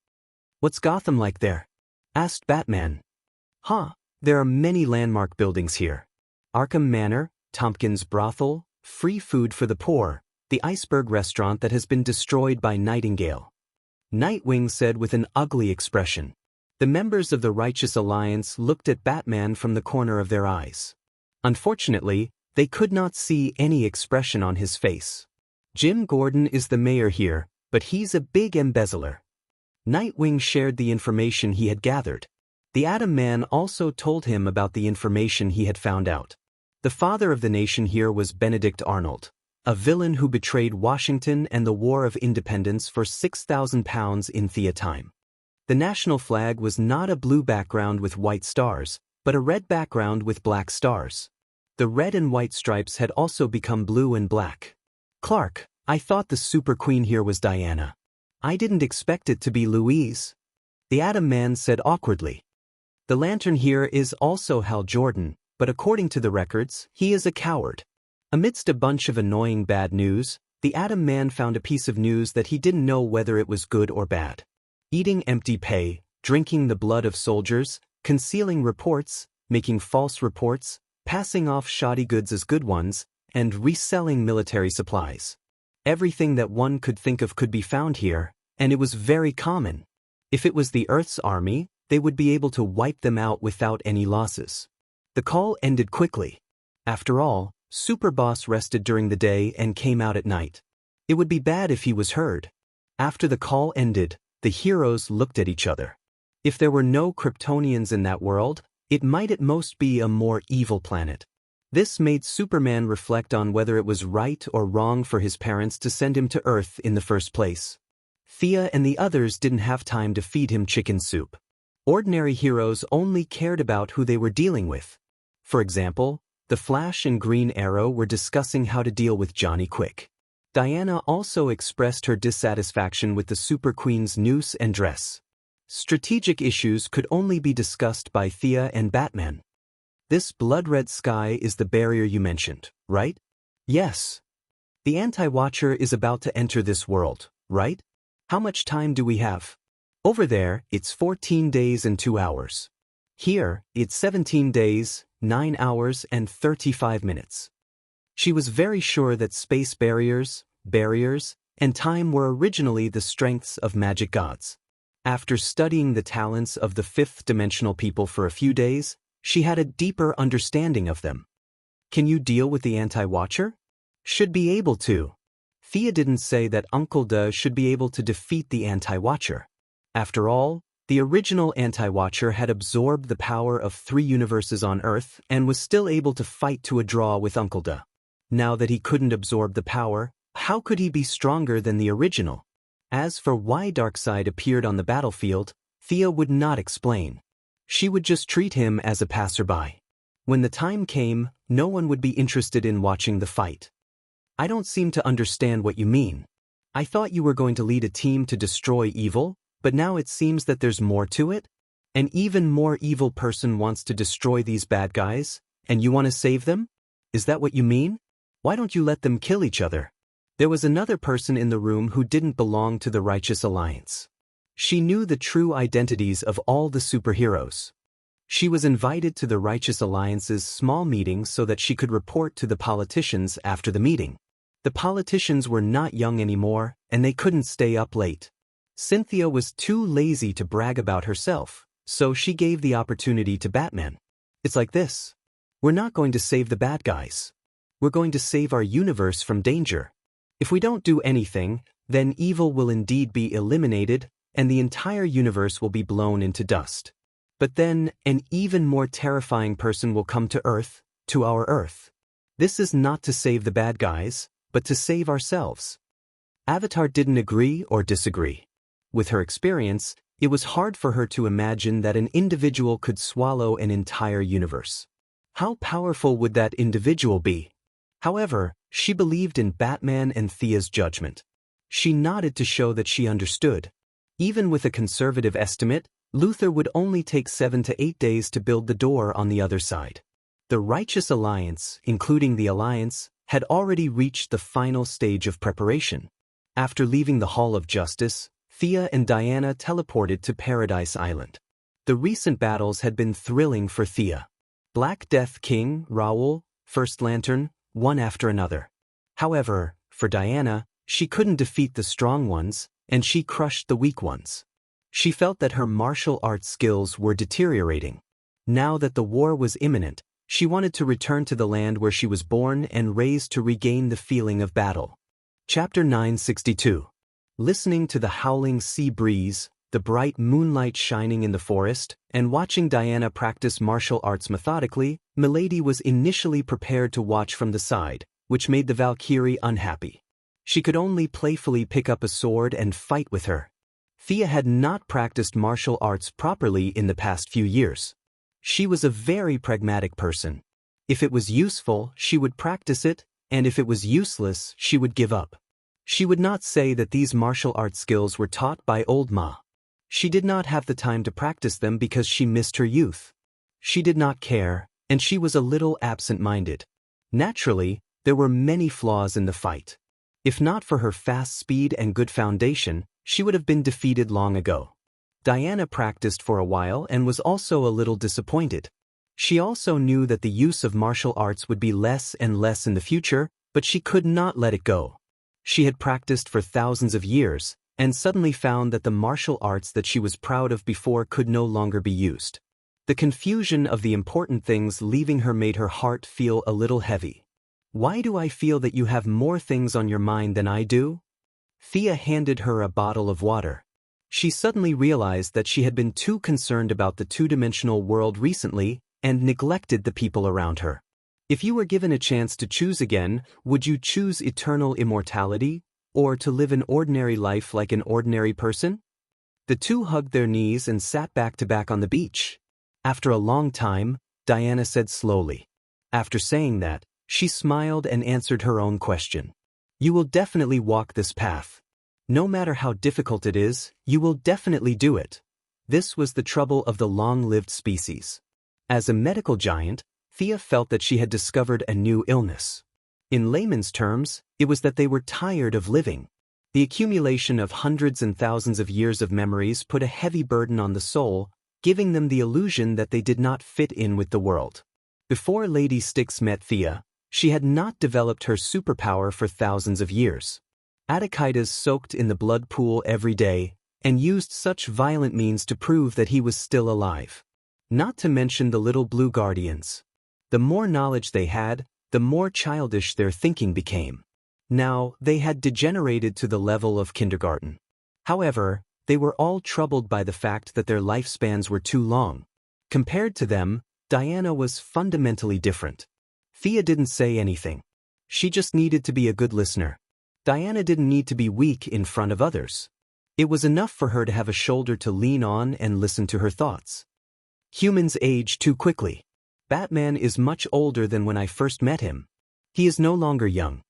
A: What's Gotham like there? Asked Batman. There are many landmark buildings here. Arkham Manor, Tompkins Brothel, free food for the poor, the Iceberg restaurant that has been destroyed by Nightingale. Nightwing said with an ugly expression. The members of the Righteous Alliance looked at Batman from the corner of their eyes. Unfortunately, they could not see any expression on his face. Jim Gordon is the mayor here, but he's a big embezzler. Nightwing shared the information he had gathered. The Atom Man also told him about the information he had found out. The father of the nation here was Benedict Arnold, a villain who betrayed Washington and the War of Independence for £6,000 in Thea time. The national flag was not a blue background with white stars, but a red background with black stars. The red and white stripes had also become blue and black. Clark, I thought the super queen here was Diana. I didn't expect it to be Louise. The Atom Man said awkwardly. The Lantern here is also Hal Jordan, but according to the records, he is a coward. Amidst a bunch of annoying bad news, the Atom Man found a piece of news that he didn't know whether it was good or bad. Eating empty pay, drinking the blood of soldiers, concealing reports, making false reports, passing off shoddy goods as good ones, and reselling military supplies. Everything that one could think of could be found here, and it was very common. If it was the Earth's army, they would be able to wipe them out without any losses. The call ended quickly. After all, Superboss rested during the day and came out at night. It would be bad if he was heard. After the call ended, the heroes looked at each other. If there were no Kryptonians in that world, it might at most be a more evil planet. This made Superman reflect on whether it was right or wrong for his parents to send him to Earth in the first place. Thea and the others didn't have time to feed him chicken soup. Ordinary heroes only cared about who they were dealing with. For example, the Flash and Green Arrow were discussing how to deal with Johnny Quick. Diana also expressed her dissatisfaction with the Super Queen's noose and dress. Strategic issues could only be discussed by Thea and Batman. This blood-red sky is the barrier you mentioned, right? Yes. The Anti-Watcher is about to enter this world, right? How much time do we have? Over there, it's 14 days and 2 hours. Here, it's 17 days, 9 hours and 35 minutes. She was very sure that space barriers, and time were originally the strengths of magic gods. After studying the talents of the fifth-dimensional people for a few days, she had a deeper understanding of them. Can you deal with the Anti-Watcher? Should be able to. Thea didn't say that Uncle Da should be able to defeat the Anti-Watcher. After all, the original Anti-Watcher had absorbed the power of 3 universes on Earth and was still able to fight to a draw with Uncle Da. Now that he couldn't absorb the power, How could he be stronger than the original? As for why Darkseid appeared on the battlefield, Thea would not explain. She would just treat him as a passerby. When the time came, no one would be interested in watching the fight. I don't seem to understand what you mean. I thought you were going to lead a team to destroy evil, but now it seems that there's more to it? An even more evil person wants to destroy these bad guys, and you want to save them? Is that what you mean? Why don't you let them kill each other? There was another person in the room who didn't belong to the Righteous Alliance. She knew the true identities of all the superheroes. She was invited to the Righteous Alliance's small meeting so that she could report to the politicians after the meeting. The politicians were not young anymore, and they couldn't stay up late. Cynthia was too lazy to brag about herself, so she gave the opportunity to Batman. It's like this. We're not going to save the bad guys. We're going to save our universe from danger. If we don't do anything, then evil will indeed be eliminated, and the entire universe will be blown into dust. But then, an even more terrifying person will come to Earth, to our Earth. This is not to save the bad guys, but to save ourselves. Avatar didn't agree or disagree. With her experience, it was hard for her to imagine that an individual could swallow an entire universe. How powerful would that individual be? However, she believed in Batman and Thea's judgment. She nodded to show that she understood. Even with a conservative estimate, Luthor would only take 7 to 8 days to build the door on the other side. The Righteous Alliance, including the Alliance, had already reached the final stage of preparation. After leaving the Hall of Justice, Thea and Diana teleported to Paradise Island. The recent battles had been thrilling for Thea. Black Death King, Raoul, First Lantern, one after another. However, for Diana, she couldn't defeat the strong ones, and she crushed the weak ones. She felt that her martial arts skills were deteriorating. Now that the war was imminent, she wanted to return to the land where she was born and raised to regain the feeling of battle. Chapter 962. Listening to the howling sea breeze, the bright moonlight shining in the forest, and watching Diana practice martial arts methodically, Milady was initially prepared to watch from the side, which made the Valkyrie unhappy. She could only playfully pick up a sword and fight with her. Thea had not practiced martial arts properly in the past few years. She was a very pragmatic person. If it was useful, she would practice it, and if it was useless, she would give up. She would not say that these martial arts skills were taught by old Ma. She did not have the time to practice them because she missed her youth. She did not care, and she was a little absent-minded. Naturally, there were many flaws in the fight. If not for her fast speed and good foundation, she would have been defeated long ago. Diana practiced for a while and was also a little disappointed. She also knew that the use of martial arts would be less and less in the future, but she could not let it go. She had practiced for thousands of years, and suddenly found that the martial arts that she was proud of before could no longer be used. The confusion of the important things leaving her made her heart feel a little heavy. Why do I feel that you have more things on your mind than I do? Thea handed her a bottle of water. She suddenly realized that she had been too concerned about the two-dimensional world recently and neglected the people around her. If you were given a chance to choose again, would you choose eternal immortality, or to live an ordinary life like an ordinary person? The two hugged their knees and sat back to back on the beach. After a long time, Diana said slowly. After saying that, she smiled and answered her own question. You will definitely walk this path. No matter how difficult it is, you will definitely do it. This was the trouble of the long-lived species. As a medical giant, Thea felt that she had discovered a new illness. In layman's terms, it was that they were tired of living. The accumulation of hundreds and thousands of years of memories put a heavy burden on the soul, giving them the illusion that they did not fit in with the world. Before Lady Styx met Thea, she had not developed her superpower for thousands of years. Attikitas soaked in the blood pool every day, and used such violent means to prove that he was still alive. Not to mention the little blue guardians. The more knowledge they had, the more childish their thinking became. Now, they had degenerated to the level of kindergarten. However, they were all troubled by the fact that their lifespans were too long. Compared to them, Diana was fundamentally different. Thea didn't say anything. She just needed to be a good listener. Diana didn't need to be weak in front of others. It was enough for her to have a shoulder to lean on and listen to her thoughts. Humans age too quickly. Batman is much older than when I first met him. He is no longer young.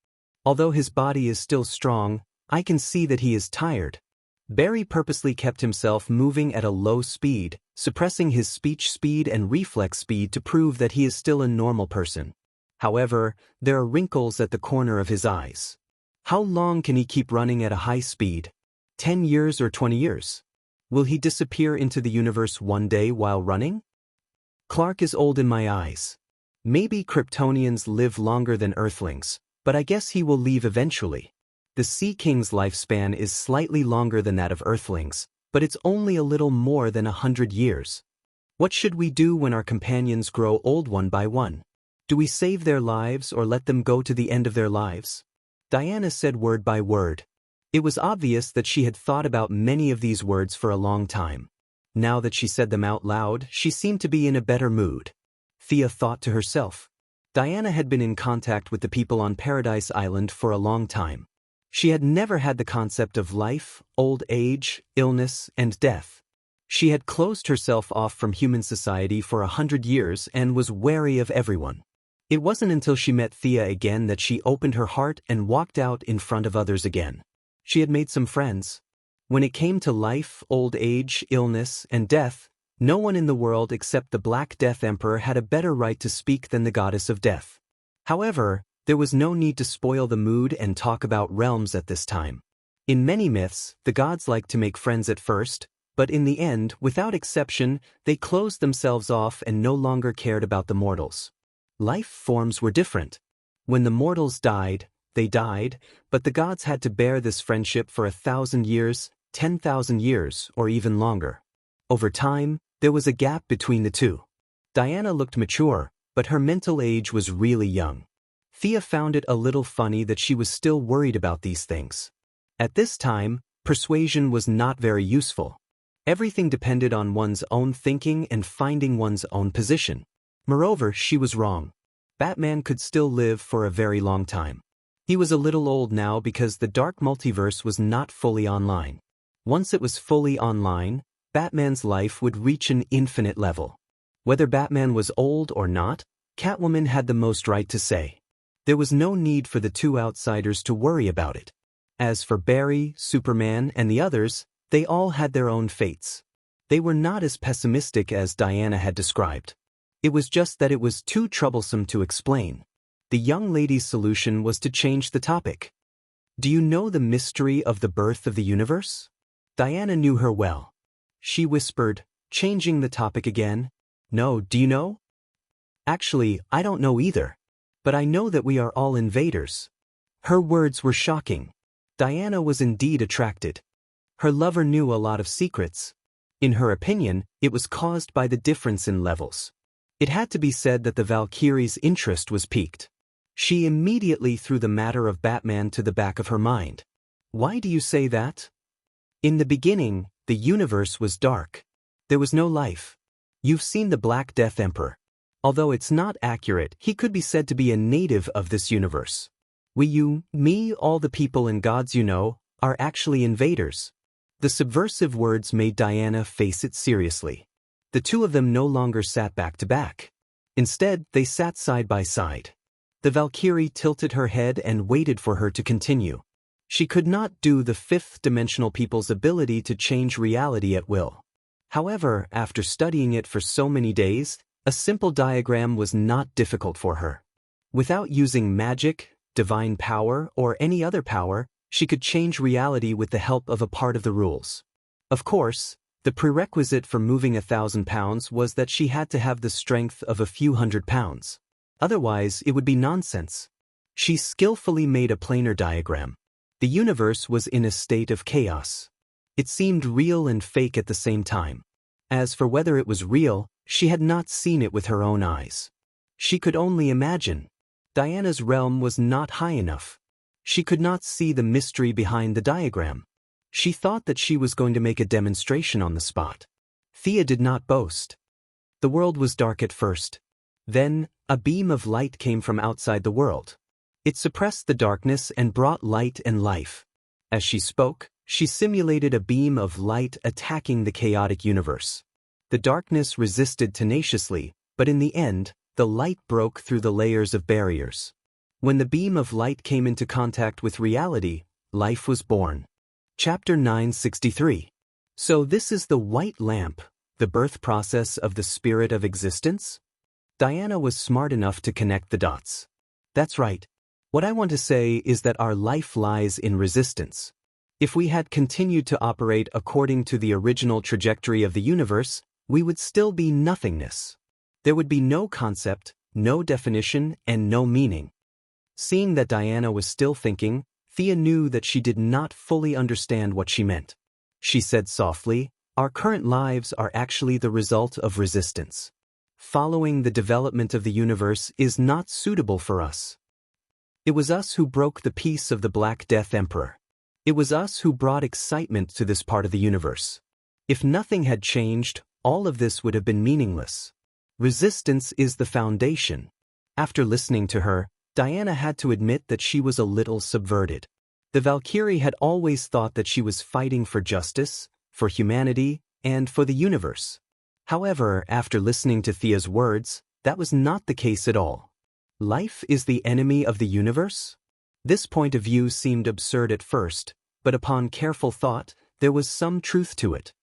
A: Although his body is still strong, I can see that he is tired. Barry purposely kept himself moving at a low speed, suppressing his speech speed and reflex speed to prove that he is still a normal person. However, there are wrinkles at the corner of his eyes. How long can he keep running at a high speed? 10 years or 20 years? Will he disappear into the universe one day while running? Clark is old in my eyes. Maybe Kryptonians live longer than Earthlings, but I guess he will leave eventually. The Sea King's lifespan is slightly longer than that of Earthlings, but it's only a little more than 100 years. What should we do when our companions grow old one by one? Do we save their lives or let them go to the end of their lives? Diana said word by word. It was obvious that she had thought about many of these words for a long time. Now that she said them out loud, she seemed to be in a better mood. Thea thought to herself. Diana had been in contact with the people on Paradise Island for a long time. She had never had the concept of life, old age, illness, and death. She had closed herself off from human society for 100 years and was wary of everyone. It wasn't until she met Thea again that she opened her heart and walked out in front of others again. She had made some friends. When it came to life, old age, illness, and death, no one in the world except the Black Death Emperor had a better right to speak than the goddess of death. However, there was no need to spoil the mood and talk about realms at this time. In many myths, the gods like to make friends at first, but in the end, without exception, they closed themselves off and no longer cared about the mortals. Life forms were different. When the mortals died, they died, but the gods had to bear this friendship for 1,000 years, 10,000 years, or even longer. Over time, there was a gap between the two. Diana looked mature, but her mental age was really young. Thea found it a little funny that she was still worried about these things. At this time, persuasion was not very useful. Everything depended on one's own thinking and finding one's own position. Moreover, she was wrong. Batman could still live for a very long time. He was a little old now because the dark multiverse was not fully online. Once it was fully online, Batman's life would reach an infinite level. Whether Batman was old or not, Catwoman had the most right to say. There was no need for the two outsiders to worry about it. As for Barry, Superman, and the others, they all had their own fates. They were not as pessimistic as Diana had described. It was just that it was too troublesome to explain. The young lady's solution was to change the topic. Do you know the mystery of the birth of the universe? Diana knew her well. She whispered, changing the topic again. No, do you know? Actually, I don't know either. But I know that we are all invaders. Her words were shocking. Diana was indeed attracted. Her lover knew a lot of secrets. In her opinion, it was caused by the difference in levels. It had to be said that the Valkyrie's interest was piqued. She immediately threw the matter of Batman to the back of her mind. Why do you say that? In the beginning, the universe was dark. There was no life. You've seen the Black Death Emperor. Although it's not accurate, he could be said to be a native of this universe. We, you, me, all the people and gods you know, are actually invaders. The subversive words made Diana face it seriously. The two of them no longer sat back to back. Instead, they sat side by side. The Valkyrie tilted her head and waited for her to continue. She could not do the fifth-dimensional people's ability to change reality at will. However, after studying it for so many days, a simple diagram was not difficult for her. Without using magic, divine power, or any other power, she could change reality with the help of a part of the rules. Of course, the prerequisite for moving 1,000 pounds was that she had to have the strength of a few hundred pounds. Otherwise, it would be nonsense. She skillfully made a planar diagram. The universe was in a state of chaos. It seemed real and fake at the same time. As for whether it was real, she had not seen it with her own eyes. She could only imagine. Diana's realm was not high enough. She could not see the mystery behind the diagram. She thought that she was going to make a demonstration on the spot. Thea did not boast. The world was dark at first. Then, a beam of light came from outside the world. It suppressed the darkness and brought light and life. As she spoke, she simulated a beam of light attacking the chaotic universe. The darkness resisted tenaciously, but in the end, the light broke through the layers of barriers. When the beam of light came into contact with reality, life was born. Chapter 963. So this is the white lamp, the birth process of the spirit of existence? Diana was smart enough to connect the dots. That's right. What I want to say is that our life lies in resistance. If we had continued to operate according to the original trajectory of the universe, we would still be nothingness. There would be no concept, no definition, and no meaning. Seeing that Diana was still thinking, Thea knew that she did not fully understand what she meant. She said softly, "Our current lives are actually the result of resistance. Following the development of the universe is not suitable for us. It was us who broke the peace of the Black Death Emperor. It was us who brought excitement to this part of the universe. If nothing had changed, all of this would have been meaningless. Resistance is the foundation." After listening to her, Diana had to admit that she was a little subverted. The Valkyrie had always thought that she was fighting for justice, for humanity, and for the universe. However, after listening to Thea's words, that was not the case at all. Life is the enemy of the universe? This point of view seemed absurd at first, but upon careful thought, there was some truth to it.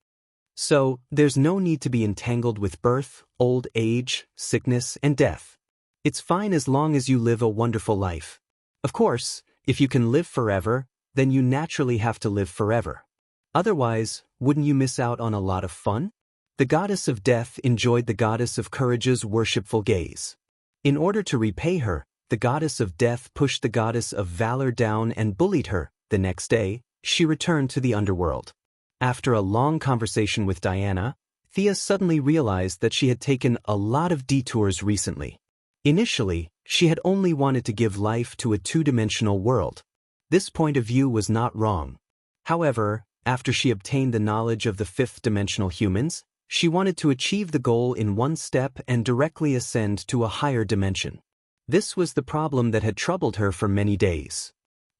A: So, there's no need to be entangled with birth, old age, sickness, and death. It's fine as long as you live a wonderful life. Of course, if you can live forever, then you naturally have to live forever. Otherwise, wouldn't you miss out on a lot of fun? The goddess of death enjoyed the goddess of courage's worshipful gaze. In order to repay her, the goddess of death pushed the goddess of valor down and bullied her. The next day, she returned to the underworld. After a long conversation with Diana, Thea suddenly realized that she had taken a lot of detours recently. Initially, she had only wanted to give life to a two-dimensional world. This point of view was not wrong. However, after she obtained the knowledge of the fifth-dimensional humans, she wanted to achieve the goal in one step and directly ascend to a higher dimension. This was the problem that had troubled her for many days.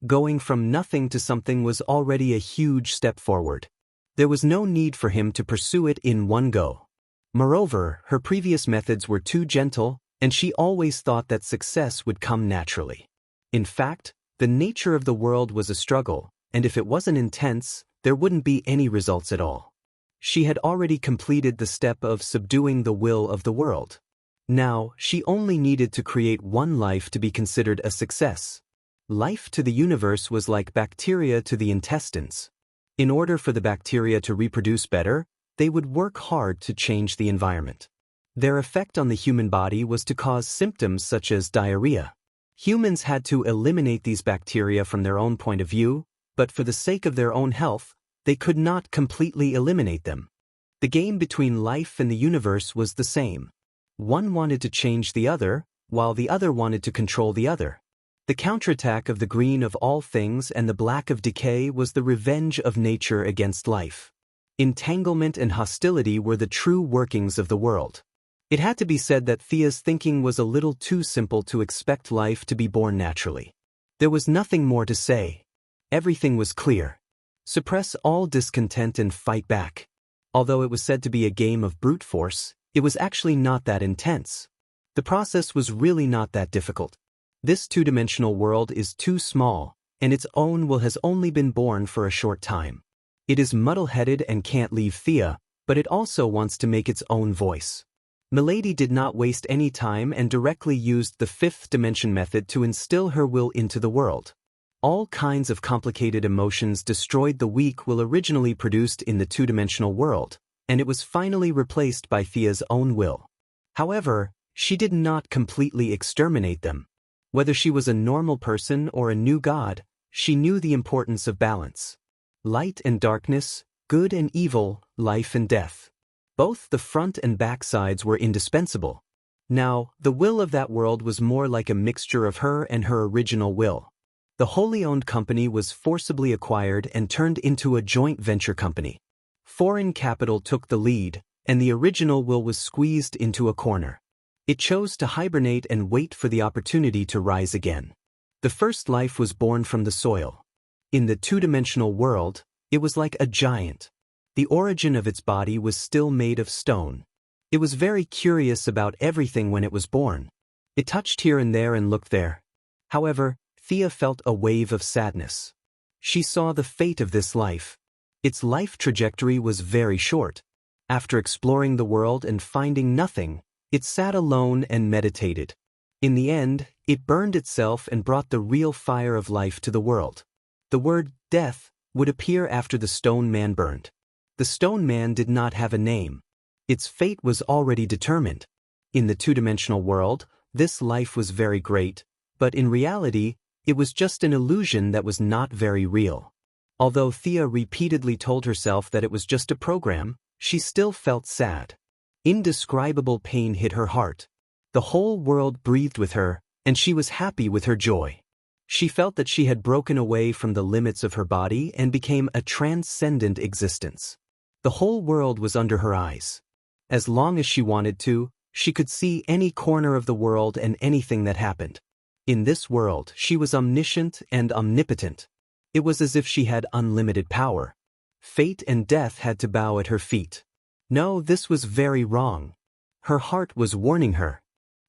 A: Going from nothing to something was already a huge step forward. There was no need for him to pursue it in one go. Moreover, her previous methods were too gentle, and she always thought that success would come naturally. In fact, the nature of the world was a struggle, and if it wasn't intense, there wouldn't be any results at all. She had already completed the step of subduing the will of the world. Now, she only needed to create one life to be considered a success. Life to the universe was like bacteria to the intestines. In order for the bacteria to reproduce better, they would work hard to change the environment. Their effect on the human body was to cause symptoms such as diarrhea. Humans had to eliminate these bacteria from their own point of view, but for the sake of their own health, they could not completely eliminate them. The game between life and the universe was the same. One wanted to change the other, while the other wanted to control the other. The counterattack of the green of all things and the black of decay was the revenge of nature against life. Entanglement and hostility were the true workings of the world. It had to be said that Thea's thinking was a little too simple to expect life to be born naturally. There was nothing more to say. Everything was clear. Suppress all discontent and fight back. Although it was said to be a game of brute force, it was actually not that intense. The process was really not that difficult. This two-dimensional world is too small, and its own will has only been born for a short time. It is muddle-headed and can't leave Thea, but it also wants to make its own voice. Milady did not waste any time and directly used the fifth dimension method to instill her will into the world. All kinds of complicated emotions destroyed the weak will originally produced in the two-dimensional world, and it was finally replaced by Thea's own will. However, she did not completely exterminate them. Whether she was a normal person or a new god, she knew the importance of balance. Light and darkness, good and evil, life and death. Both the front and back sides were indispensable. Now, the will of that world was more like a mixture of her and her original will. The wholly owned company was forcibly acquired and turned into a joint venture company. Foreign capital took the lead, and the original will was squeezed into a corner. It chose to hibernate and wait for the opportunity to rise again. The first life was born from the soil. In the two-dimensional world, it was like a giant. The origin of its body was still made of stone. It was very curious about everything when it was born. It touched here and there and looked there. However, Thea felt a wave of sadness. She saw the fate of this life. Its life trajectory was very short. After exploring the world and finding nothing, it sat alone and meditated. In the end, it burned itself and brought the real fire of life to the world. The word death would appear after the stone man burned. The stone man did not have a name. Its fate was already determined. In the two-dimensional world, this life was very great, but in reality, it was just an illusion that was not very real. Although Thea repeatedly told herself that it was just a program, she still felt sad. Indescribable pain hit her heart. The whole world breathed with her, and she was happy with her joy. She felt that she had broken away from the limits of her body and became a transcendent existence. The whole world was under her eyes. As long as she wanted to, she could see any corner of the world and anything that happened. In this world, she was omniscient and omnipotent. It was as if she had unlimited power. Fate and death had to bow at her feet. No, this was very wrong. Her heart was warning her.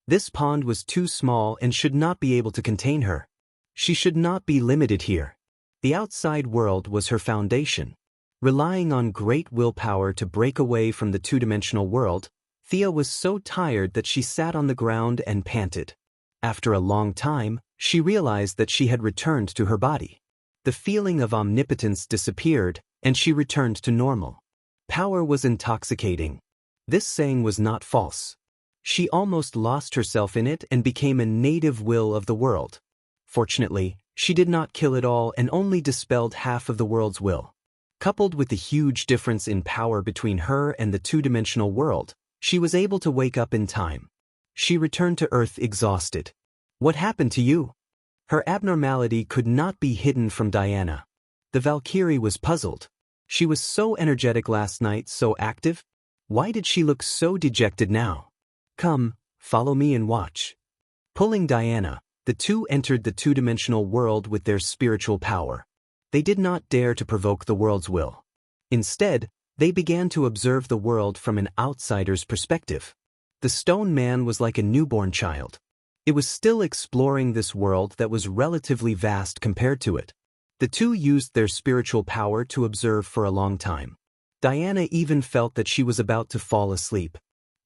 A: This pond was too small and should not be able to contain her. She should not be limited here. The outside world was her foundation. Relying on great willpower to break away from the two-dimensional world, Thea was so tired that she sat on the ground and panted. After a long time, she realized that she had returned to her body. The feeling of omnipotence disappeared, and she returned to normal. Power was intoxicating. This saying was not false. She almost lost herself in it and became a native will of the world. Fortunately, she did not kill it all and only dispelled half of the world's will. Coupled with the huge difference in power between her and the two-dimensional world, she was able to wake up in time. She returned to Earth exhausted. What happened to you? Her abnormality could not be hidden from Diana. The Valkyrie was puzzled. She was so energetic last night, so active. Why did she look so dejected now? Come, follow me and watch. Pulling Diana, the two entered the two-dimensional world with their spiritual power. They did not dare to provoke the world's will. Instead, they began to observe the world from an outsider's perspective. The stone man was like a newborn child. It was still exploring this world that was relatively vast compared to it. The two used their spiritual power to observe for a long time. Diana even felt that she was about to fall asleep.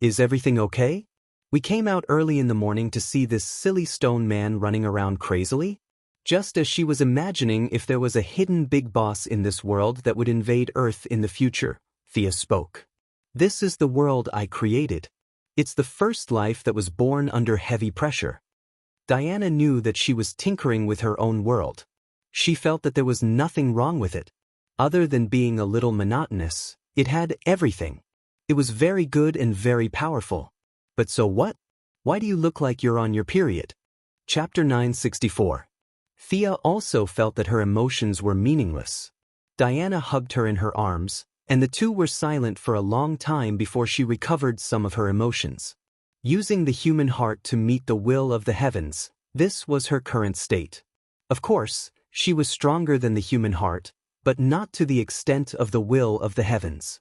A: Is everything okay? We came out early in the morning to see this silly stone man running around crazily. Just as she was imagining if there was a hidden big boss in this world that would invade Earth in the future, Thea spoke. This is the world I created. It's the first life that was born under heavy pressure. Diana knew that she was tinkering with her own world. She felt that there was nothing wrong with it. Other than being a little monotonous, it had everything. It was very good and very powerful. But so what? Why do you look like you're on your period? Chapter 964. Thea also felt that her emotions were meaningless. Diana hugged her in her arms, and the two were silent for a long time before she recovered some of her emotions. Using the human heart to meet the will of the heavens, this was her current state. Of course, she was stronger than the human heart, but not to the extent of the will of the heavens.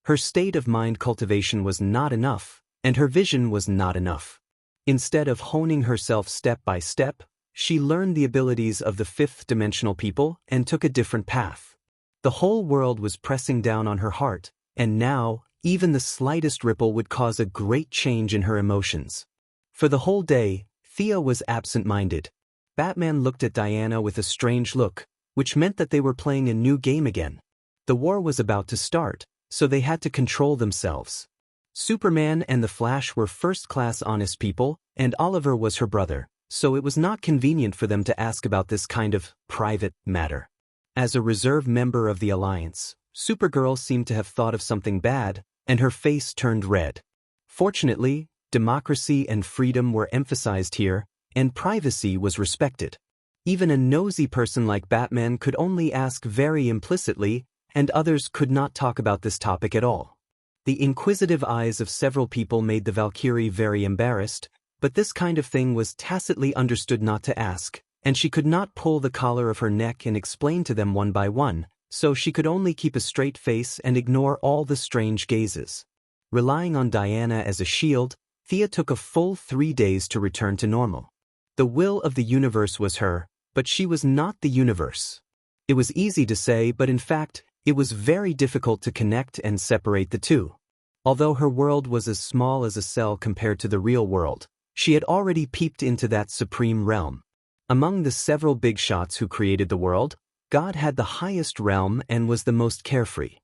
A: Her state of mind cultivation was not enough, and her vision was not enough. Instead of honing herself step by step, she learned the abilities of the fifth-dimensional people and took a different path. The whole world was pressing down on her heart, and now, even the slightest ripple would cause a great change in her emotions. For the whole day, Thea was absent-minded. Batman looked at Diana with a strange look, which meant that they were playing a new game again. The war was about to start, so they had to control themselves. Superman and the Flash were first-class honest people, and Oliver was her brother, so it was not convenient for them to ask about this kind of private matter. As a reserve member of the Alliance, Supergirl seemed to have thought of something bad, and her face turned red. Fortunately, democracy and freedom were emphasized here, and privacy was respected. Even a nosy person like Batman could only ask very implicitly, and others could not talk about this topic at all. The inquisitive eyes of several people made the Valkyrie very embarrassed, but this kind of thing was tacitly understood not to ask, and she could not pull the collar of her neck and explain to them one by one, so she could only keep a straight face and ignore all the strange gazes. Relying on Diana as a shield, Thea took a full 3 days to return to normal. The will of the universe was her, but she was not the universe. It was easy to say, but in fact, it was very difficult to connect and separate the two. Although her world was as small as a cell compared to the real world, she had already peeped into that supreme realm. Among the several big shots who created the world, God had the highest realm and was the most carefree.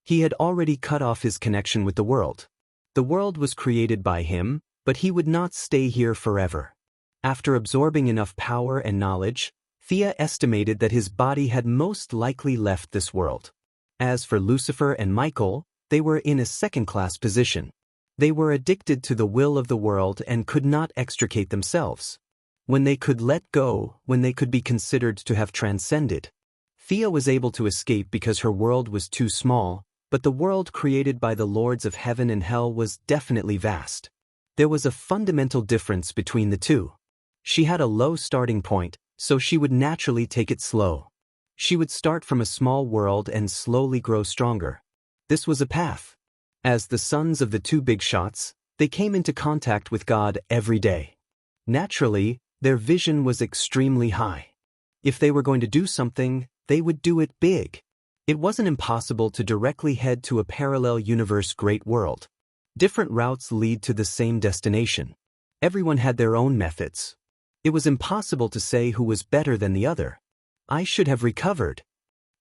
A: He had already cut off his connection with the world. The world was created by him, but he would not stay here forever. After absorbing enough power and knowledge, Thea estimated that his body had most likely left this world. As for Lucifer and Michael, they were in a second-class position. They were addicted to the will of the world and could not extricate themselves. When they could let go, when they could be considered to have transcended, Thea was able to escape because her world was too small, but the world created by the lords of heaven and hell was definitely vast. There was a fundamental difference between the two. She had a low starting point, so she would naturally take it slow. She would start from a small world and slowly grow stronger. This was a path. As the sons of the two big shots, they came into contact with God every day. Naturally, their vision was extremely high. If they were going to do something, they would do it big. It wasn't impossible to directly head to a parallel universe great world. Different routes lead to the same destination. Everyone had their own methods. It was impossible to say who was better than the other. I should have recovered.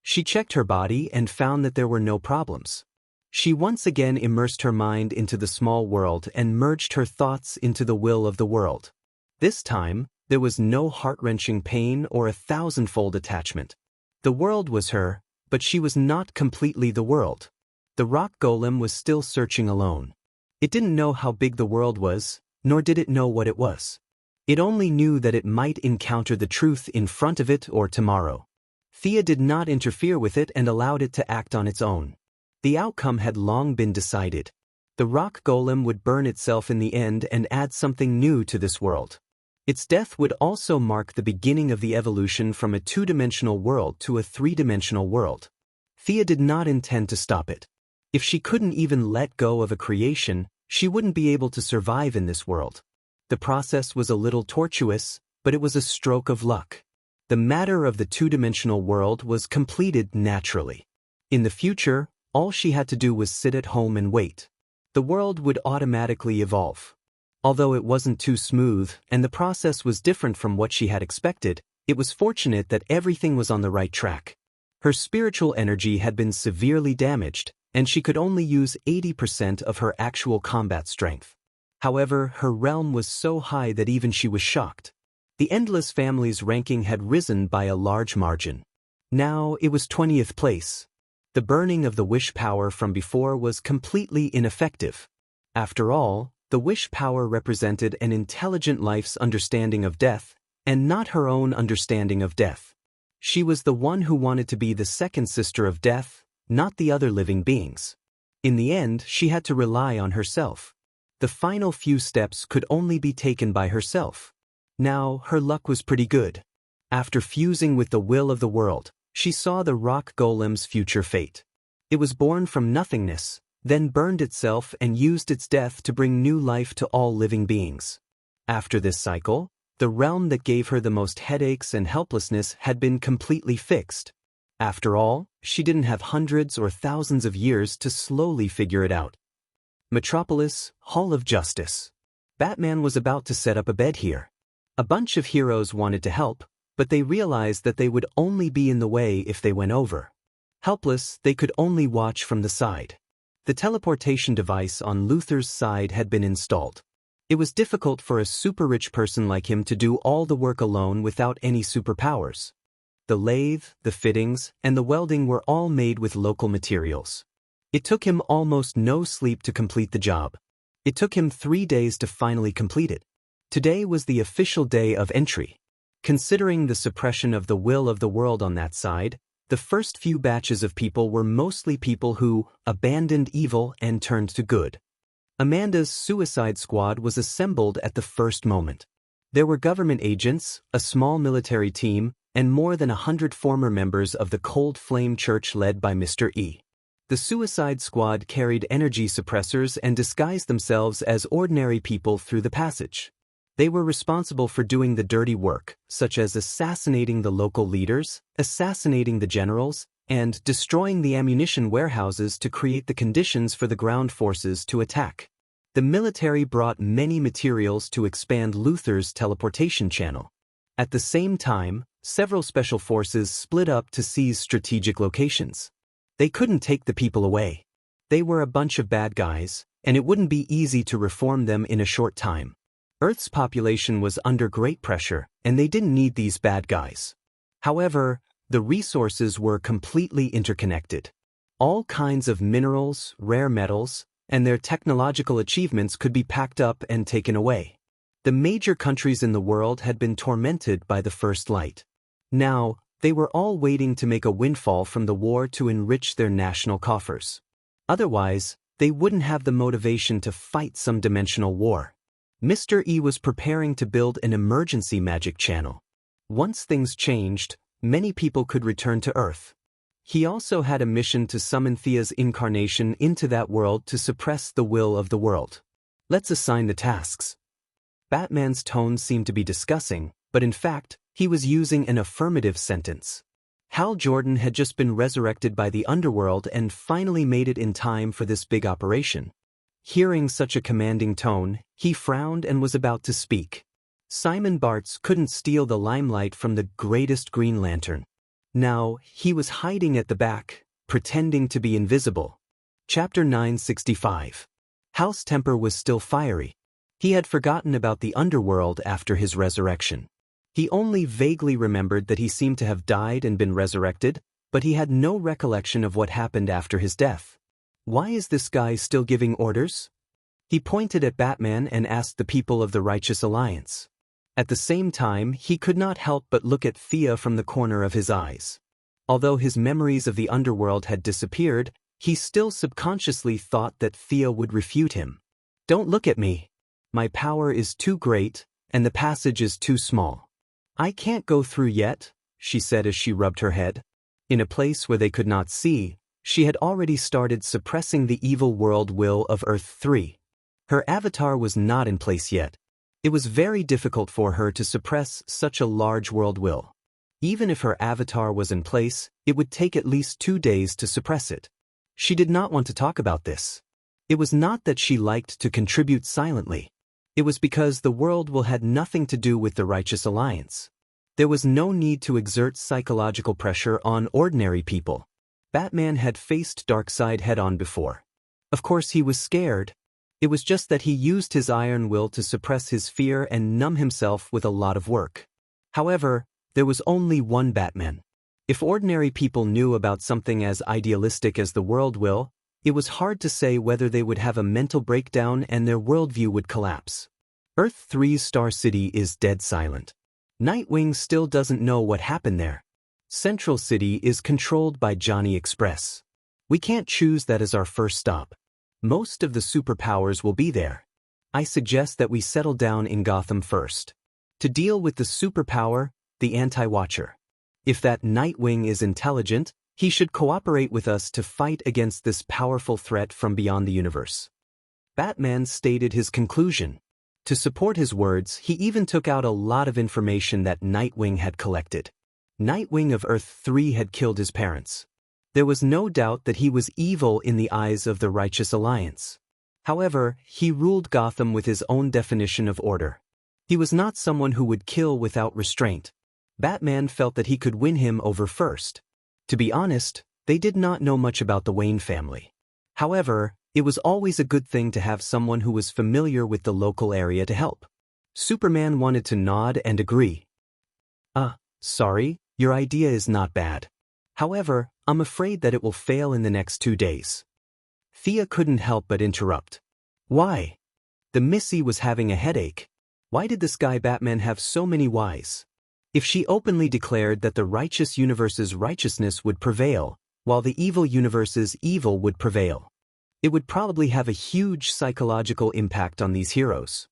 A: She checked her body and found that there were no problems. She once again immersed her mind into the small world and merged her thoughts into the will of the world. This time, there was no heart-wrenching pain or a thousand-fold attachment. The world was her, but she was not completely the world. The rock golem was still searching alone. It didn't know how big the world was, nor did it know what it was. It only knew that it might encounter the truth in front of it or tomorrow. Thea did not interfere with it and allowed it to act on its own. The outcome had long been decided. The rock golem would burn itself in the end and add something new to this world. Its death would also mark the beginning of the evolution from a two-dimensional world to a three-dimensional world. Thea did not intend to stop it. If she couldn't even let go of a creation, she wouldn't be able to survive in this world. The process was a little tortuous, but it was a stroke of luck. The matter of the two-dimensional world was completed naturally. In the future, all she had to do was sit at home and wait. The world would automatically evolve. Although it wasn't too smooth, and the process was different from what she had expected, it was fortunate that everything was on the right track. Her spiritual energy had been severely damaged, and she could only use 80% of her actual combat strength. However, her realm was so high that even she was shocked. The Endless family's ranking had risen by a large margin. Now it was 20th place. The burning of the wish power from before was completely ineffective. After all, the wish power represented an intelligent life's understanding of death, and not her own understanding of death. She was the one who wanted to be the second sister of death, not the other living beings. In the end, she had to rely on herself. The final few steps could only be taken by herself. Now, her luck was pretty good. After fusing with the will of the world, she saw the rock golem's future fate. It was born from nothingness, then burned itself and used its death to bring new life to all living beings. After this cycle, the realm that gave her the most headaches and helplessness had been completely fixed. After all, she didn't have hundreds or thousands of years to slowly figure it out. Metropolis, Hall of Justice. Batman was about to set up a bed here. A bunch of heroes wanted to help, but they realized that they would only be in the way if they went over. Helpless, they could only watch from the side. The teleportation device on Luther's side had been installed. It was difficult for a super-rich person like him to do all the work alone without any superpowers. The lathe, the fittings, and the welding were all made with local materials. It took him almost no sleep to complete the job. It took him 3 days to finally complete it. Today was the official day of entry. Considering the suppression of the will of the world on that side, the first few batches of people were mostly people who abandoned evil and turned to good. Amanda's suicide squad was assembled at the first moment. There were government agents, a small military team, and more than 100 former members of the Cold Flame Church led by Mr. E. The Suicide Squad carried energy suppressors and disguised themselves as ordinary people through the passage. They were responsible for doing the dirty work, such as assassinating the local leaders, assassinating the generals, and destroying the ammunition warehouses to create the conditions for the ground forces to attack. The military brought many materials to expand Luther's teleportation channel. At the same time, several special forces split up to seize strategic locations. They couldn't take the people away. They were a bunch of bad guys, and it wouldn't be easy to reform them in a short time. Earth's population was under great pressure, and they didn't need these bad guys. However, the resources were completely interconnected. All kinds of minerals, rare metals, and their technological achievements could be packed up and taken away. The major countries in the world had been tormented by the First Light. Now, they were all waiting to make a windfall from the war to enrich their national coffers. Otherwise, they wouldn't have the motivation to fight some dimensional war. Mr. E was preparing to build an emergency magic channel. Once things changed, many people could return to Earth. He also had a mission to summon Thea's incarnation into that world to suppress the will of the world. Let's assign the tasks. Batman's tone seemed to be discussing, but in fact, he was using an affirmative sentence. Hal Jordan had just been resurrected by the underworld and finally made it in time for this big operation. Hearing such a commanding tone, he frowned and was about to speak. Simon Bartz couldn't steal the limelight from the greatest Green Lantern. Now, he was hiding at the back, pretending to be invisible. Chapter 965. Hal's temper was still fiery. He had forgotten about the underworld after his resurrection. He only vaguely remembered that he seemed to have died and been resurrected, but he had no recollection of what happened after his death. Why is this guy still giving orders? He pointed at Batman and asked the people of the Righteous Alliance. At the same time, he could not help but look at Thea from the corner of his eyes. Although his memories of the underworld had disappeared, he still subconsciously thought that Thea would refute him. "Don't look at me. My power is too great, and the passage is too small. I can't go through yet," she said as she rubbed her head. In a place where they could not see, she had already started suppressing the evil world will of Earth 3. Her avatar was not in place yet. It was very difficult for her to suppress such a large world will. Even if her avatar was in place, it would take at least 2 days to suppress it. She did not want to talk about this. It was not that she liked to contribute silently. It was because the world will had nothing to do with the Righteous Alliance. There was no need to exert psychological pressure on ordinary people. Batman had faced Darkseid head-on before. Of course he was scared. It was just that he used his iron will to suppress his fear and numb himself with a lot of work. However, there was only one Batman. If ordinary people knew about something as idealistic as the world will, it was hard to say whether they would have a mental breakdown and their worldview would collapse. Earth 3's Star City is dead silent. Nightwing still doesn't know what happened there. Central City is controlled by Johnny Express. We can't choose that as our first stop. Most of the superpowers will be there. I suggest that we settle down in Gotham first. To deal with the superpower, the Anti-Watcher. If that Nightwing is intelligent, he should cooperate with us to fight against this powerful threat from beyond the universe. Batman stated his conclusion. To support his words, he even took out a lot of information that Nightwing had collected. Nightwing of Earth 3 had killed his parents. There was no doubt that he was evil in the eyes of the Righteous Alliance. However, he ruled Gotham with his own definition of order. He was not someone who would kill without restraint. Batman felt that he could win him over first. To be honest, they did not know much about the Wayne family. However, it was always a good thing to have someone who was familiar with the local area to help. Superman wanted to nod and agree. Sorry, your idea is not bad. However, I'm afraid that it will fail in the next 2 days. Thea couldn't help but interrupt. Why? The Missy was having a headache. Why did this guy Batman have so many whys? If she openly declared that the righteous universe's righteousness would prevail, while the evil universe's evil would prevail, it would probably have a huge psychological impact on these heroes.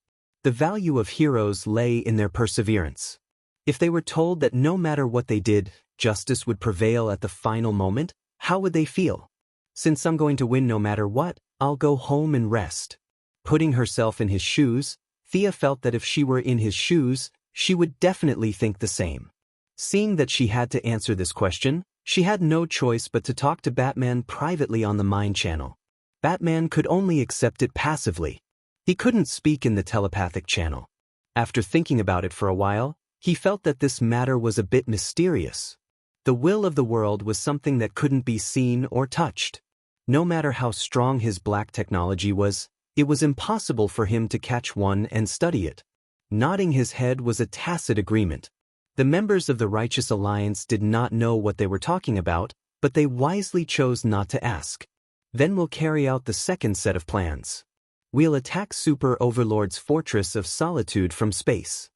A: The value of heroes lay in their perseverance. If they were told that no matter what they did, justice would prevail at the final moment, how would they feel? Since I'm going to win no matter what, I'll go home and rest. Putting herself in his shoes, Thea felt that if she were in his shoes, she would definitely think the same. Seeing that she had to answer this question, she had no choice but to talk to Batman privately on the Mind channel. Batman could only accept it passively. He couldn't speak in the telepathic channel. After thinking about it for a while, he felt that this matter was a bit mysterious. The will of the world was something that couldn't be seen or touched. No matter how strong his black technology was, it was impossible for him to catch one and study it. Nodding his head was a tacit agreement. The members of the Righteous Alliance did not know what they were talking about, but they wisely chose not to ask. Then we'll carry out the second set of plans. We'll attack Super Overlord's Fortress of Solitude from space.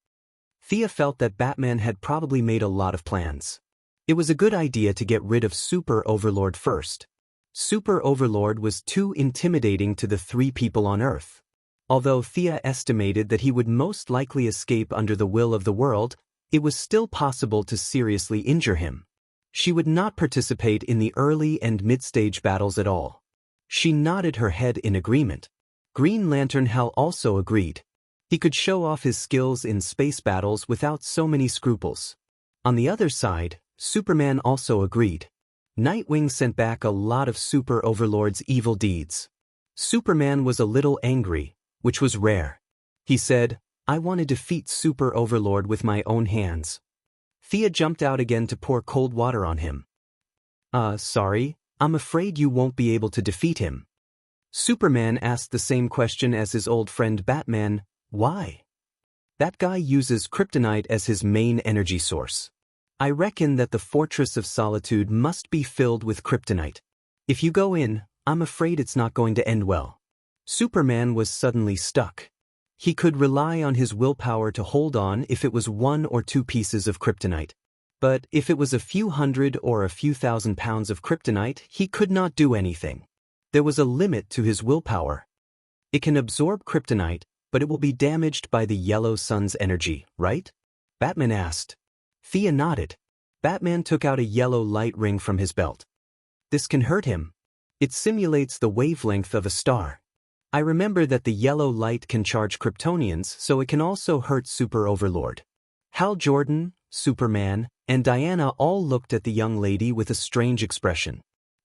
A: Thea felt that Batman had probably made a lot of plans. It was a good idea to get rid of Super Overlord first. Super Overlord was too intimidating to the three people on Earth. Although Thea estimated that he would most likely escape under the will of the world, it was still possible to seriously injure him. She would not participate in the early and mid-stage battles at all. She nodded her head in agreement. Green Lantern Hal also agreed. He could show off his skills in space battles without so many scruples. On the other side, Superman also agreed. Nightwing sent back a lot of Super Overlord's evil deeds. Superman was a little angry, which was rare. He said, "I want to defeat Super Overlord with my own hands." Thea jumped out again to pour cold water on him. Sorry, I'm afraid you won't be able to defeat him." Superman asked the same question as his old friend Batman, "Why?" "That guy uses kryptonite as his main energy source. I reckon that the Fortress of Solitude must be filled with kryptonite. If you go in, I'm afraid it's not going to end well." Superman was suddenly stuck. He could rely on his willpower to hold on if it was 1 or 2 pieces of kryptonite. But if it was a few hundred or a few thousand pounds of kryptonite, he could not do anything. There was a limit to his willpower. It can absorb kryptonite, but it will be damaged by the yellow sun's energy, right? Batman asked. Thea nodded. Batman took out a yellow light ring from his belt. "This can hurt him. It simulates the wavelength of a star. I remember that the yellow light can charge Kryptonians, so it can also hurt Super Overlord." Hal Jordan, Superman, and Diana all looked at the young lady with a strange expression.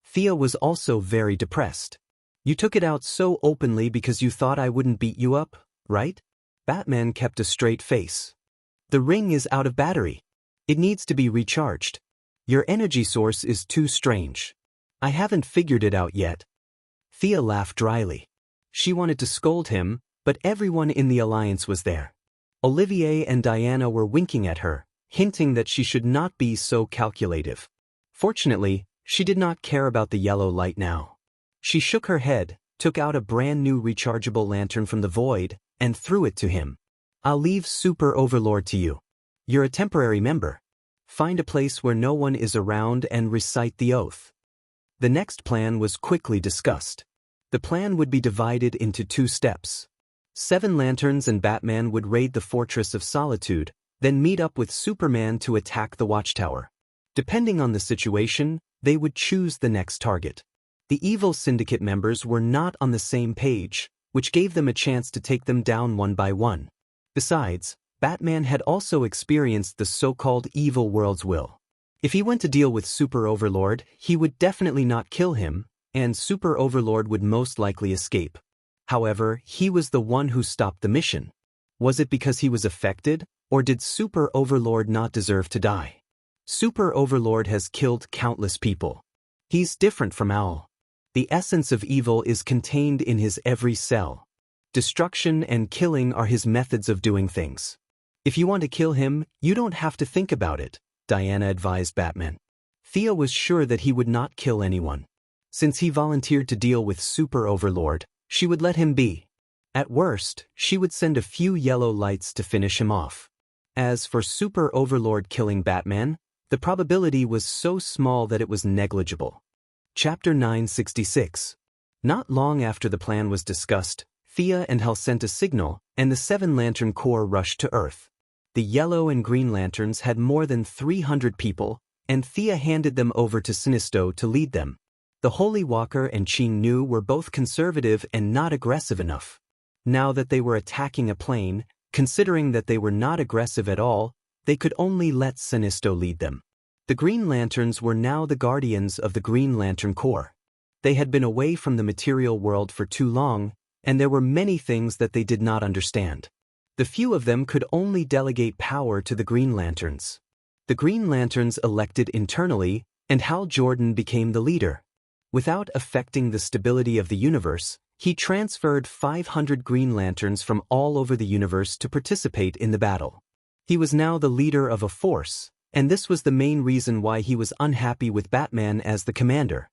A: Thea was also very depressed. "You took it out so openly because you thought I wouldn't beat you up, right?" Batman kept a straight face. "The ring is out of battery. It needs to be recharged. Your energy source is too strange. I haven't figured it out yet." Thea laughed dryly. She wanted to scold him, but everyone in the Alliance was there. Olivier and Diana were winking at her, hinting that she should not be so calculative. Fortunately, she did not care about the yellow light now. She shook her head, took out a brand new rechargeable lantern from the void, and threw it to him. "I'll leave Super Overlord to you. You're a temporary member. Find a place where no one is around and recite the oath." The next plan was quickly discussed. The plan would be divided into 2 steps. 7 Lanterns and Batman would raid the Fortress of Solitude, then meet up with Superman to attack the Watchtower. Depending on the situation, they would choose the next target. The evil syndicate members were not on the same page, which gave them a chance to take them down one by one. Besides, Batman had also experienced the so-called evil world's will. If he went to deal with Super Overlord, he would definitely not kill him, and Super Overlord would most likely escape. However, he was the one who stopped the mission. Was it because he was affected, or did Super Overlord not deserve to die? Super Overlord has killed countless people. He's different from Owl. The essence of evil is contained in his every cell. Destruction and killing are his methods of doing things. "If you want to kill him, you don't have to think about it," Diana advised Batman. Thea was sure that he would not kill anyone. Since he volunteered to deal with Super Overlord, she would let him be. At worst, she would send a few yellow lights to finish him off. As for Super Overlord killing Batman, the probability was so small that it was negligible. Chapter 966. Not long after the plan was discussed, Thea and Hal sent a signal, and the 7-Lantern Corps rushed to Earth. The Yellow and Green Lanterns had more than 300 people, and Thea handed them over to Sinisto to lead them. The Holy Walker and Qing Nu were both conservative and not aggressive enough. Now that they were attacking a plane, considering that they were not aggressive at all, they could only let Sinisto lead them. The Green Lanterns were now the guardians of the Green Lantern Corps. They had been away from the material world for too long, and there were many things that they did not understand. The few of them could only delegate power to the Green Lanterns. The Green Lanterns elected internally, and Hal Jordan became the leader. Without affecting the stability of the universe, he transferred 500 Green Lanterns from all over the universe to participate in the battle. He was now the leader of a force, and this was the main reason why he was unhappy with Batman as the commander.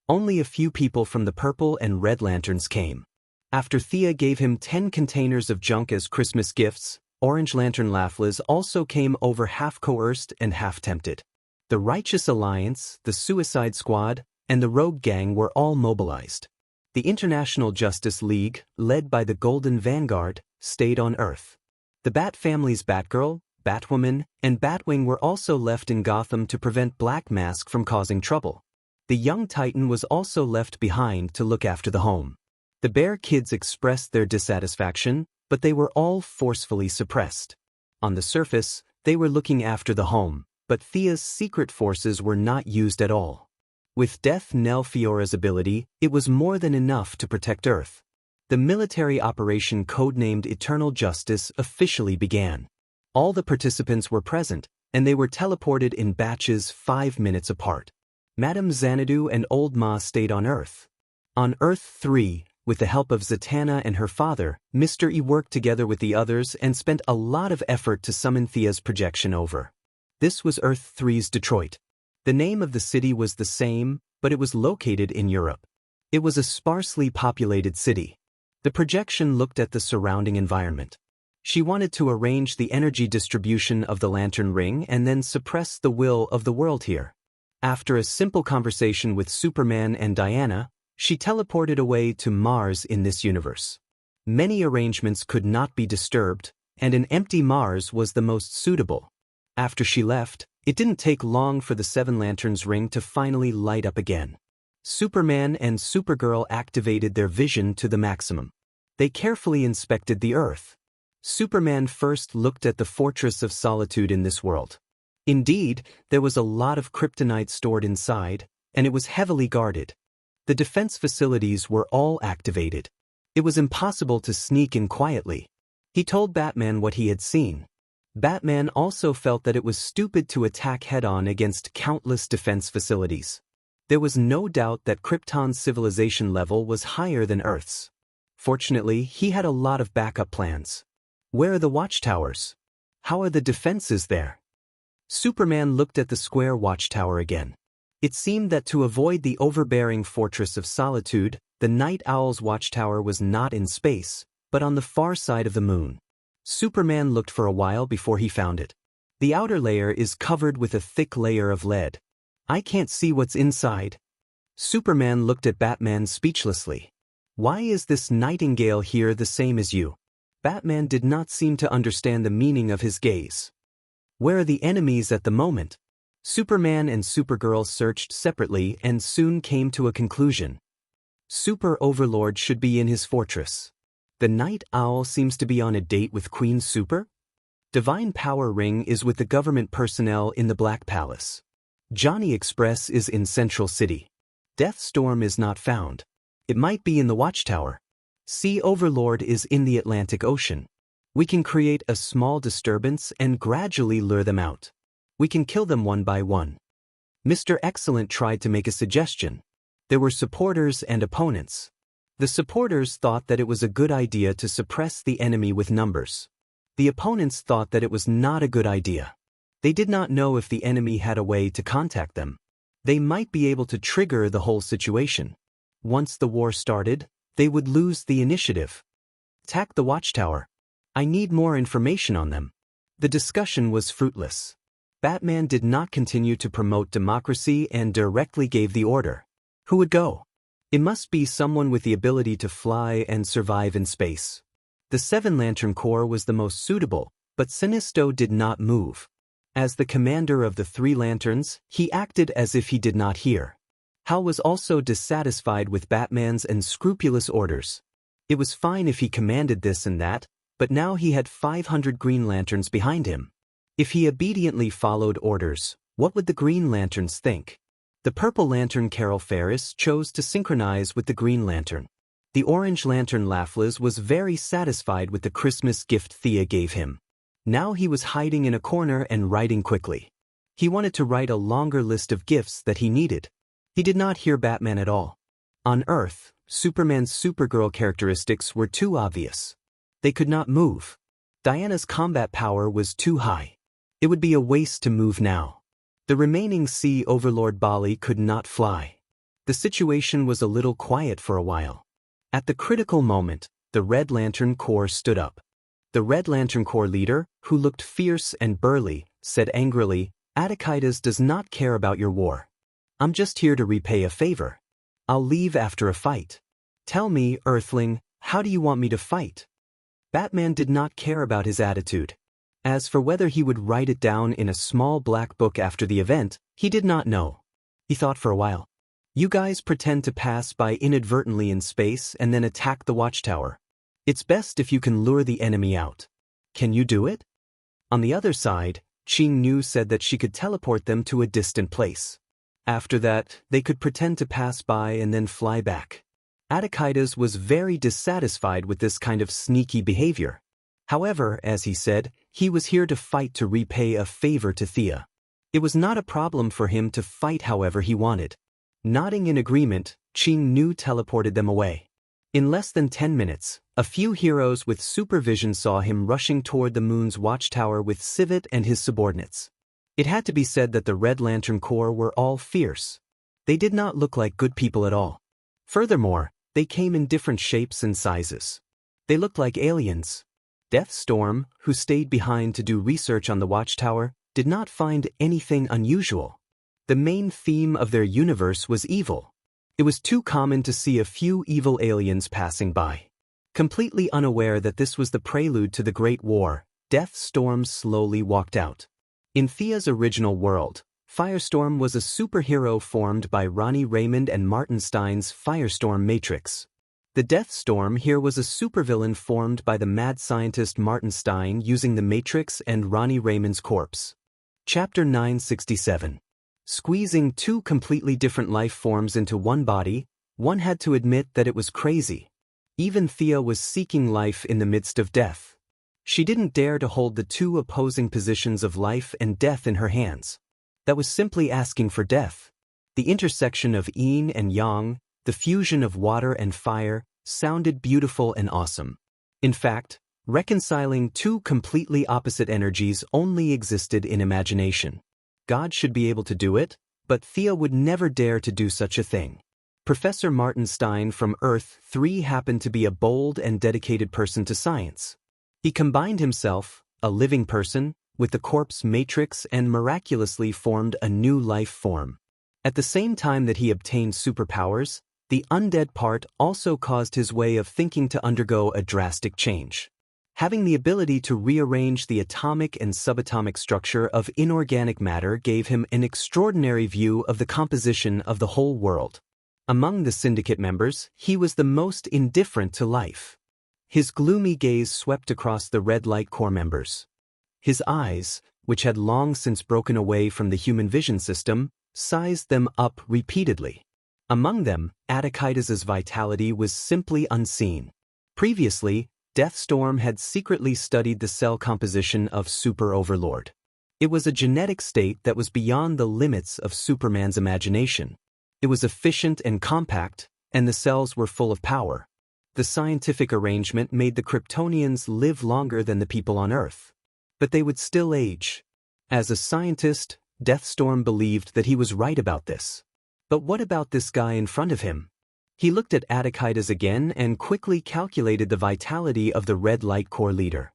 A: Only a few people from the Purple and Red Lanterns came. After Thea gave him 10 containers of junk as Christmas gifts, Orange Lantern Laffles also came over half coerced and half tempted. The Righteous Alliance, the Suicide Squad, and the Rogue Gang were all mobilized. The International Justice League, led by the Golden Vanguard, stayed on Earth. The Bat family's Batgirl, Batwoman, and Batwing were also left in Gotham to prevent Black Mask from causing trouble. The young Titan was also left behind to look after the home. The Bear Kids expressed their dissatisfaction, but they were all forcefully suppressed. On the surface, they were looking after the home, but Thea's secret forces were not used at all. With Death Knell Fiora's ability, it was more than enough to protect Earth. The military operation codenamed Eternal Justice officially began. All the participants were present, and they were teleported in batches 5 minutes apart. Madame Xanadu and Old Ma stayed on Earth. On Earth 3, with the help of Zatanna and her father, Mr. E worked together with the others and spent a lot of effort to summon Thea's projection over. This was Earth 3's Detroit. The name of the city was the same, but it was located in Europe. It was a sparsely populated city. The projection looked at the surrounding environment. She wanted to arrange the energy distribution of the lantern ring and then suppress the will of the world here. After a simple conversation with Superman and Diana, she teleported away to Mars in this universe. Many arrangements could not be disturbed, and an empty Mars was the most suitable. After she left, it didn't take long for the 7 Lanterns ring to finally light up again. Superman and Supergirl activated their vision to the maximum. They carefully inspected the Earth. Superman first looked at the Fortress of Solitude in this world. Indeed, there was a lot of kryptonite stored inside, and it was heavily guarded. The defense facilities were all activated. It was impossible to sneak in quietly. He told Batman what he had seen. Batman also felt that it was stupid to attack head-on against countless defense facilities. There was no doubt that Krypton's civilization level was higher than Earth's. Fortunately, he had a lot of backup plans. Where are the watchtowers? How are the defenses there? Superman looked at the square watchtower again. It seemed that to avoid the overbearing Fortress of Solitude, the Night Owl's watchtower was not in space, but on the far side of the moon. Superman looked for a while before he found it. The outer layer is covered with a thick layer of lead. I can't see what's inside. Superman looked at Batman speechlessly. Why is this nightingale here the same as you? Batman did not seem to understand the meaning of his gaze. Where are the enemies at the moment? Superman and Supergirl searched separately and soon came to a conclusion. Super Overlord should be in his fortress. The Night Owl seems to be on a date with Queen Super? Divine Power Ring is with the government personnel in the Black Palace. Johnny Express is in Central City. Deathstorm is not found. It might be in the Watchtower. Sea Overlord is in the Atlantic Ocean. We can create a small disturbance and gradually lure them out. We can kill them one by one. Mr. Excellent tried to make a suggestion. There were supporters and opponents. The supporters thought that it was a good idea to suppress the enemy with numbers. The opponents thought that it was not a good idea. They did not know if the enemy had a way to contact them. They might be able to trigger the whole situation. Once the war started, they would lose the initiative. Attack the Watchtower. I need more information on them. The discussion was fruitless. Batman did not continue to promote democracy and directly gave the order. Who would go? It must be someone with the ability to fly and survive in space. The 7-lantern Corps was the most suitable, but Sinisto did not move. As the commander of the 3 lanterns, he acted as if he did not hear. Hal was also dissatisfied with Batman's unscrupulous orders. It was fine if he commanded this and that, but now he had 500 Green Lanterns behind him. If he obediently followed orders, what would the Green Lanterns think? The Purple Lantern Carol Ferris chose to synchronize with the Green Lantern. The Orange Lantern Laffles was very satisfied with the Christmas gift Thea gave him. Now he was hiding in a corner and writing quickly. He wanted to write a longer list of gifts that he needed. He did not hear Batman at all. On Earth, Superman's Supergirl characteristics were too obvious. They could not move. Diana's combat power was too high. It would be a waste to move now. The remaining Sea Overlord Bali could not fly. The situation was a little quiet for a while. At the critical moment, the Red Lantern Corps stood up. The Red Lantern Corps leader, who looked fierce and burly, said angrily, "Attikides does not care about your war. I'm just here to repay a favor. I'll leave after a fight. Tell me, Earthling, how do you want me to fight?" Batman did not care about his attitude. As for whether he would write it down in a small black book after the event, he did not know. He thought for a while. You guys pretend to pass by inadvertently in space and then attack the watchtower. It's best if you can lure the enemy out. Can you do it? On the other side, Qing Nu said that she could teleport them to a distant place. After that, they could pretend to pass by and then fly back. Attikides was very dissatisfied with this kind of sneaky behavior. However, as he said, he was here to fight to repay a favor to Thea. It was not a problem for him to fight however he wanted. Nodding in agreement, Qing Nu teleported them away. In less than 10 minutes, a few heroes with supervision saw him rushing toward the moon's watchtower with Civet and his subordinates. It had to be said that the Red Lantern Corps were all fierce. They did not look like good people at all. Furthermore, they came in different shapes and sizes. They looked like aliens. Deathstorm, who stayed behind to do research on the watchtower, did not find anything unusual. The main theme of their universe was evil. It was too common to see a few evil aliens passing by. Completely unaware that this was the prelude to the Great War, Deathstorm slowly walked out. In Thea's original world, Firestorm was a superhero formed by Ronnie Raymond and Martin Stein's Firestorm Matrix. The Deathstorm here was a supervillain formed by the mad scientist Martin Stein using the Matrix and Ronnie Raymond's corpse. Chapter 967. Squeezing 2 completely different life forms into one body, one had to admit that it was crazy. Even Thea was seeking life in the midst of death. She didn't dare to hold the 2 opposing positions of life and death in her hands. That was simply asking for death. The intersection of yin and yang, the fusion of water and fire, sounded beautiful and awesome. In fact, reconciling 2 completely opposite energies only existed in imagination. God should be able to do it, but Thea would never dare to do such a thing. Professor Martin Stein from Earth 3 happened to be a bold and dedicated person to science. He combined himself, a living person, with the corpse matrix and miraculously formed a new life form. At the same time that he obtained superpowers, the undead part also caused his way of thinking to undergo a drastic change. Having the ability to rearrange the atomic and subatomic structure of inorganic matter gave him an extraordinary view of the composition of the whole world. Among the syndicate members, he was the most indifferent to life. His gloomy gaze swept across the Red Light Corps members. His eyes, which had long since broken away from the human vision system, sized them up repeatedly. Among them, Attikides' vitality was simply unseen. Previously, Deathstorm had secretly studied the cell composition of Super Overlord. It was a genetic state that was beyond the limits of Superman's imagination. It was efficient and compact, and the cells were full of power. The scientific arrangement made the Kryptonians live longer than the people on Earth. But they would still age. As a scientist, Deathstorm believed that he was right about this. But what about this guy in front of him? He looked at Attikides again and quickly calculated the vitality of the Red Light Corps leader.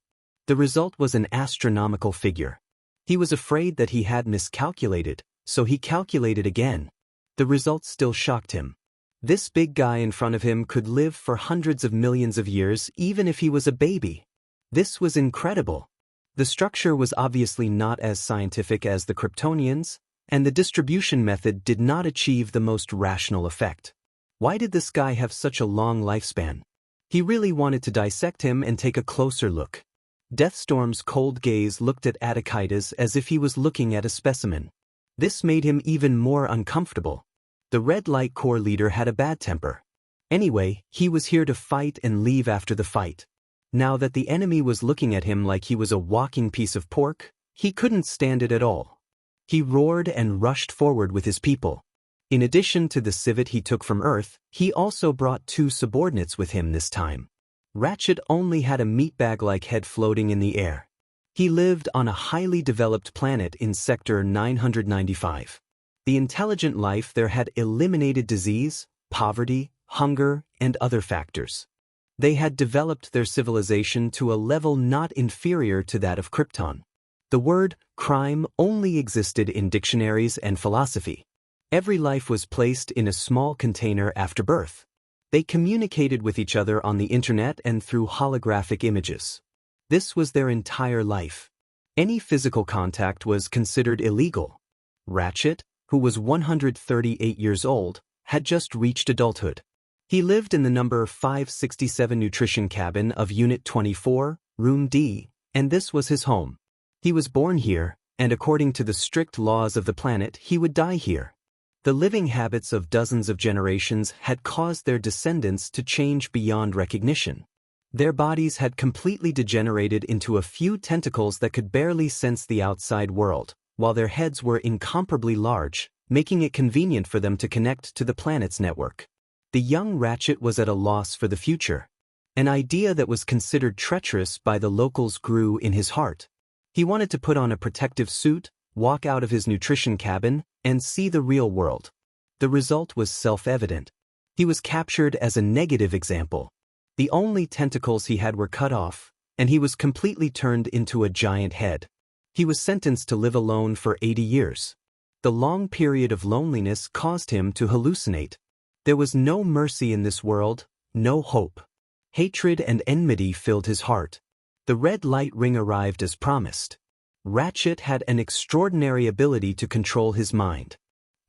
A: The result was an astronomical figure. He was afraid that he had miscalculated, so he calculated again. The result still shocked him. This big guy in front of him could live for hundreds of millions of years even if he was a baby. This was incredible. The structure was obviously not as scientific as the Kryptonians, and the distribution method did not achieve the most rational effect. Why did this guy have such a long lifespan? He really wanted to dissect him and take a closer look. Deathstorm's cold gaze looked at Attikides as if he was looking at a specimen. This made him even more uncomfortable. The Red Light Corps leader had a bad temper. Anyway, he was here to fight and leave after the fight. Now that the enemy was looking at him like he was a walking piece of pork, he couldn't stand it at all. He roared and rushed forward with his people. In addition to the civet he took from Earth, he also brought 2 subordinates with him this time. Ratchet only had a meatbag-like head floating in the air. He lived on a highly developed planet in Sector 995. The intelligent life there had eliminated disease, poverty, hunger, and other factors. They had developed their civilization to a level not inferior to that of Krypton. The word crime only existed in dictionaries and philosophy. Every life was placed in a small container after birth. They communicated with each other on the internet and through holographic images. This was their entire life. Any physical contact was considered illegal. Ratchet, who was 138 years old, had just reached adulthood. He lived in the number 567 nutrition cabin of Unit 24, Room D, and this was his home. He was born here, and according to the strict laws of the planet, he would die here. The living habits of dozens of generations had caused their descendants to change beyond recognition. Their bodies had completely degenerated into a few tentacles that could barely sense the outside world, while their heads were incomparably large, making it convenient for them to connect to the planet's network. The young Ratchet was at a loss for the future. An idea that was considered treacherous by the locals grew in his heart. He wanted to put on a protective suit, walk out of his nutrition cabin, and see the real world. The result was self-evident. He was captured as a negative example. The only tentacles he had were cut off, and he was completely turned into a giant head. He was sentenced to live alone for 80 years. The long period of loneliness caused him to hallucinate. There was no mercy in this world, no hope. Hatred and enmity filled his heart. The red light ring arrived as promised. Ratchet had an extraordinary ability to control his mind.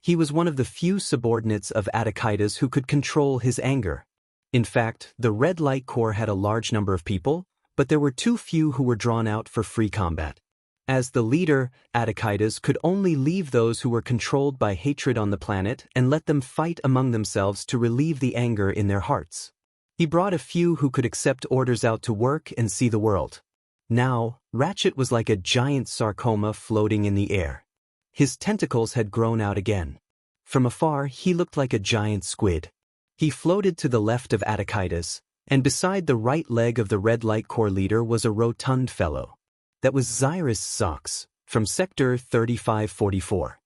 A: He was one of the few subordinates of Attikides who could control his anger. In fact, the Red Light Corps had a large number of people, but there were too few who were drawn out for free combat. As the leader, Attikides could only leave those who were controlled by hatred on the planet and let them fight among themselves to relieve the anger in their hearts. He brought a few who could accept orders out to work and see the world. Now, Ratchet was like a giant sarcoma floating in the air. His tentacles had grown out again. From afar, he looked like a giant squid. He floated to the left of Attikides, and beside the right leg of the Red Light Corps leader was a rotund fellow. That was Zyrus Sox, from Sector 3544.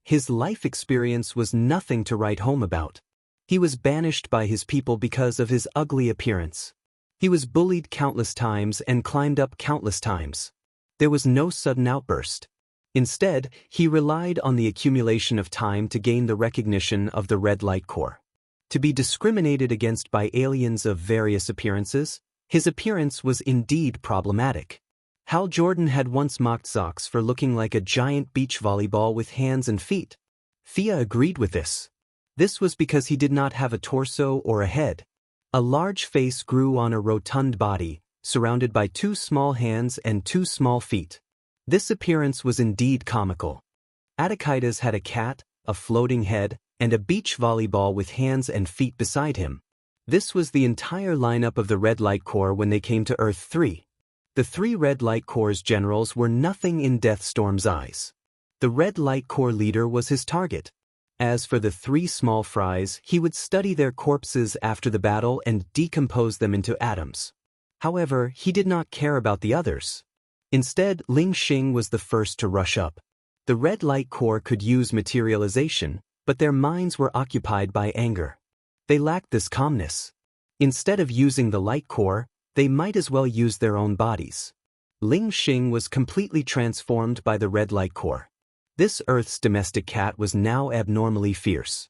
A: His life experience was nothing to write home about. He was banished by his people because of his ugly appearance. He was bullied countless times and climbed up countless times. There was no sudden outburst. Instead, he relied on the accumulation of time to gain the recognition of the Red Light Corps. To be discriminated against by aliens of various appearances, his appearance was indeed problematic. Hal Jordan had once mocked Sox for looking like a giant beach volleyball with hands and feet. Thea agreed with this. This was because he did not have a torso or a head. A large face grew on a rotund body, surrounded by 2 small hands and 2 small feet. This appearance was indeed comical. Attikides had a cat, a floating head, and a beach volleyball with hands and feet beside him. This was the entire lineup of the Red Light Corps when they came to Earth 3. The 3 Red Light Corps' generals were nothing in Deathstorm's eyes. The Red Light Corps leader was his target. As for the 3 small fries, he would study their corpses after the battle and decompose them into atoms. However, he did not care about the others. Instead, Ling Xing was the first to rush up. The Red Light Corps could use materialization, but their minds were occupied by anger. They lacked this calmness. Instead of using the Light Corps, they might as well use their own bodies. Ling Xing was completely transformed by the Red Light Corps. This Earth's domestic cat was now abnormally fierce.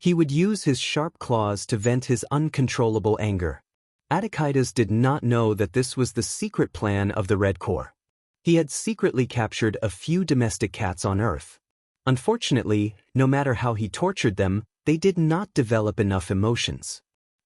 A: He would use his sharp claws to vent his uncontrollable anger. Attikides did not know that this was the secret plan of the Red Corps. He had secretly captured a few domestic cats on Earth. Unfortunately, no matter how he tortured them, they did not develop enough emotions.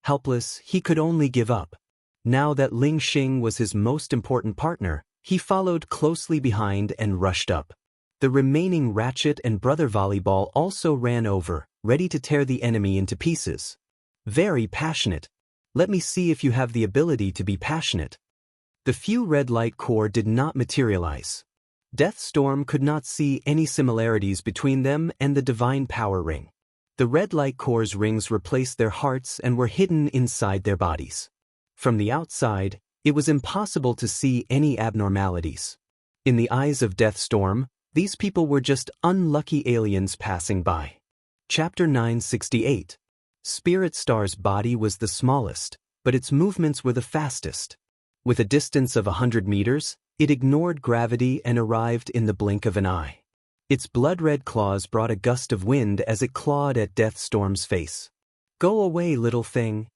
A: Helpless, he could only give up. Now that Ling Xing was his most important partner, he followed closely behind and rushed up. The remaining Ratchet and Brother Volleyball also ran over, ready to tear the enemy into pieces. Very passionate. Let me see if you have the ability to be passionate. The few red light core did not materialize. Deathstorm could not see any similarities between them and the divine power ring. The red light core's rings replaced their hearts and were hidden inside their bodies. From the outside, it was impossible to see any abnormalities. In the eyes of Deathstorm, these people were just unlucky aliens passing by. Chapter 968. Spirit Star's body was the smallest, but its movements were the fastest. With a distance of 100 meters, it ignored gravity and arrived in the blink of an eye. Its blood-red claws brought a gust of wind as it clawed at Deathstorm's face. "Go away, little thing."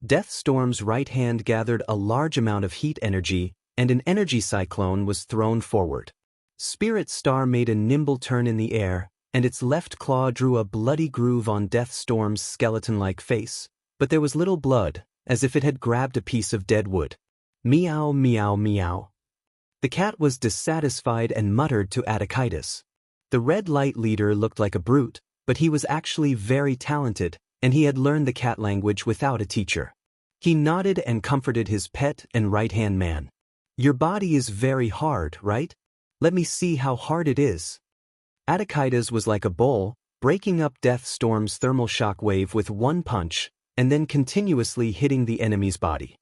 A: Deathstorm's right hand gathered a large amount of heat energy, and an energy cyclone was thrown forward. Spirit Star made a nimble turn in the air, and its left claw drew a bloody groove on Deathstorm's skeleton-like face, but there was little blood, as if it had grabbed a piece of dead wood. Meow, meow, meow. The cat was dissatisfied and muttered to Attikides. The red light leader looked like a brute, but he was actually very talented, and he had learned the cat language without a teacher. He nodded and comforted his pet and right-hand man. "Your body is very hard, right? Let me see how hard it is." Attikides was like a bull, breaking up Deathstorm's thermal shock wave with one punch, and then continuously hitting the enemy's body.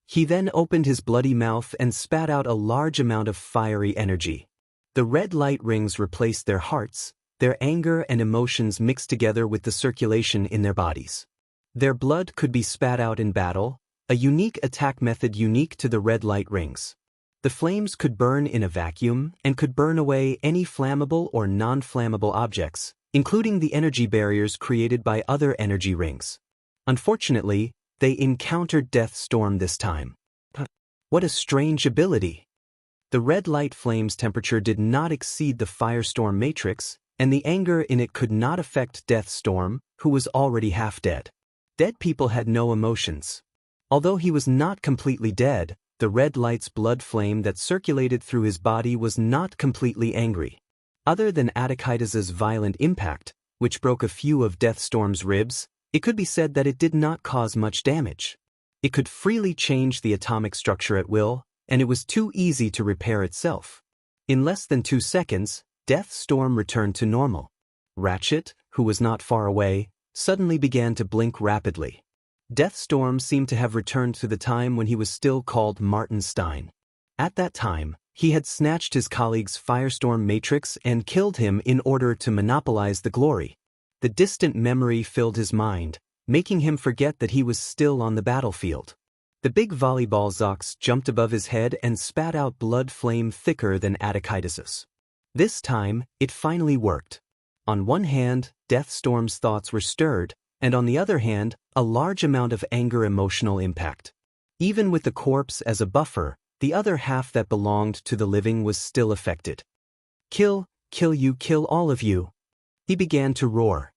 A: He then opened his bloody mouth and spat out a large amount of fiery energy. The red light rings replaced their hearts, their anger and emotions mixed together with the circulation in their bodies. Their blood could be spat out in battle, a unique attack method unique to the red light rings. The flames could burn in a vacuum and could burn away any flammable or non-flammable objects, including the energy barriers created by other energy rings. Unfortunately, they encountered Deathstorm this time. What a strange ability! The red light flame's temperature did not exceed the firestorm matrix, and the anger in it could not affect Deathstorm, who was already half dead. Dead people had no emotions. Although he was not completely dead, the red light's blood flame that circulated through his body was not completely angry. Other than Attikides's violent impact, which broke a few of Deathstorm's ribs, it could be said that it did not cause much damage. It could freely change the atomic structure at will, and it was too easy to repair itself. In less than 2 seconds, Deathstorm returned to normal. Ratchet, who was not far away, suddenly began to blink rapidly. Deathstorm seemed to have returned to the time when he was still called Martin Stein. At that time, he had snatched his colleague's firestorm matrix and killed him in order to monopolize the glory. The distant memory filled his mind, making him forget that he was still on the battlefield. The big volleyball Zox jumped above his head and spat out blood flame thicker than Attikides's. This time, it finally worked. On one hand, Deathstorm's thoughts were stirred, and on the other hand, a large amount of anger emotional impact. Even with the corpse as a buffer, the other half that belonged to the living was still affected. Kill you, kill all of you. He began to roar.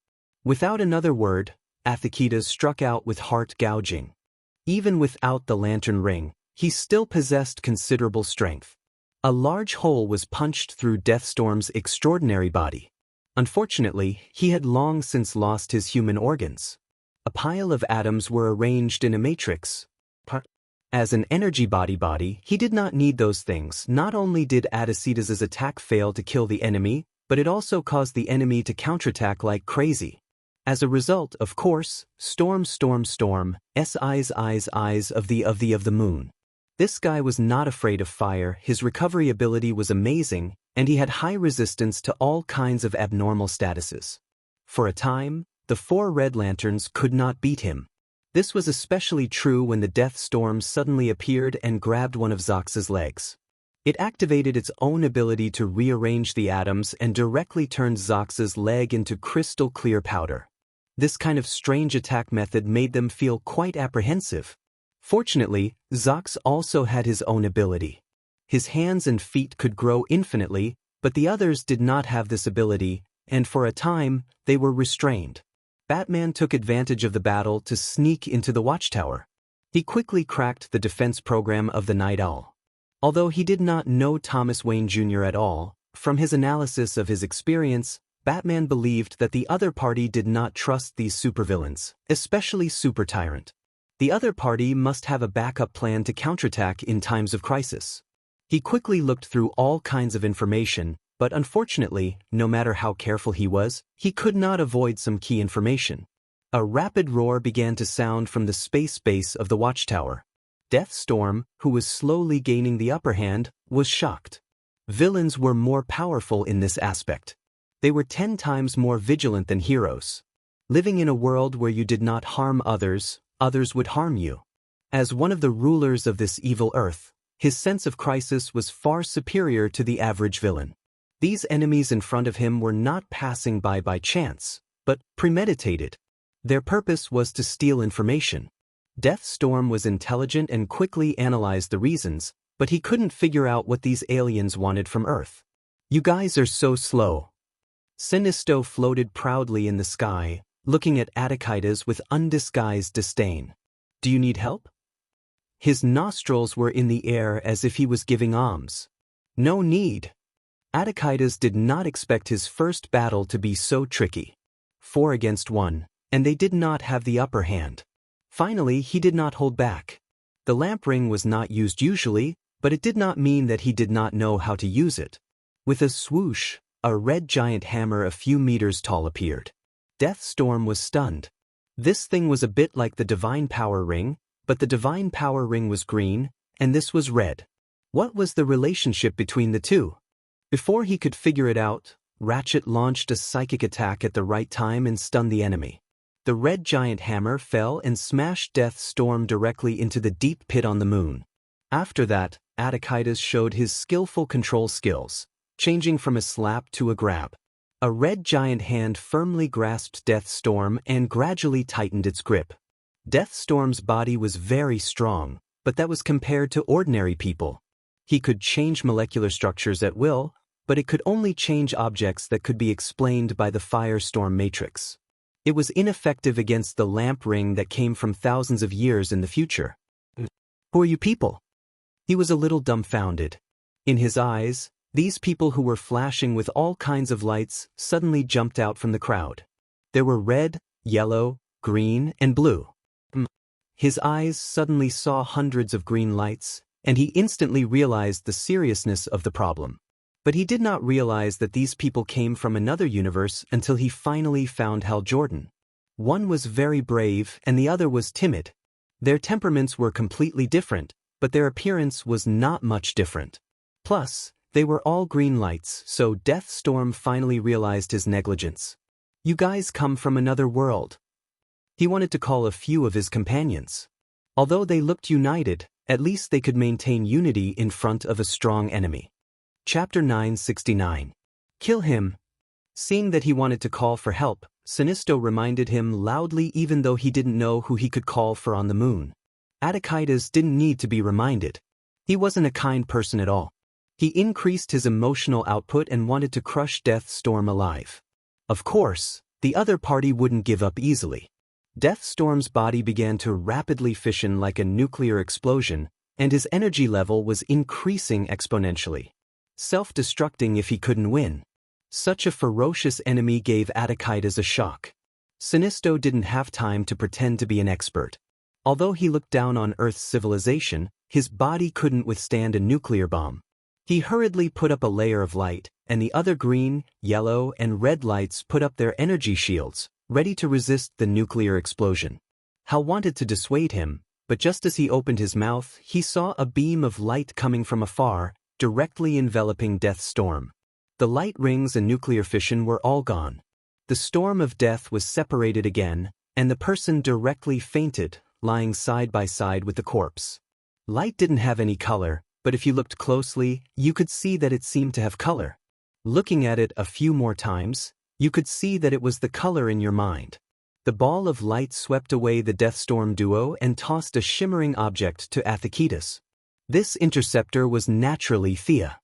A: Without another word, Attikides struck out with heart gouging. Even without the lantern ring, he still possessed considerable strength. A large hole was punched through Deathstorm's extraordinary body. Unfortunately, he had long since lost his human organs. A pile of atoms were arranged in a matrix. As an energy body, he did not need those things. Not only did Attikides's attack fail to kill the enemy, but it also caused the enemy to counterattack like crazy. As a result, of course, storm, eyes of the moon. This guy was not afraid of fire, his recovery ability was amazing, and he had high resistance to all kinds of abnormal statuses. For a time, the 4 red lanterns could not beat him. This was especially true when the Deathstorm suddenly appeared and grabbed one of Zox's legs. It activated its own ability to rearrange the atoms and directly turned Zox's leg into crystal clear powder. This kind of strange attack method made them feel quite apprehensive. Fortunately, Zox also had his own ability. His hands and feet could grow infinitely, but the others did not have this ability, and for a time, they were restrained. Batman took advantage of the battle to sneak into the watchtower. He quickly cracked the defense program of the Night Owl. Although he did not know Thomas Wayne Jr. at all, from his analysis of his experience, Batman believed that the other party did not trust these supervillains, especially Super Tyrant. The other party must have a backup plan to counterattack in times of crisis. He quickly looked through all kinds of information, but unfortunately, no matter how careful he was, he could not avoid some key information. A rapid roar began to sound from the space base of the watchtower. Deathstorm, who was slowly gaining the upper hand, was shocked. Villains were more powerful in this aspect. They were 10 times more vigilant than heroes. Living in a world where you did not harm others, others would harm you. As one of the rulers of this evil earth, his sense of crisis was far superior to the average villain. These enemies in front of him were not passing by chance, but premeditated. Their purpose was to steal information. Deathstorm was intelligent and quickly analyzed the reasons, but he couldn't figure out what these aliens wanted from Earth. "You guys are so slow." Sinisto floated proudly in the sky, looking at Attikides with undisguised disdain. "Do you need help?" His nostrils were in the air as if he was giving alms. "No need." Attikides did not expect his first battle to be so tricky. 4 against 1, and they did not have the upper hand. Finally, he did not hold back. The lamp ring was not used usually, but it did not mean that he did not know how to use it. With a swoosh, a red giant hammer a few meters tall appeared. Deathstorm was stunned. This thing was a bit like the Divine Power Ring, but the Divine Power Ring was green, and this was red. What was the relationship between the two? Before he could figure it out, Ratchet launched a psychic attack at the right time and stunned the enemy. The red giant hammer fell and smashed Deathstorm directly into the deep pit on the moon. After that, Attikides showed his skillful control skills, changing from a slap to a grab. A red giant hand firmly grasped Deathstorm and gradually tightened its grip. Deathstorm's body was very strong, but that was compared to ordinary people. He could change molecular structures at will, but it could only change objects that could be explained by the firestorm matrix. It was ineffective against the lamp ring that came from thousands of years in the future. "Who are you people?" He was a little dumbfounded. In his eyes, these people who were flashing with all kinds of lights suddenly jumped out from the crowd. There were red, yellow, green, and blue. His eyes suddenly saw hundreds of green lights, and he instantly realized the seriousness of the problem. But he did not realize that these people came from another universe until he finally found Hal Jordan. One was very brave and the other was timid. Their temperaments were completely different, but their appearance was not much different. Plus, they were all green lights, so Deathstorm finally realized his negligence. "You guys come from another world." He wanted to call a few of his companions. Although they looked united, at least they could maintain unity in front of a strong enemy. Chapter 969. Kill him. Seeing that he wanted to call for help, Sinisto reminded him loudly even though he didn't know who he could call for on the moon. Attikides didn't need to be reminded. He wasn't a kind person at all. He increased his emotional output and wanted to crush Deathstorm alive. Of course, the other party wouldn't give up easily. Deathstorm's body began to rapidly fission like a nuclear explosion, and his energy level was increasing exponentially. Self-destructing if he couldn't win. Such a ferocious enemy gave Attikides a shock. Sinisto didn't have time to pretend to be an expert. Although he looked down on Earth's civilization, his body couldn't withstand a nuclear bomb. He hurriedly put up a layer of light, and the other green, yellow, and red lights put up their energy shields, ready to resist the nuclear explosion. Hal wanted to dissuade him, but just as he opened his mouth, he saw a beam of light coming from afar, directly enveloping Deathstorm. The light rings and nuclear fission were all gone. The storm of death was separated again, and the person directly fainted, lying side by side with the corpse. Light didn't have any color, but if you looked closely, you could see that it seemed to have color. Looking at it a few more times, you could see that it was the color in your mind. The ball of light swept away the Deathstorm duo and tossed a shimmering object to Athekitas. This interceptor was naturally Thea.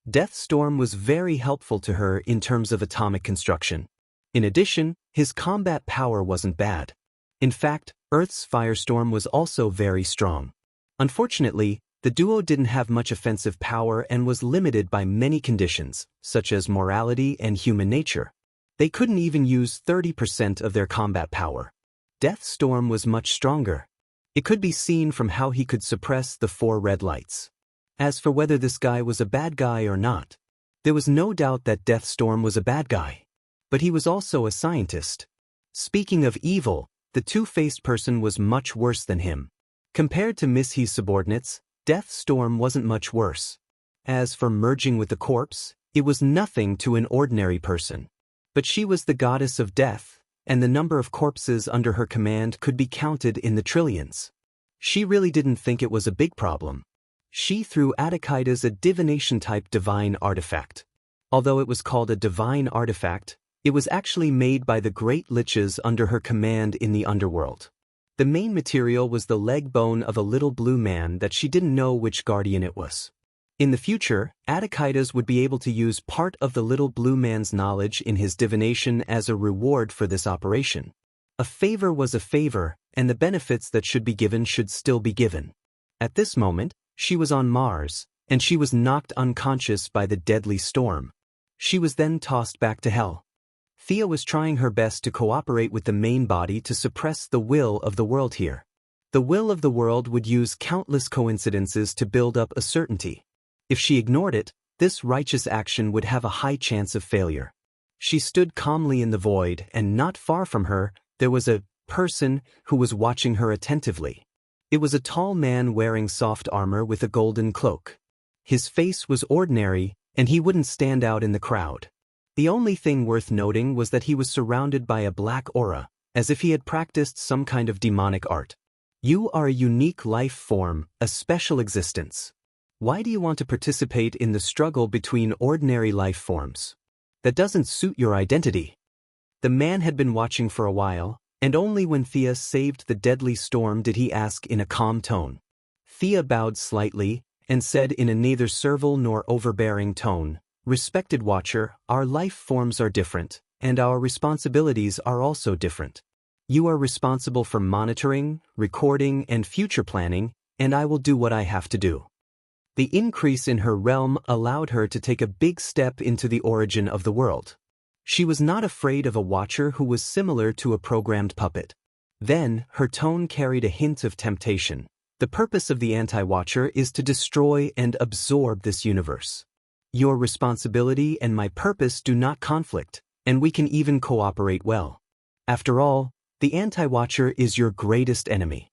A: Deathstorm was very helpful to her in terms of atomic construction. In addition, his combat power wasn't bad. In fact, Earth's firestorm was also very strong. Unfortunately, the duo didn't have much offensive power and was limited by many conditions, such as morality and human nature. They couldn't even use 30% of their combat power. Deathstorm was much stronger. It could be seen from how he could suppress the 4 red lights. As for whether this guy was a bad guy or not, there was no doubt that Deathstorm was a bad guy. But he was also a scientist. Speaking of evil, the two-faced person was much worse than him. Compared to Miss He's subordinates, Deathstorm wasn't much worse. As for merging with the corpse, it was nothing to an ordinary person. But she was the goddess of death, and the number of corpses under her command could be counted in the trillions. She really didn't think it was a big problem. She threw Atekitas a divination-type divine artifact. Although it was called a divine artifact, it was actually made by the great liches under her command in the underworld. The main material was the leg bone of a little blue man that she didn't know which guardian it was. In the future, Atekitas would be able to use part of the little blue man's knowledge in his divination as a reward for this operation. A favor was a favor, and the benefits that should be given should still be given. At this moment, she was on Mars, and she was knocked unconscious by the deadly storm. She was then tossed back to Hell. Thea was trying her best to cooperate with the main body to suppress the will of the world here. The will of the world would use countless coincidences to build up a certainty. If she ignored it, this righteous action would have a high chance of failure. She stood calmly in the void, and not far from her, there was a person who was watching her attentively. It was a tall man wearing soft armor with a golden cloak. His face was ordinary, and he wouldn't stand out in the crowd. The only thing worth noting was that he was surrounded by a black aura, as if he had practiced some kind of demonic art. You are a unique life form, a special existence. Why do you want to participate in the struggle between ordinary life forms? That doesn't suit your identity. The man had been watching for a while, and only when Thea saved the deadly storm did he ask in a calm tone. Thea bowed slightly, and said in a neither servile nor overbearing tone, "Respected Watcher, our life forms are different, and our responsibilities are also different. You are responsible for monitoring, recording, and future planning, and I will do what I have to do." The increase in her realm allowed her to take a big step into the origin of the world. She was not afraid of a watcher who was similar to a programmed puppet. Then, her tone carried a hint of temptation. The purpose of the anti-watcher is to destroy and absorb this universe. Your responsibility and my purpose do not conflict, and we can even cooperate well. After all, the anti-watcher is your greatest enemy.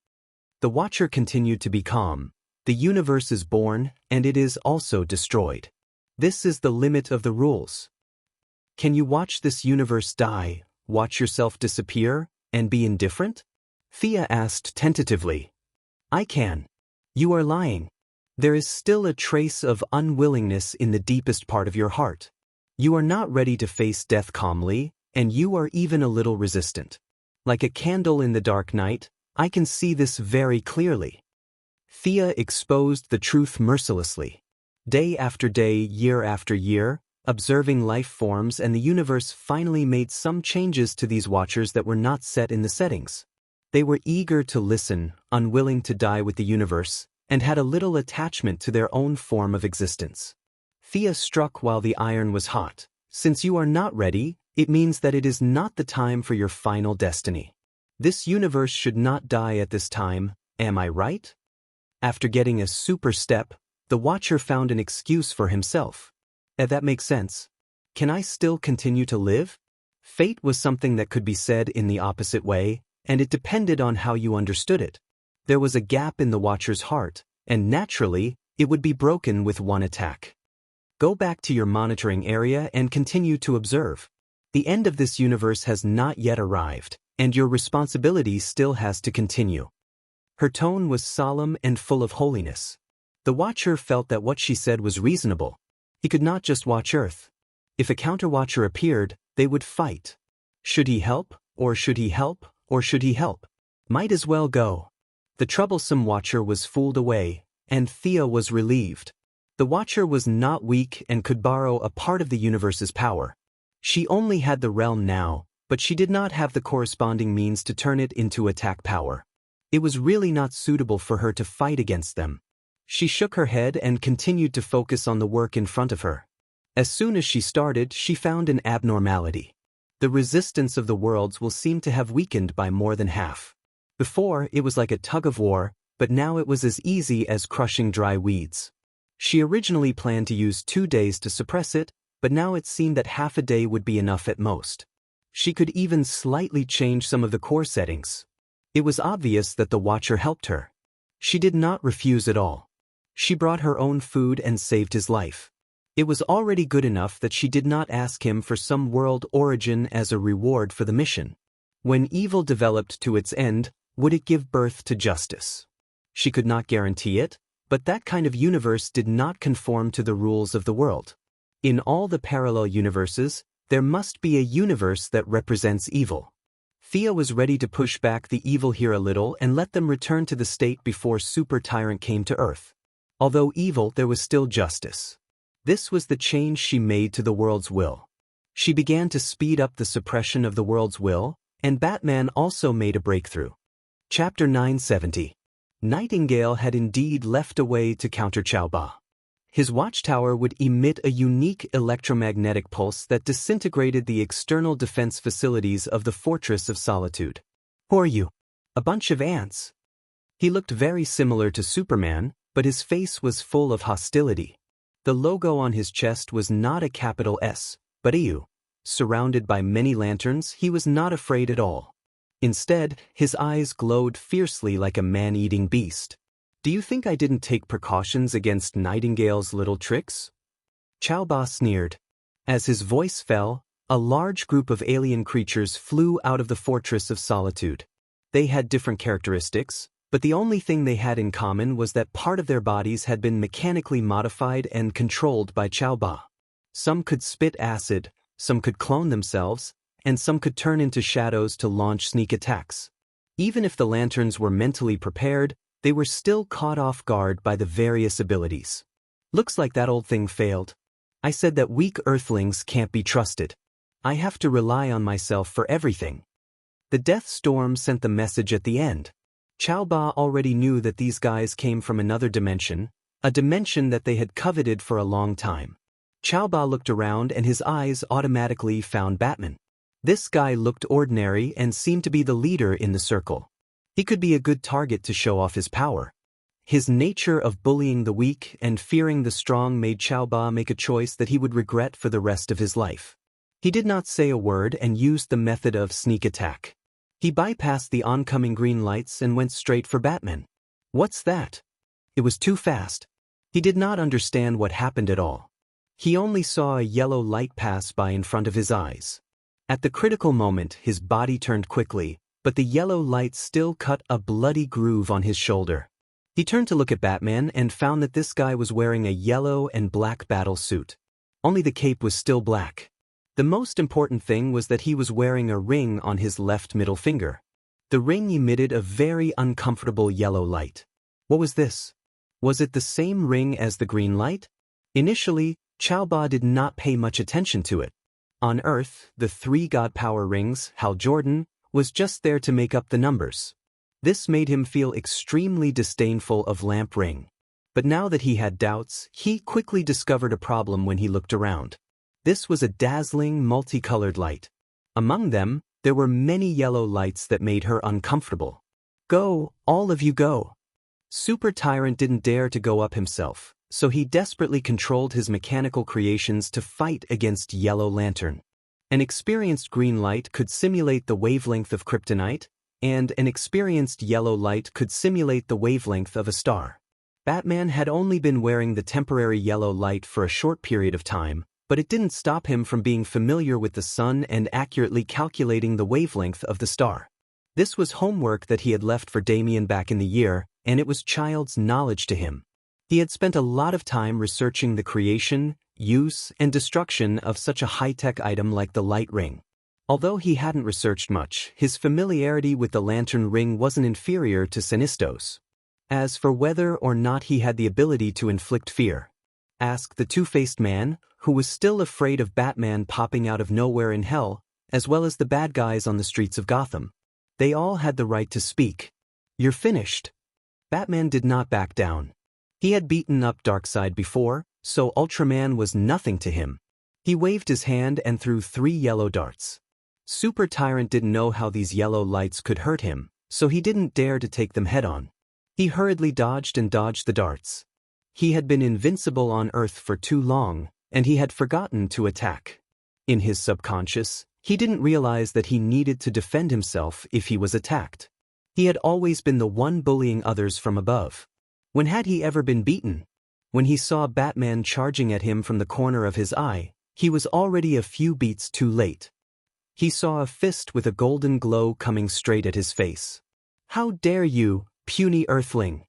A: The watcher continued to be calm. The universe is born, and it is also destroyed. This is the limit of the rules. Can you watch this universe die, watch yourself disappear, and be indifferent? Thea asked tentatively. I can. You are lying. There is still a trace of unwillingness in the deepest part of your heart. You are not ready to face death calmly, and you are even a little resistant. Like a candle in the dark night, I can see this very clearly. Thea exposed the truth mercilessly. Day after day, year after year, observing life forms and the universe finally made some changes to these watchers that were not set in the settings. They were eager to listen, unwilling to die with the universe, and had a little attachment to their own form of existence. Thea struck while the iron was hot. Since you are not ready, it means that it is not the time for your final destiny. This universe should not die at this time, am I right? After getting a super step, the watcher found an excuse for himself. That makes sense. Can I still continue to live? Fate was something that could be said in the opposite way, and it depended on how you understood it. There was a gap in the watcher's heart, and naturally, it would be broken with one attack. Go back to your monitoring area and continue to observe. The end of this universe has not yet arrived, and your responsibility still has to continue. Her tone was solemn and full of holiness. The watcher felt that what she said was reasonable. He could not just watch Earth. If a counter-watcher appeared, they would fight. Should he help, or should he help, Or should he help? Might as well go. The troublesome Watcher was fooled away, and Thea was relieved. The Watcher was not weak and could borrow a part of the universe's power. She only had the realm now, but she did not have the corresponding means to turn it into attack power. It was really not suitable for her to fight against them. She shook her head and continued to focus on the work in front of her. As soon as she started, she found an abnormality. The resistance of the worlds will seem to have weakened by more than half. Before, it was like a tug of war, but now it was as easy as crushing dry weeds. She originally planned to use 2 days to suppress it, but now it seemed that half a day would be enough at most. She could even slightly change some of the core settings. It was obvious that the Watcher helped her. She did not refuse at all. She brought her own food and saved his life. It was already good enough that she did not ask him for some world origin as a reward for the mission. When evil developed to its end, would it give birth to justice? She could not guarantee it, but that kind of universe did not conform to the rules of the world. In all the parallel universes, there must be a universe that represents evil. Thea was ready to push back the evil here a little and let them return to the state before Super Tyrant came to Earth. Although evil, there was still justice. This was the change she made to the world's will. She began to speed up the suppression of the world's will, and Batman also made a breakthrough. Chapter 970. Nightingale had indeed left a way to counter Chaoba. His watchtower would emit a unique electromagnetic pulse that disintegrated the external defense facilities of the Fortress of Solitude. Who are you? A bunch of ants. He looked very similar to Superman, but his face was full of hostility. The logo on his chest was not a capital S, but a U. Surrounded by many lanterns, he was not afraid at all. Instead, his eyes glowed fiercely like a man-eating beast. Do you think I didn't take precautions against Nightingale's little tricks? Chaoba sneered. As his voice fell, a large group of alien creatures flew out of the Fortress of Solitude. They had different characteristics, but the only thing they had in common was that part of their bodies had been mechanically modified and controlled by Chaoba. Some could spit acid, some could clone themselves, and some could turn into shadows to launch sneak attacks. Even if the lanterns were mentally prepared, they were still caught off guard by the various abilities. Looks like that old thing failed. I said that weak earthlings can't be trusted. I have to rely on myself for everything. The death storm sent the message at the end. Chaoba already knew that these guys came from another dimension, a dimension that they had coveted for a long time. Chaoba looked around and his eyes automatically found Batman. This guy looked ordinary and seemed to be the leader in the circle. He could be a good target to show off his power. His nature of bullying the weak and fearing the strong made Chaoba make a choice that he would regret for the rest of his life. He did not say a word and used the method of sneak attack. He bypassed the oncoming green lights and went straight for Batman. What's that? It was too fast. He did not understand what happened at all. He only saw a yellow light pass by in front of his eyes. At the critical moment, his body turned quickly, but the yellow light still cut a bloody groove on his shoulder. He turned to look at Batman and found that this guy was wearing a yellow and black battle suit. Only the cape was still black. The most important thing was that he was wearing a ring on his left middle finger. The ring emitted a very uncomfortable yellow light. What was this? Was it the same ring as the green light? Initially, Chaoba did not pay much attention to it. On Earth, the 3 God Power rings, Hal Jordan, was just there to make up the numbers. This made him feel extremely disdainful of Lamp Ring. But now that he had doubts, he quickly discovered a problem when he looked around. This was a dazzling, multicolored light. Among them, there were many yellow lights that made her uncomfortable. Go, all of you go. Super Tyrant didn't dare to go up himself, so he desperately controlled his mechanical creations to fight against Yellow Lantern. An experienced green light could simulate the wavelength of kryptonite, and an experienced yellow light could simulate the wavelength of a star. Batman had only been wearing the temporary yellow light for a short period of time, but it didn't stop him from being familiar with the sun and accurately calculating the wavelength of the star. This was homework that he had left for Damien back in the year, and it was child's knowledge to him. He had spent a lot of time researching the creation, use, and destruction of such a high-tech item like the light ring. Although he hadn't researched much, his familiarity with the lantern ring wasn't inferior to Sinistos. As for whether or not he had the ability to inflict fear, ask the two-faced man, who was still afraid of Batman popping out of nowhere in hell, as well as the bad guys on the streets of Gotham. They all had the right to speak. "You're finished." Batman did not back down. He had beaten up Darkseid before, so Ultraman was nothing to him. He waved his hand and threw 3 yellow darts. Super Tyrant didn't know how these yellow lights could hurt him, so he didn't dare to take them head-on. He hurriedly dodged and dodged the darts. He had been invincible on Earth for too long, and he had forgotten to attack. In his subconscious, he didn't realize that he needed to defend himself if he was attacked. He had always been the one bullying others from above. When had he ever been beaten? When he saw Batman charging at him from the corner of his eye, he was already a few beats too late. He saw a fist with a golden glow coming straight at his face. "How dare you, puny Earthling!"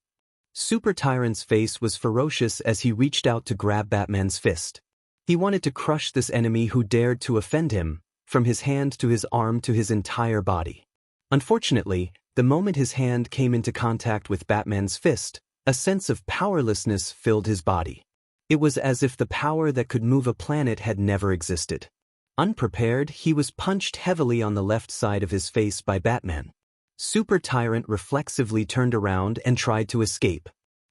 A: Super Tyrant's face was ferocious as he reached out to grab Batman's fist. He wanted to crush this enemy who dared to offend him, from his hand to his arm to his entire body. Unfortunately, the moment his hand came into contact with Batman's fist, a sense of powerlessness filled his body. It was as if the power that could move a planet had never existed. Unprepared, he was punched heavily on the left side of his face by Batman. Super Tyrant reflexively turned around and tried to escape.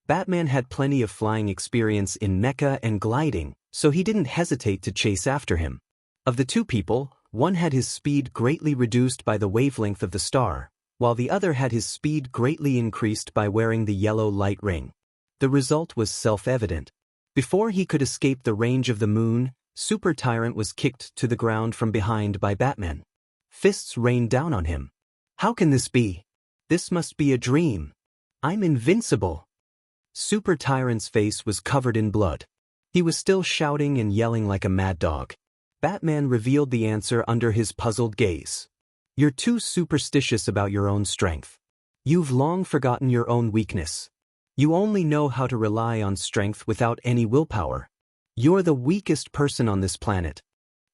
A: Batman had plenty of flying experience in mecha and gliding, so he didn't hesitate to chase after him. Of the two people, one had his speed greatly reduced by the wavelength of the star, while the other had his speed greatly increased by wearing the yellow light ring. The result was self-evident. Before he could escape the range of the moon, Super Tyrant was kicked to the ground from behind by Batman. Fists rained down on him. "How can this be? This must be a dream. I'm invincible." Super Tyrant's face was covered in blood. He was still shouting and yelling like a mad dog. Batman revealed the answer under his puzzled gaze. "You're too superstitious about your own strength. You've long forgotten your own weakness. You only know how to rely on strength without any willpower. You're the weakest person on this planet."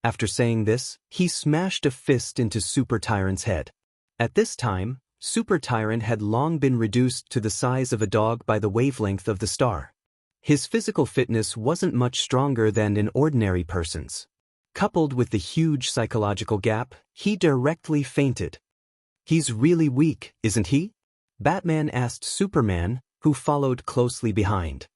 A: After saying this, he smashed a fist into Super Tyrant's head. At this time, Super Tyrant had long been reduced to the size of a dog by the wavelength of the star. His physical fitness wasn't much stronger than an ordinary person's. Coupled with the huge psychological gap, he directly fainted. "He's really weak, isn't he?" Batman asked Superman, who followed closely behind.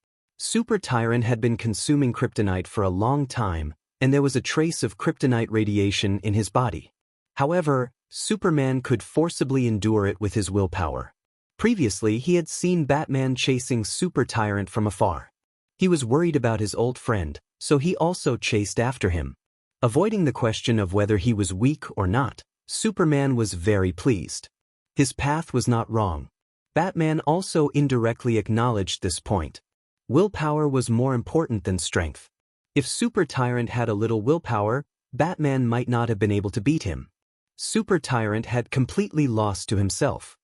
A: Super Tyrant had been consuming kryptonite for a long time, and there was a trace of kryptonite radiation in his body. However, Superman could forcibly endure it with his willpower. Previously, he had seen Batman chasing Super Tyrant from afar. He was worried about his old friend, so he also chased after him. Avoiding the question of whether he was weak or not, Superman was very pleased. His path was not wrong. Batman also indirectly acknowledged this point. Willpower was more important than strength. If Super Tyrant had a little willpower, Batman might not have been able to beat him. Super Tyrant had completely lost to himself.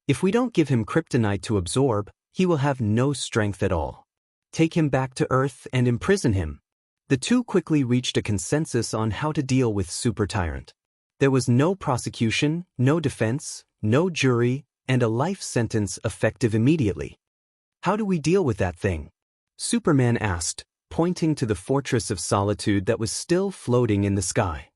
A: If we don't give him kryptonite to absorb, he will have no strength at all. Take him back to Earth and imprison him. The two quickly reached a consensus on how to deal with Super Tyrant. There was no prosecution, no defense, no jury, and a life sentence effective immediately. "How do we deal with that thing?" Superman asked, pointing to the Fortress of Solitude that was still floating in the sky.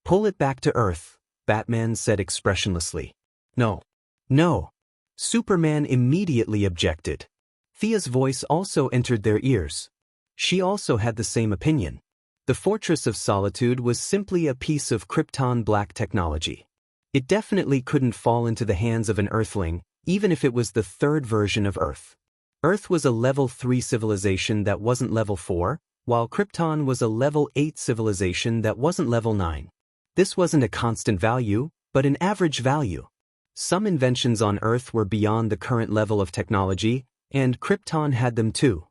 A: "Pull it back to Earth," Batman said expressionlessly. "No. No." Superman immediately objected. Thea's voice also entered their ears. She also had the same opinion. The Fortress of Solitude was simply a piece of Krypton black technology. It definitely couldn't fall into the hands of an Earthling, even if it was the third version of Earth. Earth was a level 3 civilization that wasn't level 4, while Krypton was a level 8 civilization that wasn't level 9. This wasn't a constant value, but an average value. Some inventions on Earth were beyond the current level of technology, and Krypton had them too.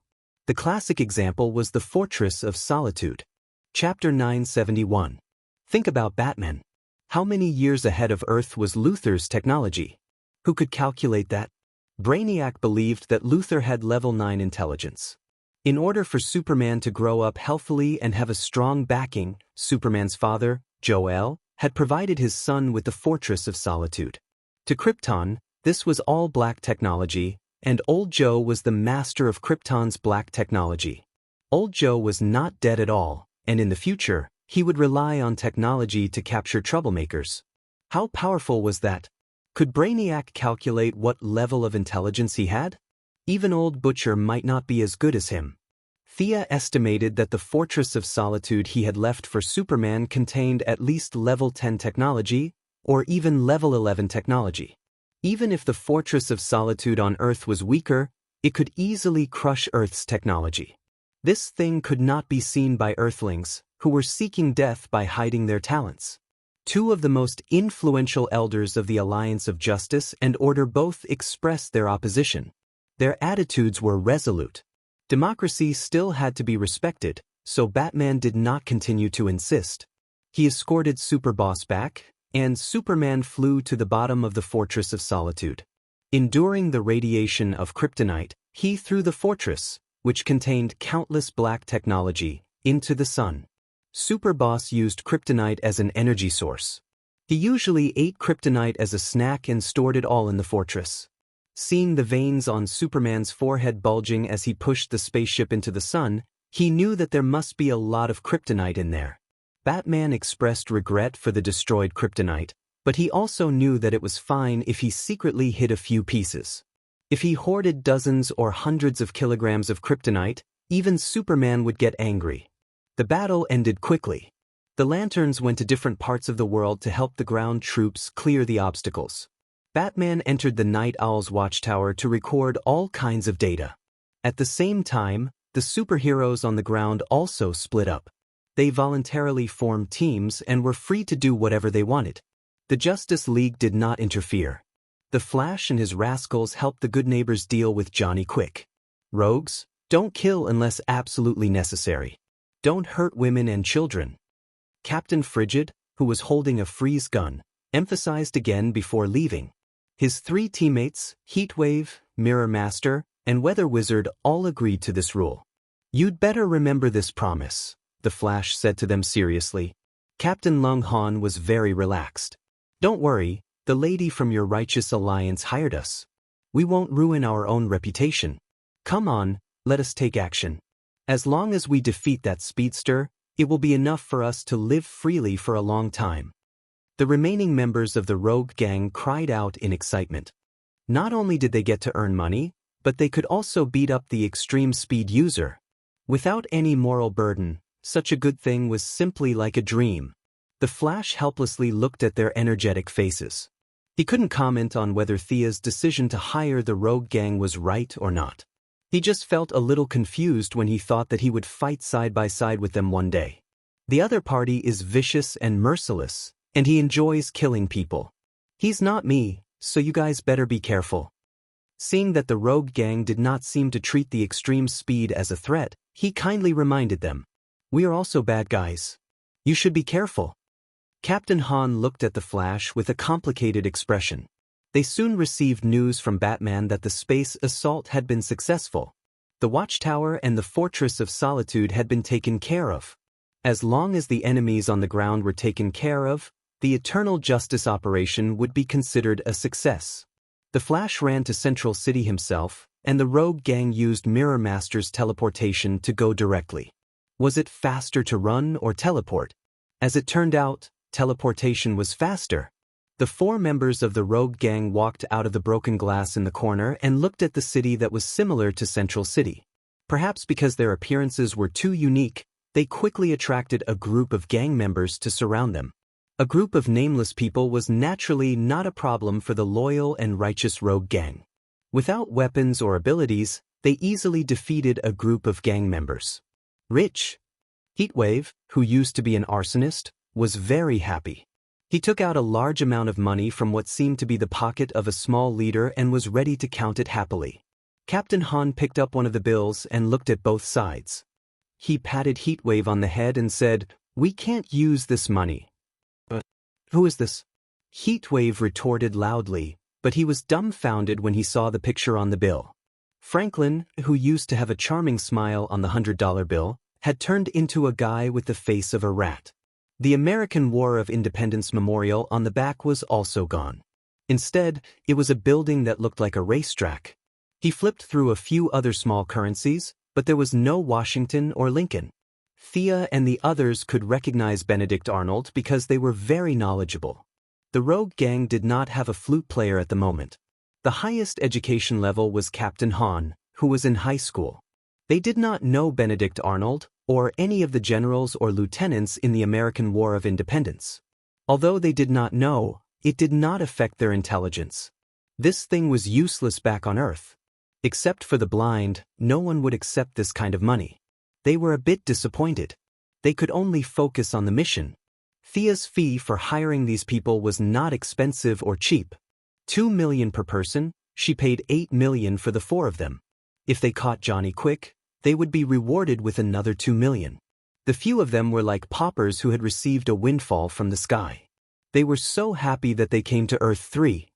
A: The classic example was the Fortress of Solitude. Chapter 971. Think about Batman. How many years ahead of Earth was Luthor's technology? Who could calculate that? Brainiac believed that Luthor had level 9 intelligence. In order for Superman to grow up healthily and have a strong backing, Superman's father, Jor-El, had provided his son with the Fortress of Solitude. To Krypton, this was all black technology, and Old Joe was the master of Krypton's black technology. Old Joe was not dead at all, and in the future, he would rely on technology to capture troublemakers. How powerful was that? Could Brainiac calculate what level of intelligence he had? Even Old Butcher might not be as good as him. Thea estimated that the Fortress of Solitude he had left for Superman contained at least level 10 technology, or even level 11 technology. Even if the Fortress of Solitude on Earth was weaker, it could easily crush Earth's technology. This thing could not be seen by Earthlings, who were seeking death by hiding their talents. Two of the most influential elders of the Alliance of Justice and Order both expressed their opposition. Their attitudes were resolute. Democracy still had to be respected, so Batman did not continue to insist. He escorted Superboss back, and Superman flew to the bottom of the Fortress of Solitude. Enduring the radiation of kryptonite, he threw the fortress, which contained countless black technology, into the sun. Superboss used kryptonite as an energy source. He usually ate kryptonite as a snack and stored it all in the fortress. Seeing the veins on Superman's forehead bulging as he pushed the spaceship into the sun, he knew that there must be a lot of kryptonite in there. Batman expressed regret for the destroyed kryptonite, but he also knew that it was fine if he secretly hid a few pieces. If he hoarded dozens or hundreds of kilograms of kryptonite, even Superman would get angry. The battle ended quickly. The Lanterns went to different parts of the world to help the ground troops clear the obstacles. Batman entered the Night Owl's watchtower to record all kinds of data. At the same time, the superheroes on the ground also split up. They voluntarily formed teams and were free to do whatever they wanted. The Justice League did not interfere. The Flash and his rascals helped the good neighbors deal with Johnny Quick. Rogues, don't kill unless absolutely necessary. Don't hurt women and children. Captain Frigid, who was holding a freeze gun, emphasized again before leaving. His three teammates, Heatwave, Mirror Master, and Weather Wizard all agreed to this rule. You'd better remember this promise, the Flash said to them seriously. Captain Lung Han was very relaxed. Don't worry, the lady from your righteous alliance hired us. We won't ruin our own reputation. Come on, let us take action. As long as we defeat that speedster, it will be enough for us to live freely for a long time. The remaining members of the Rogue Gang cried out in excitement. Not only did they get to earn money, but they could also beat up the extreme speed user. Without any moral burden, such a good thing was simply like a dream. The Flash helplessly looked at their energetic faces. He couldn't comment on whether Thea's decision to hire the Rogue Gang was right or not. He just felt a little confused when he thought that he would fight side by side with them one day. The other party is vicious and merciless, and he enjoys killing people. He's not me, so you guys better be careful. Seeing that the Rogue Gang did not seem to treat the extreme speed as a threat, he kindly reminded them. We are also bad guys. You should be careful. Captain Han looked at the Flash with a complicated expression. They soon received news from Batman that the space assault had been successful. The Watchtower and the Fortress of Solitude had been taken care of. As long as the enemies on the ground were taken care of, the Eternal Justice operation would be considered a success. The Flash ran to Central City himself, and the Rogue Gang used Mirror Master's teleportation to go directly. Was it faster to run or teleport? As it turned out, teleportation was faster. The four members of the Rogue Gang walked out of the broken glass in the corner and looked at the city that was similar to Central City. Perhaps because their appearances were too unique, they quickly attracted a group of gang members to surround them. A group of nameless people was naturally not a problem for the loyal and righteous Rogue Gang. Without weapons or abilities, they easily defeated a group of gang members. Rich. Heatwave, who used to be an arsonist, was very happy. He took out a large amount of money from what seemed to be the pocket of a small leader and was ready to count it happily. Captain Han picked up one of the bills and looked at both sides. He patted Heatwave on the head and said, "We can't use this money." "But who is this?" Heatwave retorted loudly, but he was dumbfounded when he saw the picture on the bill. Franklin, who used to have a charming smile on the $100 bill, had turned into a guy with the face of a rat. The American War of Independence memorial on the back was also gone. Instead, it was a building that looked like a racetrack. He flipped through a few other small currencies, but there was no Washington or Lincoln. Thea and the others could recognize Benedict Arnold because they were very knowledgeable. The rogue gang did not have a flute player at the moment. The highest education level was Captain Hahn, who was in high school. They did not know Benedict Arnold, or any of the generals or lieutenants in the American War of Independence. Although they did not know, it did not affect their intelligence. This thing was useless back on Earth. Except for the blind, no one would accept this kind of money. They were a bit disappointed. They could only focus on the mission. Thea's fee for hiring these people was not expensive or cheap. 2 million per person, she paid 8 million for the 4 of them. If they caught Johnny quick, they would be rewarded with another 2 million. The few of them were like paupers who had received a windfall from the sky. They were so happy that they came to Earth 3.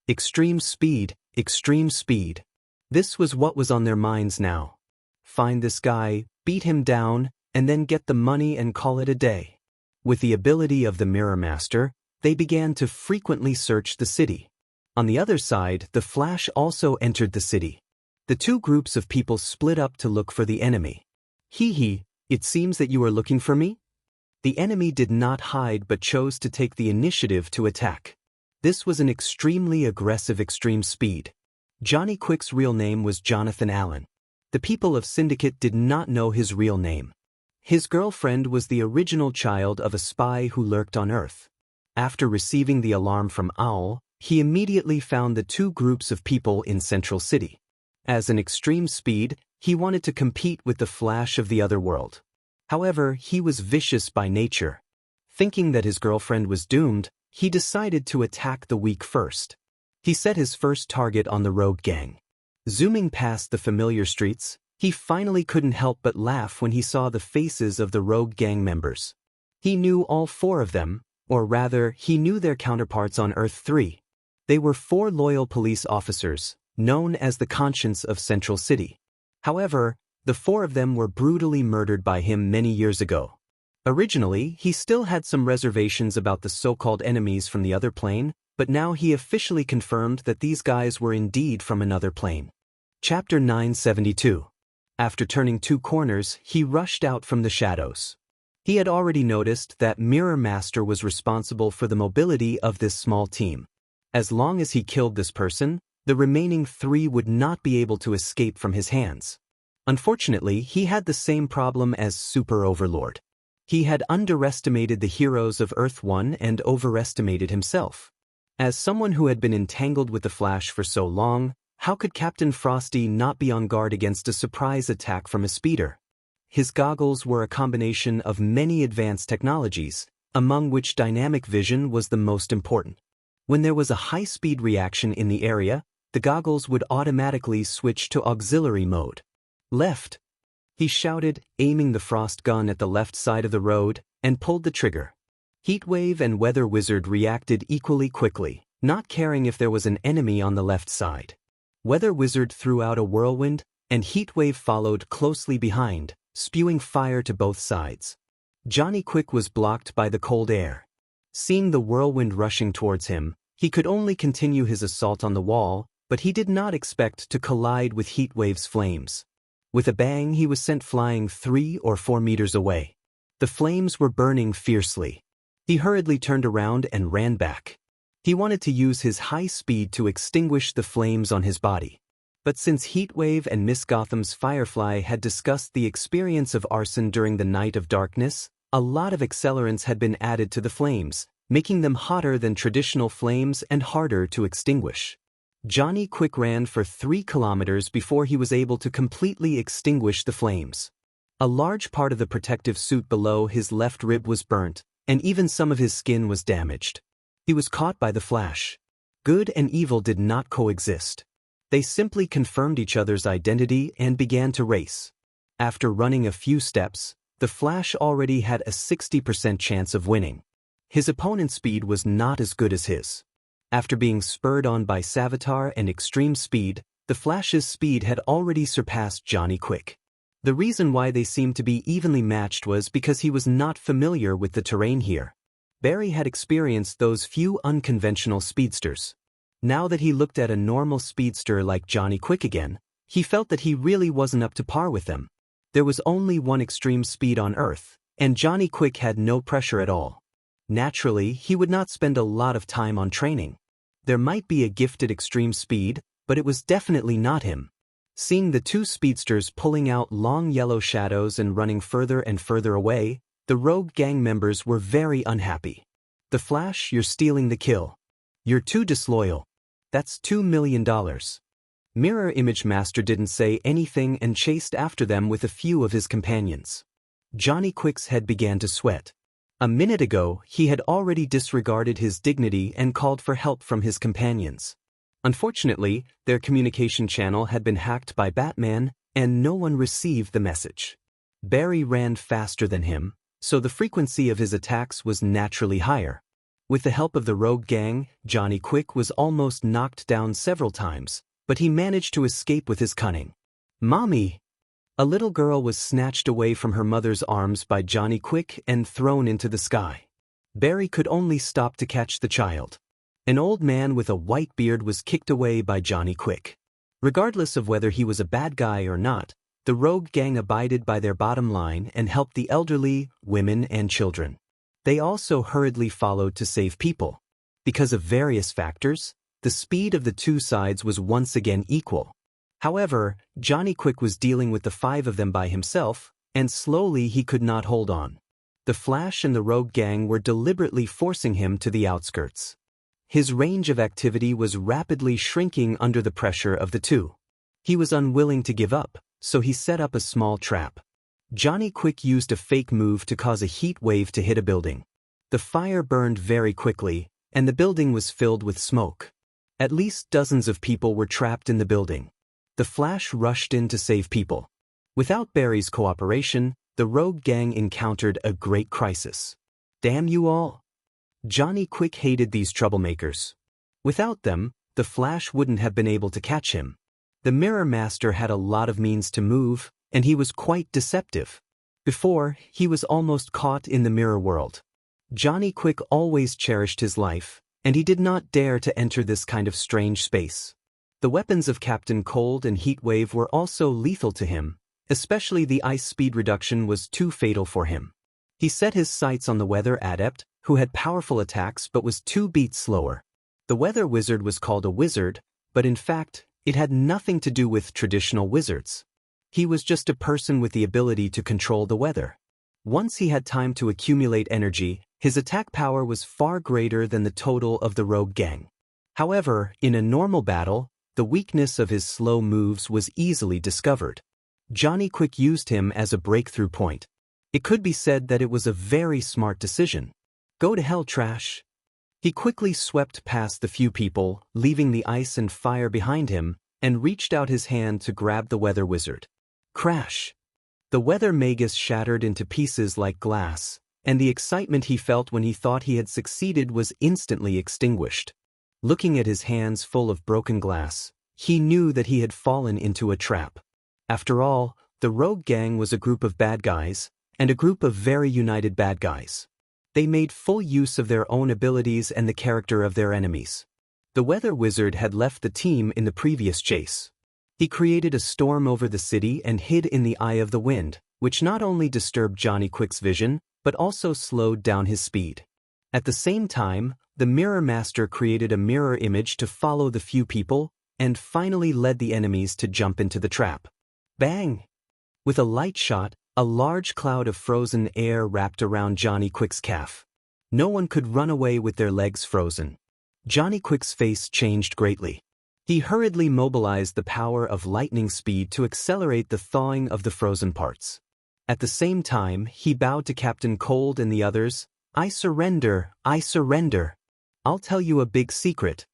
A: Extreme speed, extreme speed. This was what was on their minds now. Find this guy, beat him down, and then get the money and call it a day. With the ability of the Mirror Master, they began to frequently search the city. On the other side, the Flash also entered the city. The two groups of people split up to look for the enemy. Hee, it seems that you are looking for me? The enemy did not hide but chose to take the initiative to attack. This was an extremely aggressive extreme speed. Johnny Quick's real name was Jonathan Allen. The people of Syndicate did not know his real name. His girlfriend was the original child of a spy who lurked on Earth. After receiving the alarm from Owl, he immediately found the two groups of people in Central City. As an extreme speed, he wanted to compete with the Flash of the other world. However, he was vicious by nature. Thinking that his girlfriend was doomed, he decided to attack the weak first. He set his first target on the rogue gang. Zooming past the familiar streets, he finally couldn't help but laugh when he saw the faces of the rogue gang members. He knew all 4 of them, or rather, he knew their counterparts on Earth 3. They were 4 loyal police officers, known as the conscience of Central City. However, the 4 of them were brutally murdered by him many years ago. Originally, he still had some reservations about the so-called enemies from the other plane, but now he officially confirmed that these guys were indeed from another plane. Chapter 972. After turning 2 corners, he rushed out from the shadows. He had already noticed that Mirror Master was responsible for the mobility of this small team. As long as he killed this person, the remaining 3 would not be able to escape from his hands. Unfortunately, he had the same problem as Super Overlord. He had underestimated the heroes of Earth 1 and overestimated himself. As someone who had been entangled with the Flash for so long, how could Captain Frosty not be on guard against a surprise attack from a speeder? His goggles were a combination of many advanced technologies, among which dynamic vision was the most important. When there was a high-speed reaction in the area, the goggles would automatically switch to auxiliary mode. Left! He shouted, aiming the frost gun at the left side of the road, and pulled the trigger. Heatwave and Weather Wizard reacted equally quickly, not caring if there was an enemy on the left side. Weather Wizard threw out a whirlwind, and Heatwave followed closely behind, spewing fire to both sides. Johnny Quick was blocked by the cold air. Seeing the whirlwind rushing towards him, he could only continue his assault on the wall, but he did not expect to collide with Heatwave's flames. With a bang, he was sent flying 3 or 4 meters away. The flames were burning fiercely. He hurriedly turned around and ran back. He wanted to use his high speed to extinguish the flames on his body. But since Heatwave and Miss Gotham's Firefly had discussed the experience of arson during the Night of Darkness, a lot of accelerants had been added to the flames, making them hotter than traditional flames and harder to extinguish. Johnny Quick ran for 3 kilometers before he was able to completely extinguish the flames. A large part of the protective suit below his left rib was burnt, and even some of his skin was damaged. He was caught by the Flash. Good and evil did not coexist. They simply confirmed each other's identity and began to race. After running a few steps, the Flash already had a 60% chance of winning. His opponent's speed was not as good as his. After being spurred on by Savitar and extreme speed, the Flash's speed had already surpassed Johnny Quick. The reason why they seemed to be evenly matched was because he was not familiar with the terrain here. Barry had experienced those few unconventional speedsters. Now that he looked at a normal speedster like Johnny Quick again, he felt that he really wasn't up to par with them. There was only one extreme speed on Earth, and Johnny Quick had no pressure at all. Naturally, he would not spend a lot of time on training. There might be a gifted extreme speed, but it was definitely not him. Seeing the two speedsters pulling out long yellow shadows and running further and further away, the rogue gang members were very unhappy. "The Flash, you're stealing the kill. You're too disloyal. That's $2 million. Mirror Image Master didn't say anything and chased after them with a few of his companions. Johnny Quick's head began to sweat. A minute ago, he had already disregarded his dignity and called for help from his companions. Unfortunately, their communication channel had been hacked by Batman, and no one received the message. Barry ran faster than him, so the frequency of his attacks was naturally higher. With the help of the rogue gang, Johnny Quick was almost knocked down several times, but he managed to escape with his cunning. "Mommy!" A little girl was snatched away from her mother's arms by Johnny Quick and thrown into the sky. Barry could only stop to catch the child. An old man with a white beard was kicked away by Johnny Quick. Regardless of whether he was a bad guy or not, the rogue gang abided by their bottom line and helped the elderly, women, and children. They also hurriedly followed to save people. Because of various factors, the speed of the two sides was once again equal. However, Johnny Quick was dealing with the 5 of them by himself, and slowly he could not hold on. The Flash and the rogue gang were deliberately forcing him to the outskirts. His range of activity was rapidly shrinking under the pressure of the two. He was unwilling to give up, so he set up a small trap. Johnny Quick used a fake move to cause a heat wave to hit a building. The fire burned very quickly, and the building was filled with smoke. At least dozens of people were trapped in the building. The Flash rushed in to save people. Without Barry's cooperation, the rogue gang encountered a great crisis. Damn you all! Johnny Quick hated these troublemakers. Without them, the Flash wouldn't have been able to catch him. The Mirror Master had a lot of means to move, and he was quite deceptive. Before, he was almost caught in the mirror world. Johnny Quick always cherished his life, and he did not dare to enter this kind of strange space. The weapons of Captain Cold and Heatwave were also lethal to him, especially the ice speed reduction was too fatal for him. He set his sights on the Weather Adept, who had powerful attacks but was 2 beats slower. The Weather Wizard was called a wizard, but in fact, it had nothing to do with traditional wizards. He was just a person with the ability to control the weather. Once he had time to accumulate energy, his attack power was far greater than the total of the rogue gang. However, in a normal battle, the weakness of his slow moves was easily discovered. Johnny Quick used him as a breakthrough point. It could be said that it was a very smart decision. Go to hell, trash. He quickly swept past the few people, leaving the ice and fire behind him, and reached out his hand to grab the Weather Wizard. Crash! The Weather Magus shattered into pieces like glass, and the excitement he felt when he thought he had succeeded was instantly extinguished. Looking at his hands full of broken glass, he knew that he had fallen into a trap. After all, the rogue gang was a group of bad guys, and a group of very united bad guys. They made full use of their own abilities and the character of their enemies. The Weather Wizard had left the team in the previous chase. He created a storm over the city and hid in the eye of the wind, which not only disturbed Johnny Quick's vision, but also slowed down his speed. At the same time, the Mirror Master created a mirror image to follow the few people, and finally led the enemies to jump into the trap. Bang! With a light shot, a large cloud of frozen air wrapped around Johnny Quick's calf. No one could run away with their legs frozen. Johnny Quick's face changed greatly. He hurriedly mobilized the power of lightning speed to accelerate the thawing of the frozen parts. At the same time, he bowed to Captain Cold and the others. I surrender, I surrender. I'll tell you a big secret.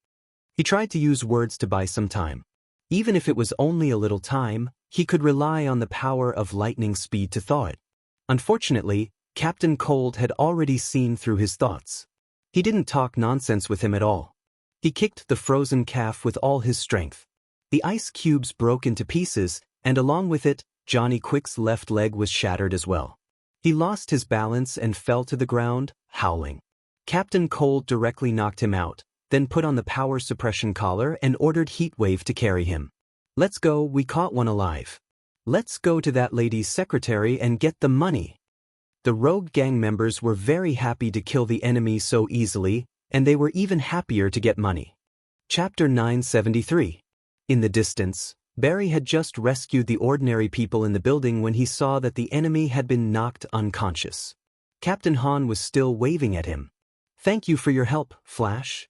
A: He tried to use words to buy some time. Even if it was only a little time, he could rely on the power of lightning speed to thaw it. Unfortunately, Captain Cold had already seen through his thoughts. He didn't talk nonsense with him at all. He kicked the frozen calf with all his strength. The ice cubes broke into pieces, and along with it, Johnny Quick's left leg was shattered as well. He lost his balance and fell to the ground, howling. Captain Cold directly knocked him out, then put on the power suppression collar and ordered Heatwave to carry him. "Let's go, we caught one alive. Let's go to that lady's secretary and get the money." The rogue gang members were very happy to kill the enemy so easily, and they were even happier to get money. Chapter 973. In the distance, Barry had just rescued the ordinary people in the building when he saw that the enemy had been knocked unconscious. Captain Han was still waving at him. "Thank you for your help, Flash."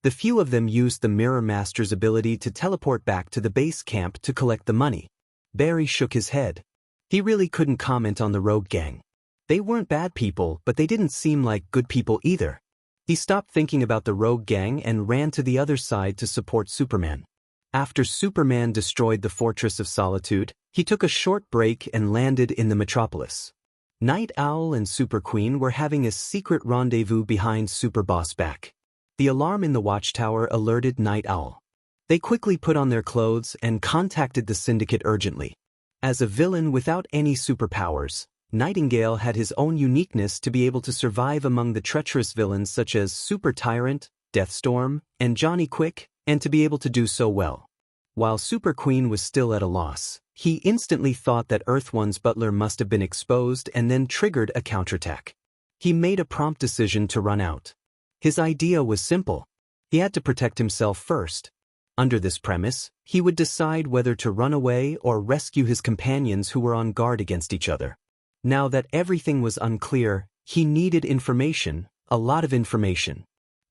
A: The few of them used the Mirror Master's ability to teleport back to the base camp to collect the money. Barry shook his head. He really couldn't comment on the rogue gang. They weren't bad people, but they didn't seem like good people either. He stopped thinking about the rogue gang and ran to the other side to support Superman. After Superman destroyed the Fortress of Solitude, he took a short break and landed in the metropolis. Night Owl and Super Queen were having a secret rendezvous behind Superboss back. The alarm in the watchtower alerted Night Owl. They quickly put on their clothes and contacted the Syndicate urgently. As a villain without any superpowers, Nightingale had his own uniqueness to be able to survive among the treacherous villains such as Super Tyrant, Deathstorm, and Johnny Quick, and to be able to do so well. While Super Queen was still at a loss, he instantly thought that Earth One's butler must have been exposed and then triggered a counterattack. He made a prompt decision to run out. His idea was simple. He had to protect himself first. Under this premise, he would decide whether to run away or rescue his companions who were on guard against each other. Now that everything was unclear, he needed information, a lot of information.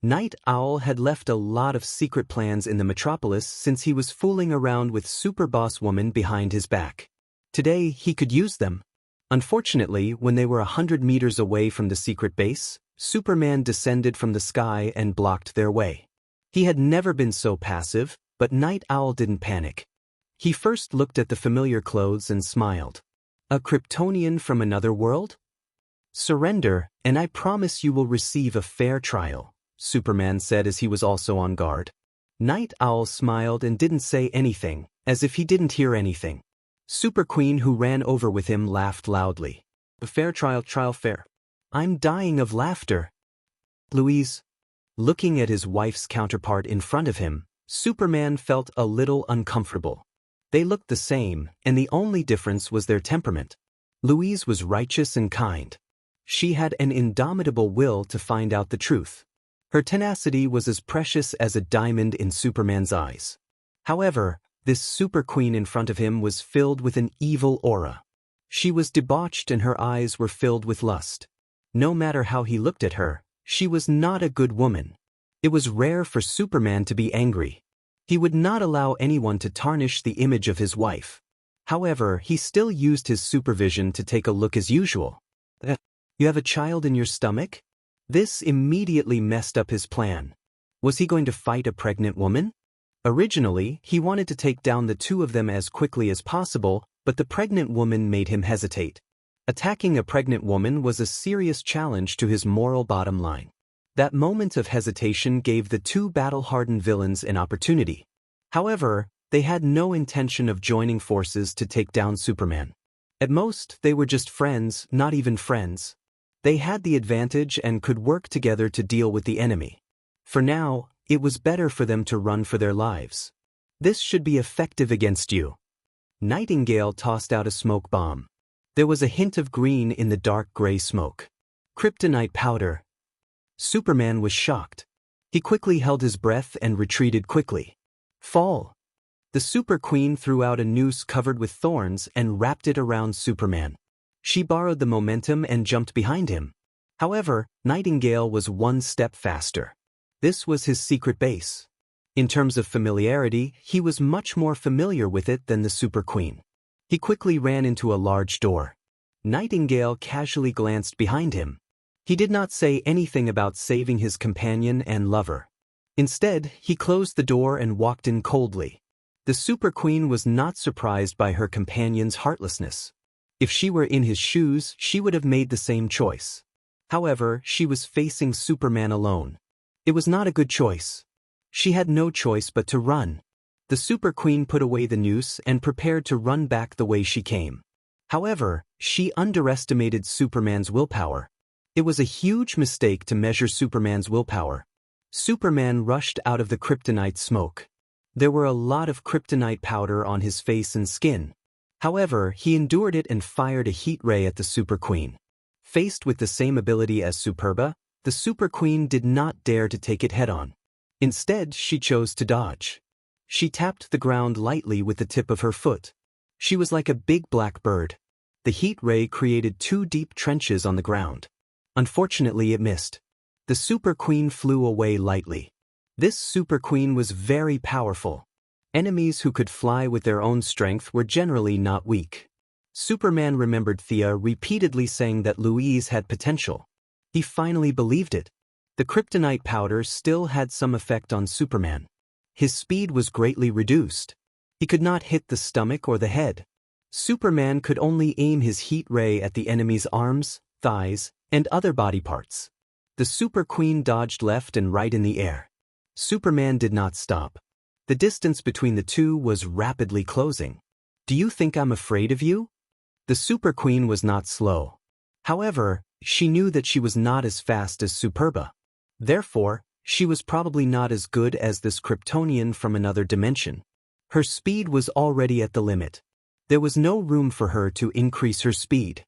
A: Night Owl had left a lot of secret plans in the metropolis since he was fooling around with Super Boss Woman behind his back. Today, he could use them. Unfortunately, when they were 100 meters away from the secret base, Superman descended from the sky and blocked their way. He had never been so passive, but Night Owl didn't panic. He first looked at the familiar clothes and smiled. "A Kryptonian from another world? Surrender, and I promise you will receive a fair trial," Superman said as he was also on guard. Night Owl smiled and didn't say anything, as if he didn't hear anything. Super Queen, who ran over with him, laughed loudly. "A fair trial fair. I'm dying of laughter." Louise. Looking at his wife's counterpart in front of him, Superman felt a little uncomfortable. They looked the same, and the only difference was their temperament. Louise was righteous and kind. She had an indomitable will to find out the truth. Her tenacity was as precious as a diamond in Superman's eyes. However, this Super Queen in front of him was filled with an evil aura. She was debauched and her eyes were filled with lust. No matter how he looked at her, she was not a good woman. It was rare for Superman to be angry. He would not allow anyone to tarnish the image of his wife. However, he still used his supervision to take a look as usual. "You have a child in your stomach?" This immediately messed up his plan. Was he going to fight a pregnant woman? Originally, he wanted to take down the two of them as quickly as possible, but the pregnant woman made him hesitate. Attacking a pregnant woman was a serious challenge to his moral bottom line. That moment of hesitation gave the two battle-hardened villains an opportunity. However, they had no intention of joining forces to take down Superman. At most, they were just friends, not even friends. They had the advantage and could work together to deal with the enemy. For now, it was better for them to run for their lives. "This should be effective against you." Nightingale tossed out a smoke bomb. There was a hint of green in the dark gray smoke. "Kryptonite powder." Superman was shocked. He quickly held his breath and retreated quickly. "Fall." The Super Queen threw out a noose covered with thorns and wrapped it around Superman. She borrowed the momentum and jumped behind him. However, Nightingale was one step faster. This was his secret base. In terms of familiarity, he was much more familiar with it than the Super Queen. He quickly ran into a large door. Nightingale casually glanced behind him. He did not say anything about saving his companion and lover. Instead, he closed the door and walked in coldly. The Super Queen was not surprised by her companion's heartlessness. If she were in his shoes, she would have made the same choice. However, she was facing Superman alone. It was not a good choice. She had no choice but to run. The Super Queen put away the noose and prepared to run back the way she came. However, she underestimated Superman's willpower. It was a huge mistake to measure Superman's willpower. Superman rushed out of the kryptonite smoke. There were a lot of kryptonite powder on his face and skin. However, he endured it and fired a heat ray at the Super Queen. Faced with the same ability as Superba, the Super Queen did not dare to take it head-on. Instead, she chose to dodge. She tapped the ground lightly with the tip of her foot. She was like a big black bird. The heat ray created 2 deep trenches on the ground. Unfortunately, it missed. The Super Queen flew away lightly. This Super Queen was very powerful. Enemies who could fly with their own strength were generally not weak. Superman remembered Thea repeatedly saying that Louise had potential. He finally believed it. The kryptonite powder still had some effect on Superman. His speed was greatly reduced. He could not hit the stomach or the head. Superman could only aim his heat ray at the enemy's arms, thighs, and other body parts. The Super Queen dodged left and right in the air. Superman did not stop. The distance between the two was rapidly closing. "Do you think I'm afraid of you?" The Super Queen was not slow. However, she knew that she was not as fast as Superba. Therefore, she was probably not as good as this Kryptonian from another dimension. Her speed was already at the limit. There was no room for her to increase her speed.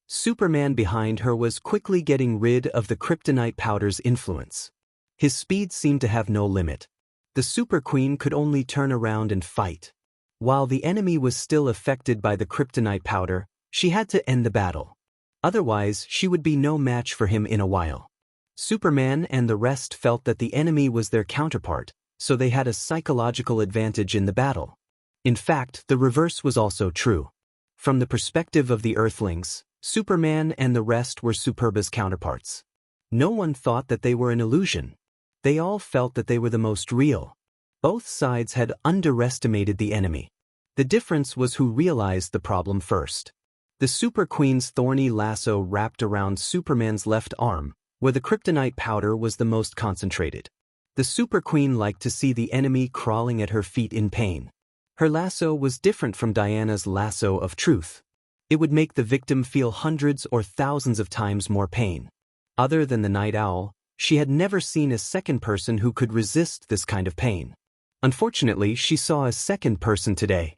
A: Superman behind her was quickly getting rid of the kryptonite powder's influence. His speed seemed to have no limit. The Super Queen could only turn around and fight. While the enemy was still affected by the kryptonite powder, she had to end the battle. Otherwise, she would be no match for him in a while. Superman and the rest felt that the enemy was their counterpart, so they had a psychological advantage in the battle. In fact, the reverse was also true. From the perspective of the Earthlings, Superman and the rest were Superba's counterparts. No one thought that they were an illusion. They all felt that they were the most real. Both sides had underestimated the enemy. The difference was who realized the problem first. The Super Queen's thorny lasso wrapped around Superman's left arm, where the kryptonite powder was the most concentrated. The Super Queen liked to see the enemy crawling at her feet in pain. Her lasso was different from Diana's lasso of truth. It would make the victim feel hundreds or thousands of times more pain. Other than the Night Owl, she had never seen a second person who could resist this kind of pain. Unfortunately, she saw a second person today.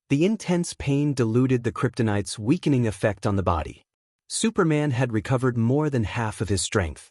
A: The intense pain diluted the kryptonite's weakening effect on the body. Superman had recovered more than half of his strength.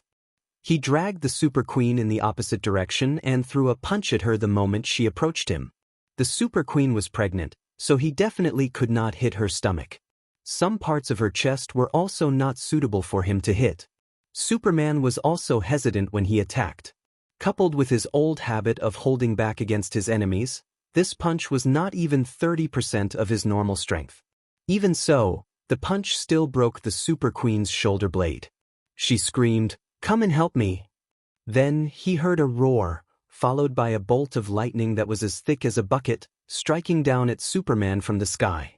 A: He dragged the Super Queen in the opposite direction and threw a punch at her the moment she approached him. The Super Queen was pregnant, so he definitely could not hit her stomach. Some parts of her chest were also not suitable for him to hit. Superman was also hesitant when he attacked. Coupled with his old habit of holding back against his enemies, this punch was not even 30% of his normal strength. Even so, the punch still broke the Super Queen's shoulder blade. She screamed, "Come and help me!" Then he heard a roar, followed by a bolt of lightning that was as thick as a bucket, striking down at Superman from the sky.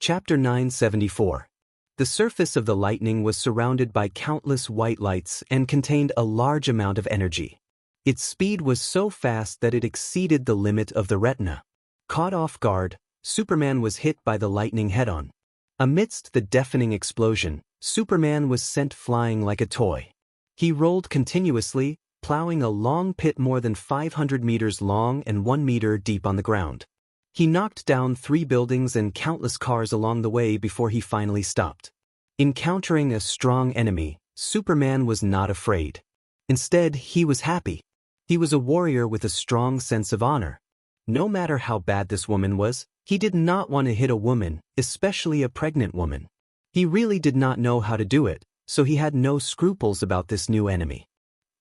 A: Chapter 974. The surface of the lightning was surrounded by countless white lights and contained a large amount of energy. Its speed was so fast that it exceeded the limit of the retina. Caught off guard, Superman was hit by the lightning head-on. Amidst the deafening explosion, Superman was sent flying like a toy. He rolled continuously, plowing a long pit more than 500 meters long and 1 meter deep on the ground. He knocked down 3 buildings and countless cars along the way before he finally stopped. Encountering a strong enemy, Superman was not afraid. Instead, he was happy. He was a warrior with a strong sense of honor. No matter how bad this woman was, he did not want to hit a woman, especially a pregnant woman. He really did not know how to do it, so he had no scruples about this new enemy.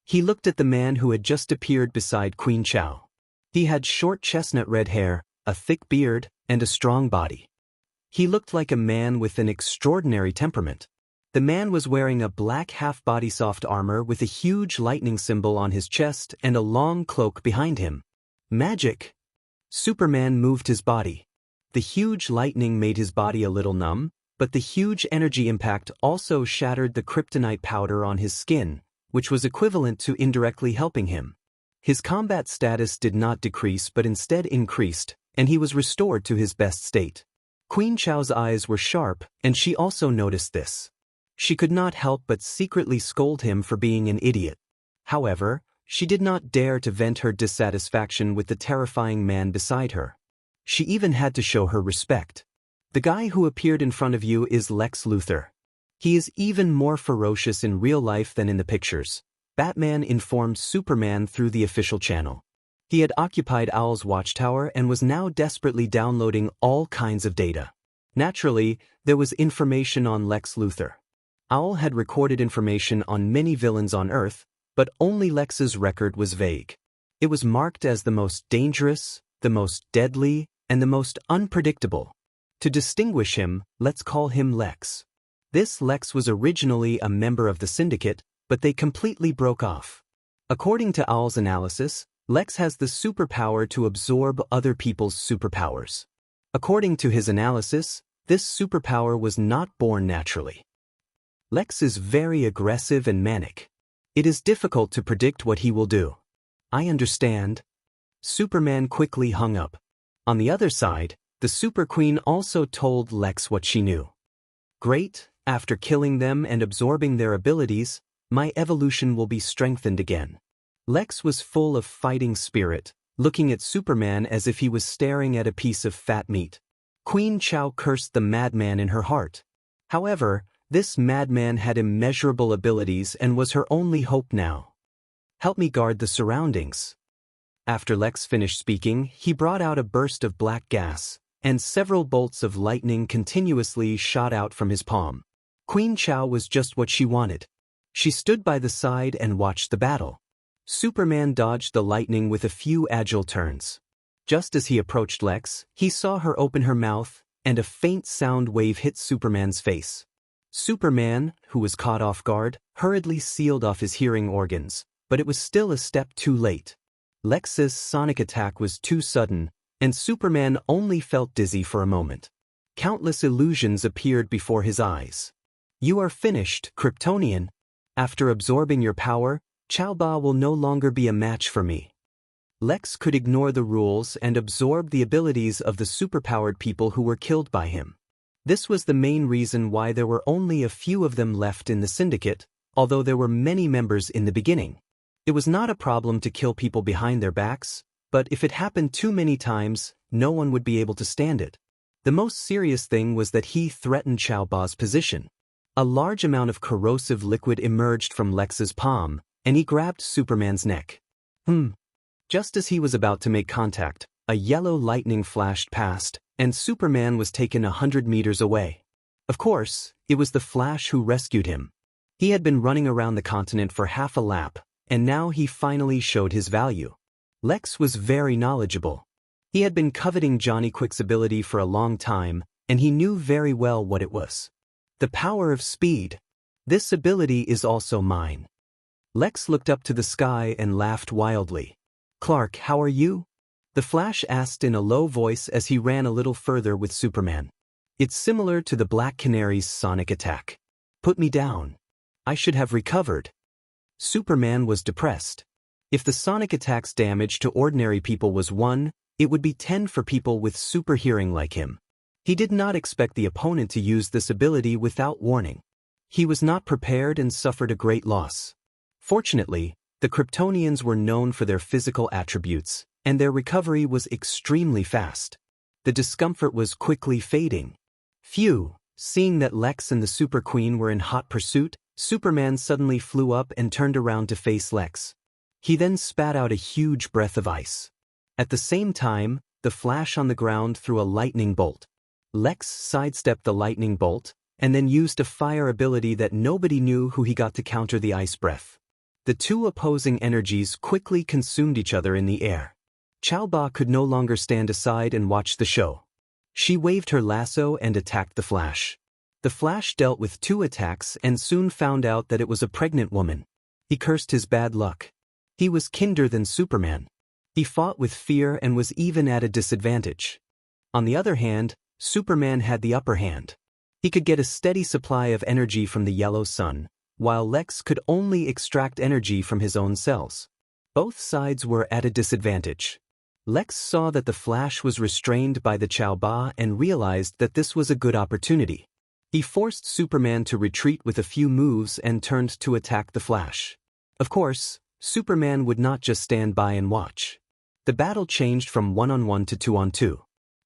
A: He looked at the man who had just appeared beside Queen Chao. He had short chestnut red hair, a thick beard, and a strong body. He looked like a man with an extraordinary temperament. The man was wearing a black half-body soft armor with a huge lightning symbol on his chest and a long cloak behind him. Magic! Superman moved his body. The huge lightning made his body a little numb, but the huge energy impact also shattered the kryptonite powder on his skin, which was equivalent to indirectly helping him. His combat status did not decrease but instead increased, and he was restored to his best state. Queen Chao's eyes were sharp, and she also noticed this. She could not help but secretly scold him for being an idiot. However, she did not dare to vent her dissatisfaction with the terrifying man beside her. She even had to show her respect. The guy who appeared in front of you is Lex Luthor. He is even more ferocious in real life than in the pictures, Batman informed Superman through the official channel. He had occupied Owl's watchtower and was now desperately downloading all kinds of data. Naturally, there was information on Lex Luthor. Owl had recorded information on many villains on Earth, but only Lex's record was vague. It was marked as the most dangerous, the most deadly, and the most unpredictable. To distinguish him, let's call him Lex. This Lex was originally a member of the Syndicate, but they completely broke off. According to Owl's analysis, Lex has the superpower to absorb other people's superpowers. According to his analysis, this superpower was not born naturally. Lex is very aggressive and manic. It is difficult to predict what he will do. I understand. Superman quickly hung up. On the other side, the Super Queen also told Lex what she knew. Great, after killing them and absorbing their abilities, my evolution will be strengthened again. Lex was full of fighting spirit, looking at Superman as if he was staring at a piece of fat meat. Queen Chao cursed the madman in her heart. However, this madman had immeasurable abilities and was her only hope now. Help me guard the surroundings. After Lex finished speaking, he brought out a burst of black gas, and several bolts of lightning continuously shot out from his palm. Queen Chao was just what she wanted. She stood by the side and watched the battle. Superman dodged the lightning with a few agile turns. Just as he approached Lex, he saw her open her mouth, and a faint sound wave hit Superman's face. Superman, who was caught off guard, hurriedly sealed off his hearing organs, but it was still a step too late. Lex's sonic attack was too sudden, and Superman only felt dizzy for a moment. Countless illusions appeared before his eyes. You are finished, Kryptonian. After absorbing your power, Chaoba will no longer be a match for me. Lex could ignore the rules and absorb the abilities of the superpowered people who were killed by him. This was the main reason why there were only a few of them left in the Syndicate, although there were many members in the beginning. It was not a problem to kill people behind their backs, but if it happened too many times, no one would be able to stand it. The most serious thing was that he threatened Chaoba's position. A large amount of corrosive liquid emerged from Lex's palm, and he grabbed Superman's neck. Just as he was about to make contact, a yellow lightning flashed past, and Superman was taken 100 meters away. Of course, it was the Flash who rescued him. He had been running around the continent for half a lap, and now he finally showed his value. Lex was very knowledgeable. He had been coveting Johnny Quick's ability for a long time, and he knew very well what it was. The power of speed. This ability is also mine. Lex looked up to the sky and laughed wildly. Clark, how are you? The Flash asked in a low voice as he ran a little further with Superman. It's similar to the Black Canary's sonic attack. Put me down. I should have recovered. Superman was depressed. If the sonic attack's damage to ordinary people was 1, it would be 10 for people with super hearing like him. He did not expect the opponent to use this ability without warning. He was not prepared and suffered a great loss. Fortunately, the Kryptonians were known for their physical attributes, and their recovery was extremely fast. The discomfort was quickly fading. Phew, seeing that Lex and the Super Queen were in hot pursuit, Superman suddenly flew up and turned around to face Lex. He then spat out a huge breath of ice. At the same time, the Flash on the ground threw a lightning bolt. Lex sidestepped the lightning bolt, and then used a fire ability that nobody knew who he got to counter the ice breath. The two opposing energies quickly consumed each other in the air. Chaoba could no longer stand aside and watch the show. She waved her lasso and attacked the Flash. The Flash dealt with 2 attacks and soon found out that it was a pregnant woman. He cursed his bad luck. He was kinder than Superman. He fought with fear and was even at a disadvantage. On the other hand, Superman had the upper hand. He could get a steady supply of energy from the yellow sun, while Lex could only extract energy from his own cells. Both sides were at a disadvantage. Lex saw that the Flash was restrained by the Chaoba and realized that this was a good opportunity. He forced Superman to retreat with a few moves and turned to attack the Flash. Of course, Superman would not just stand by and watch. The battle changed from 1-on-1 to 2-on-2.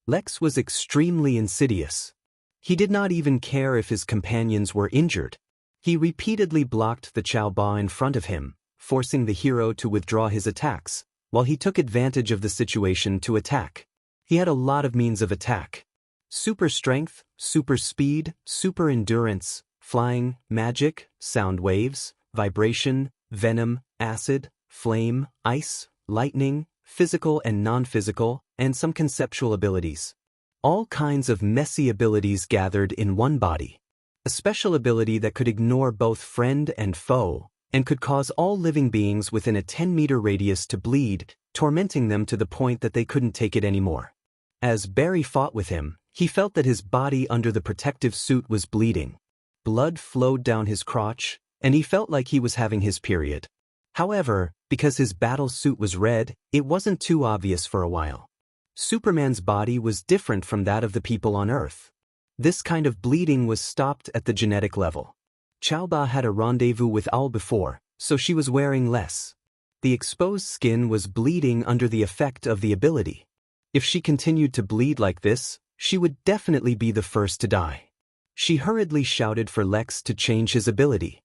A: Lex was extremely insidious. He did not even care if his companions were injured. He repeatedly blocked the Chaoba in front of him, forcing the hero to withdraw his attacks, while he took advantage of the situation to attack. He had a lot of means of attack. Super strength, super speed, super endurance, flying, magic, sound waves, vibration, venom, acid, flame, ice, lightning, physical and non-physical, and some conceptual abilities. All kinds of messy abilities gathered in one body. A special ability that could ignore both friend and foe, and could cause all living beings within a 10-meter radius to bleed, tormenting them to the point that they couldn't take it anymore. As Barry fought with him, he felt that his body under the protective suit was bleeding. Blood flowed down his crotch, and he felt like he was having his period. However, because his battle suit was red, it wasn't too obvious for a while. Superman's body was different from that of the people on Earth. This kind of bleeding was stopped at the genetic level. Chaoba had a rendezvous with Al before, so she was wearing less. The exposed skin was bleeding under the effect of the ability. If she continued to bleed like this, she would definitely be the first to die. She hurriedly shouted for Lex to change his ability.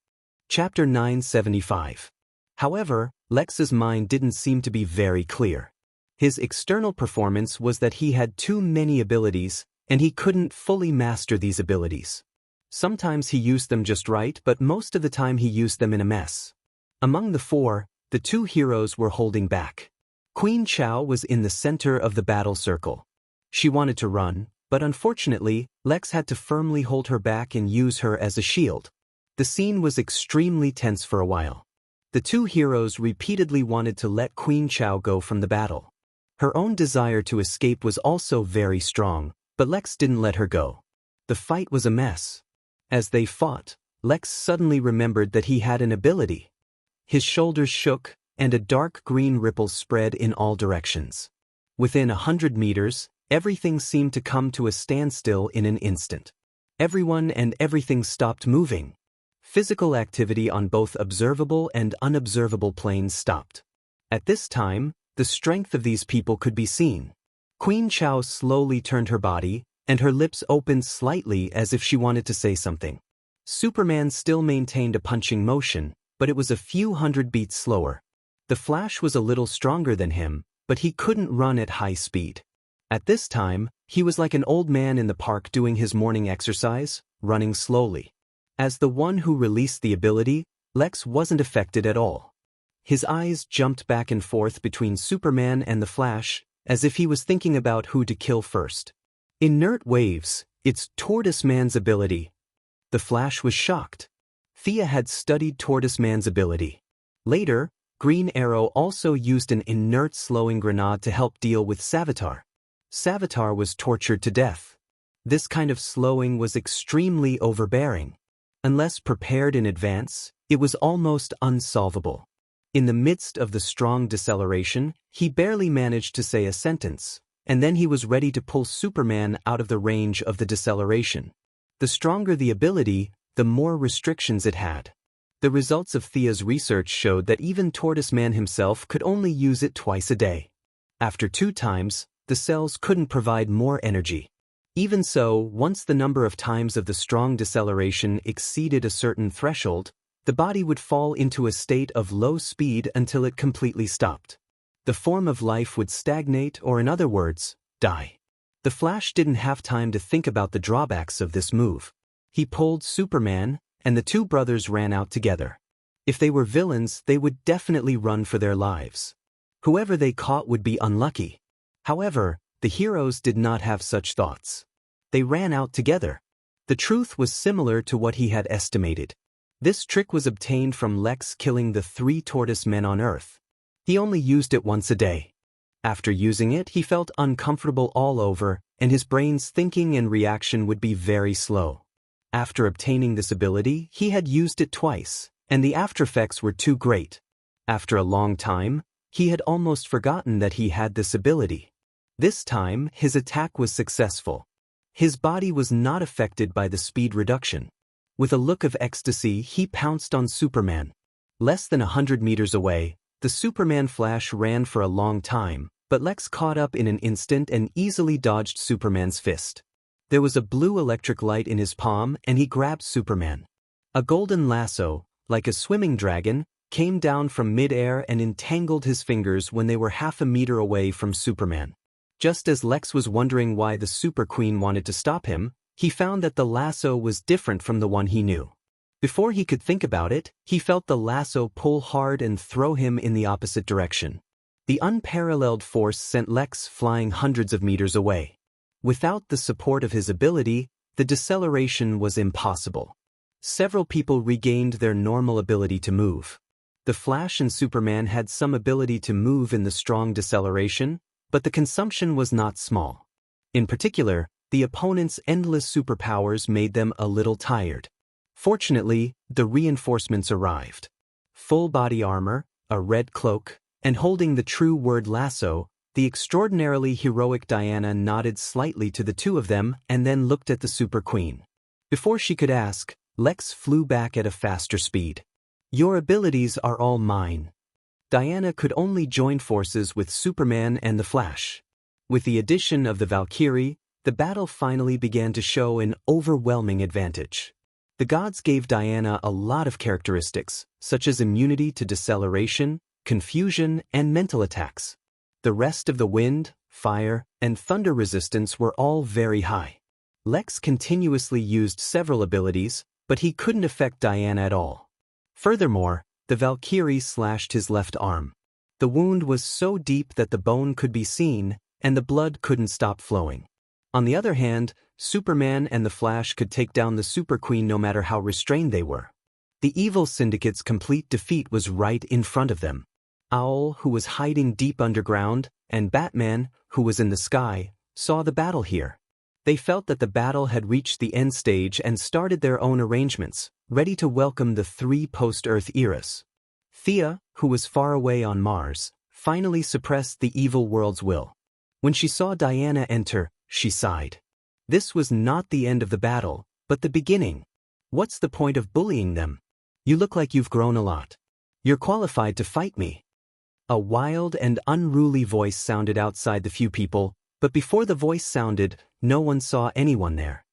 A: Chapter 975. However, Lex's mind didn't seem to be very clear. His external performance was that he had too many abilities, and he couldn't fully master these abilities. Sometimes he used them just right, but most of the time he used them in a mess. Among the four, the two heroes were holding back. Queen Chao was in the center of the battle circle. She wanted to run, but unfortunately, Lex had to firmly hold her back and use her as a shield. The scene was extremely tense for a while. The two heroes repeatedly wanted to let Queen Chao go from the battle. Her own desire to escape was also very strong, but Lex didn't let her go. The fight was a mess. As they fought, Lex suddenly remembered that he had an ability. His shoulders shook, and a dark green ripple spread in all directions. Within 100 meters, everything seemed to come to a standstill in an instant. Everyone and everything stopped moving. Physical activity on both observable and unobservable planes stopped. At this time, the strength of these people could be seen. Queen Chao slowly turned her body, and her lips opened slightly as if she wanted to say something. Superman still maintained a punching motion, but it was a few hundred beats slower. The Flash was a little stronger than him, but he couldn't run at high speed. At this time, he was like an old man in the park doing his morning exercise, running slowly. As the one who released the ability, Lex wasn't affected at all. His eyes jumped back and forth between Superman and the Flash, as if he was thinking about who to kill first. Inert waves, it's Tortoise Man's ability. The Flash was shocked. Thea had studied Tortoise Man's ability. Later, Green Arrow also used an inert slowing grenade to help deal with Savitar. Savitar was tortured to death. This kind of slowing was extremely overbearing. Unless prepared in advance, it was almost unsolvable. In the midst of the strong deceleration, he barely managed to say a sentence, and then he was ready to pull Superman out of the range of the deceleration. The stronger the ability, the more restrictions it had. The results of Thea's research showed that even Tortoise Man himself could only use it twice a day. After 2 times, the cells couldn't provide more energy. Even so, once the number of times of the strong deceleration exceeded a certain threshold, the body would fall into a state of low speed until it completely stopped. The form of life would stagnate, or in other words, die. The Flash didn't have time to think about the drawbacks of this move. He pulled Superman, and the two brothers ran out together. If they were villains, they would definitely run for their lives. Whoever they caught would be unlucky. However, the heroes did not have such thoughts. They ran out together. The truth was similar to what he had estimated. This trick was obtained from Lex killing the 3 Tortoise Men on Earth. He only used it once a day. After using it, he felt uncomfortable all over, and his brain's thinking and reaction would be very slow. After obtaining this ability, he had used it twice, and the aftereffects were too great. After a long time, He had almost forgotten that he had this ability. This time, his attack was successful. His body was not affected by the speed reduction. With a look of ecstasy, he pounced on Superman. Less than 100 meters away, the Superman flash ran for a long time, but Lex caught up in an instant and easily dodged Superman's fist. There was a blue electric light in his palm, and he grabbed Superman. A golden lasso, like a swimming dragon, came down from mid-air and entangled his fingers when they were half a meter away from Superman. Just as Lex was wondering why the Super Queen wanted to stop him, he found that the lasso was different from the one he knew. Before he could think about it, he felt the lasso pull hard and throw him in the opposite direction. The unparalleled force sent Lex flying hundreds of meters away. Without the support of his ability, the deceleration was impossible. Several people regained their normal ability to move. The Flash and Superman had some ability to move in the strong deceleration, but the consumption was not small. In particular, the opponent's endless superpowers made them a little tired. Fortunately, the reinforcements arrived. Full body armor, a red cloak, and holding the true word lasso, the extraordinarily heroic Diana nodded slightly to the two of them and then looked at the Super Queen. Before she could ask, Lex flew back at a faster speed. "Your abilities are all mine." Diana could only join forces with Superman and the Flash. With the addition of the Valkyrie, the battle finally began to show an overwhelming advantage. The gods gave Diana a lot of characteristics, such as immunity to deceleration, confusion, and mental attacks. The rest of the wind, fire, and thunder resistance were all very high. Lex continuously used several abilities, but he couldn't affect Diana at all. Furthermore, the Valkyrie slashed his left arm. The wound was so deep that the bone could be seen, and the blood couldn't stop flowing. On the other hand, Superman and the Flash could take down the Super Queen no matter how restrained they were. The evil syndicate's complete defeat was right in front of them. Owl, who was hiding deep underground, and Batman, who was in the sky, saw the battle here. They felt that the battle had reached the end stage and started their own arrangements, ready to welcome the three post-Earth eras. Thea, who was far away on Mars, finally suppressed the evil world's will. When she saw Diana enter, she sighed. This was not the end of the battle, but the beginning. What's the point of bullying them? You look like you've grown a lot. You're qualified to fight me. A wild and unruly voice sounded outside the few people, but before the voice sounded, no one saw anyone there.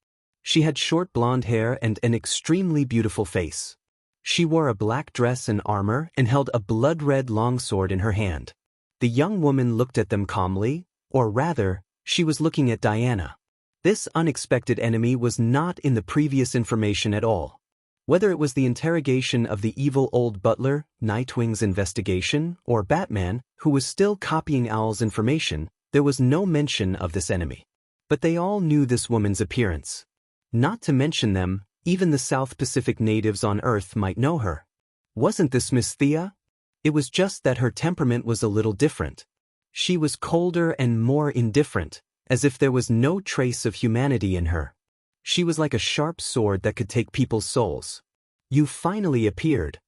A: She had short blonde hair and an extremely beautiful face. She wore a black dress and armor and held a blood-red longsword in her hand. The young woman looked at them calmly, or rather, she was looking at Diana. This unexpected enemy was not in the previous information at all. Whether it was the interrogation of the evil old butler, Nightwing's investigation, or Batman, who was still copying Owl's information, there was no mention of this enemy. But they all knew this woman's appearance. Not to mention them, even the South Pacific natives on Earth might know her. Wasn't this Miss Thea? It was just that her temperament was a little different. She was colder and more indifferent, as if there was no trace of humanity in her. She was like a sharp sword that could take people's souls. "You finally appeared."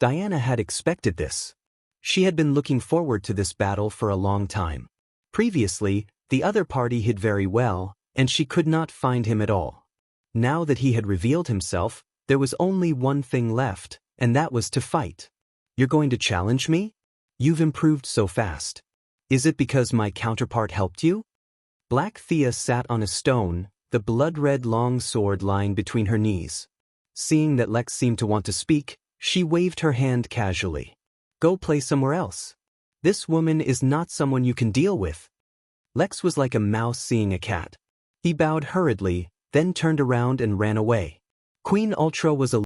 A: Diana had expected this. She had been looking forward to this battle for a long time. Previously, the other party hid very well, and she could not find him at all. Now that he had revealed himself, there was only one thing left, and that was to fight. "You're going to challenge me? You've improved so fast. Is it because my counterpart helped you?" Black Thea sat on a stone, the blood-red long sword lying between her knees. Seeing that Lex seemed to want to speak, she waved her hand casually. "Go play somewhere else. This woman is not someone you can deal with." Lex was like a mouse seeing a cat. He bowed hurriedly, then turned around and ran away. Queen Ultra was a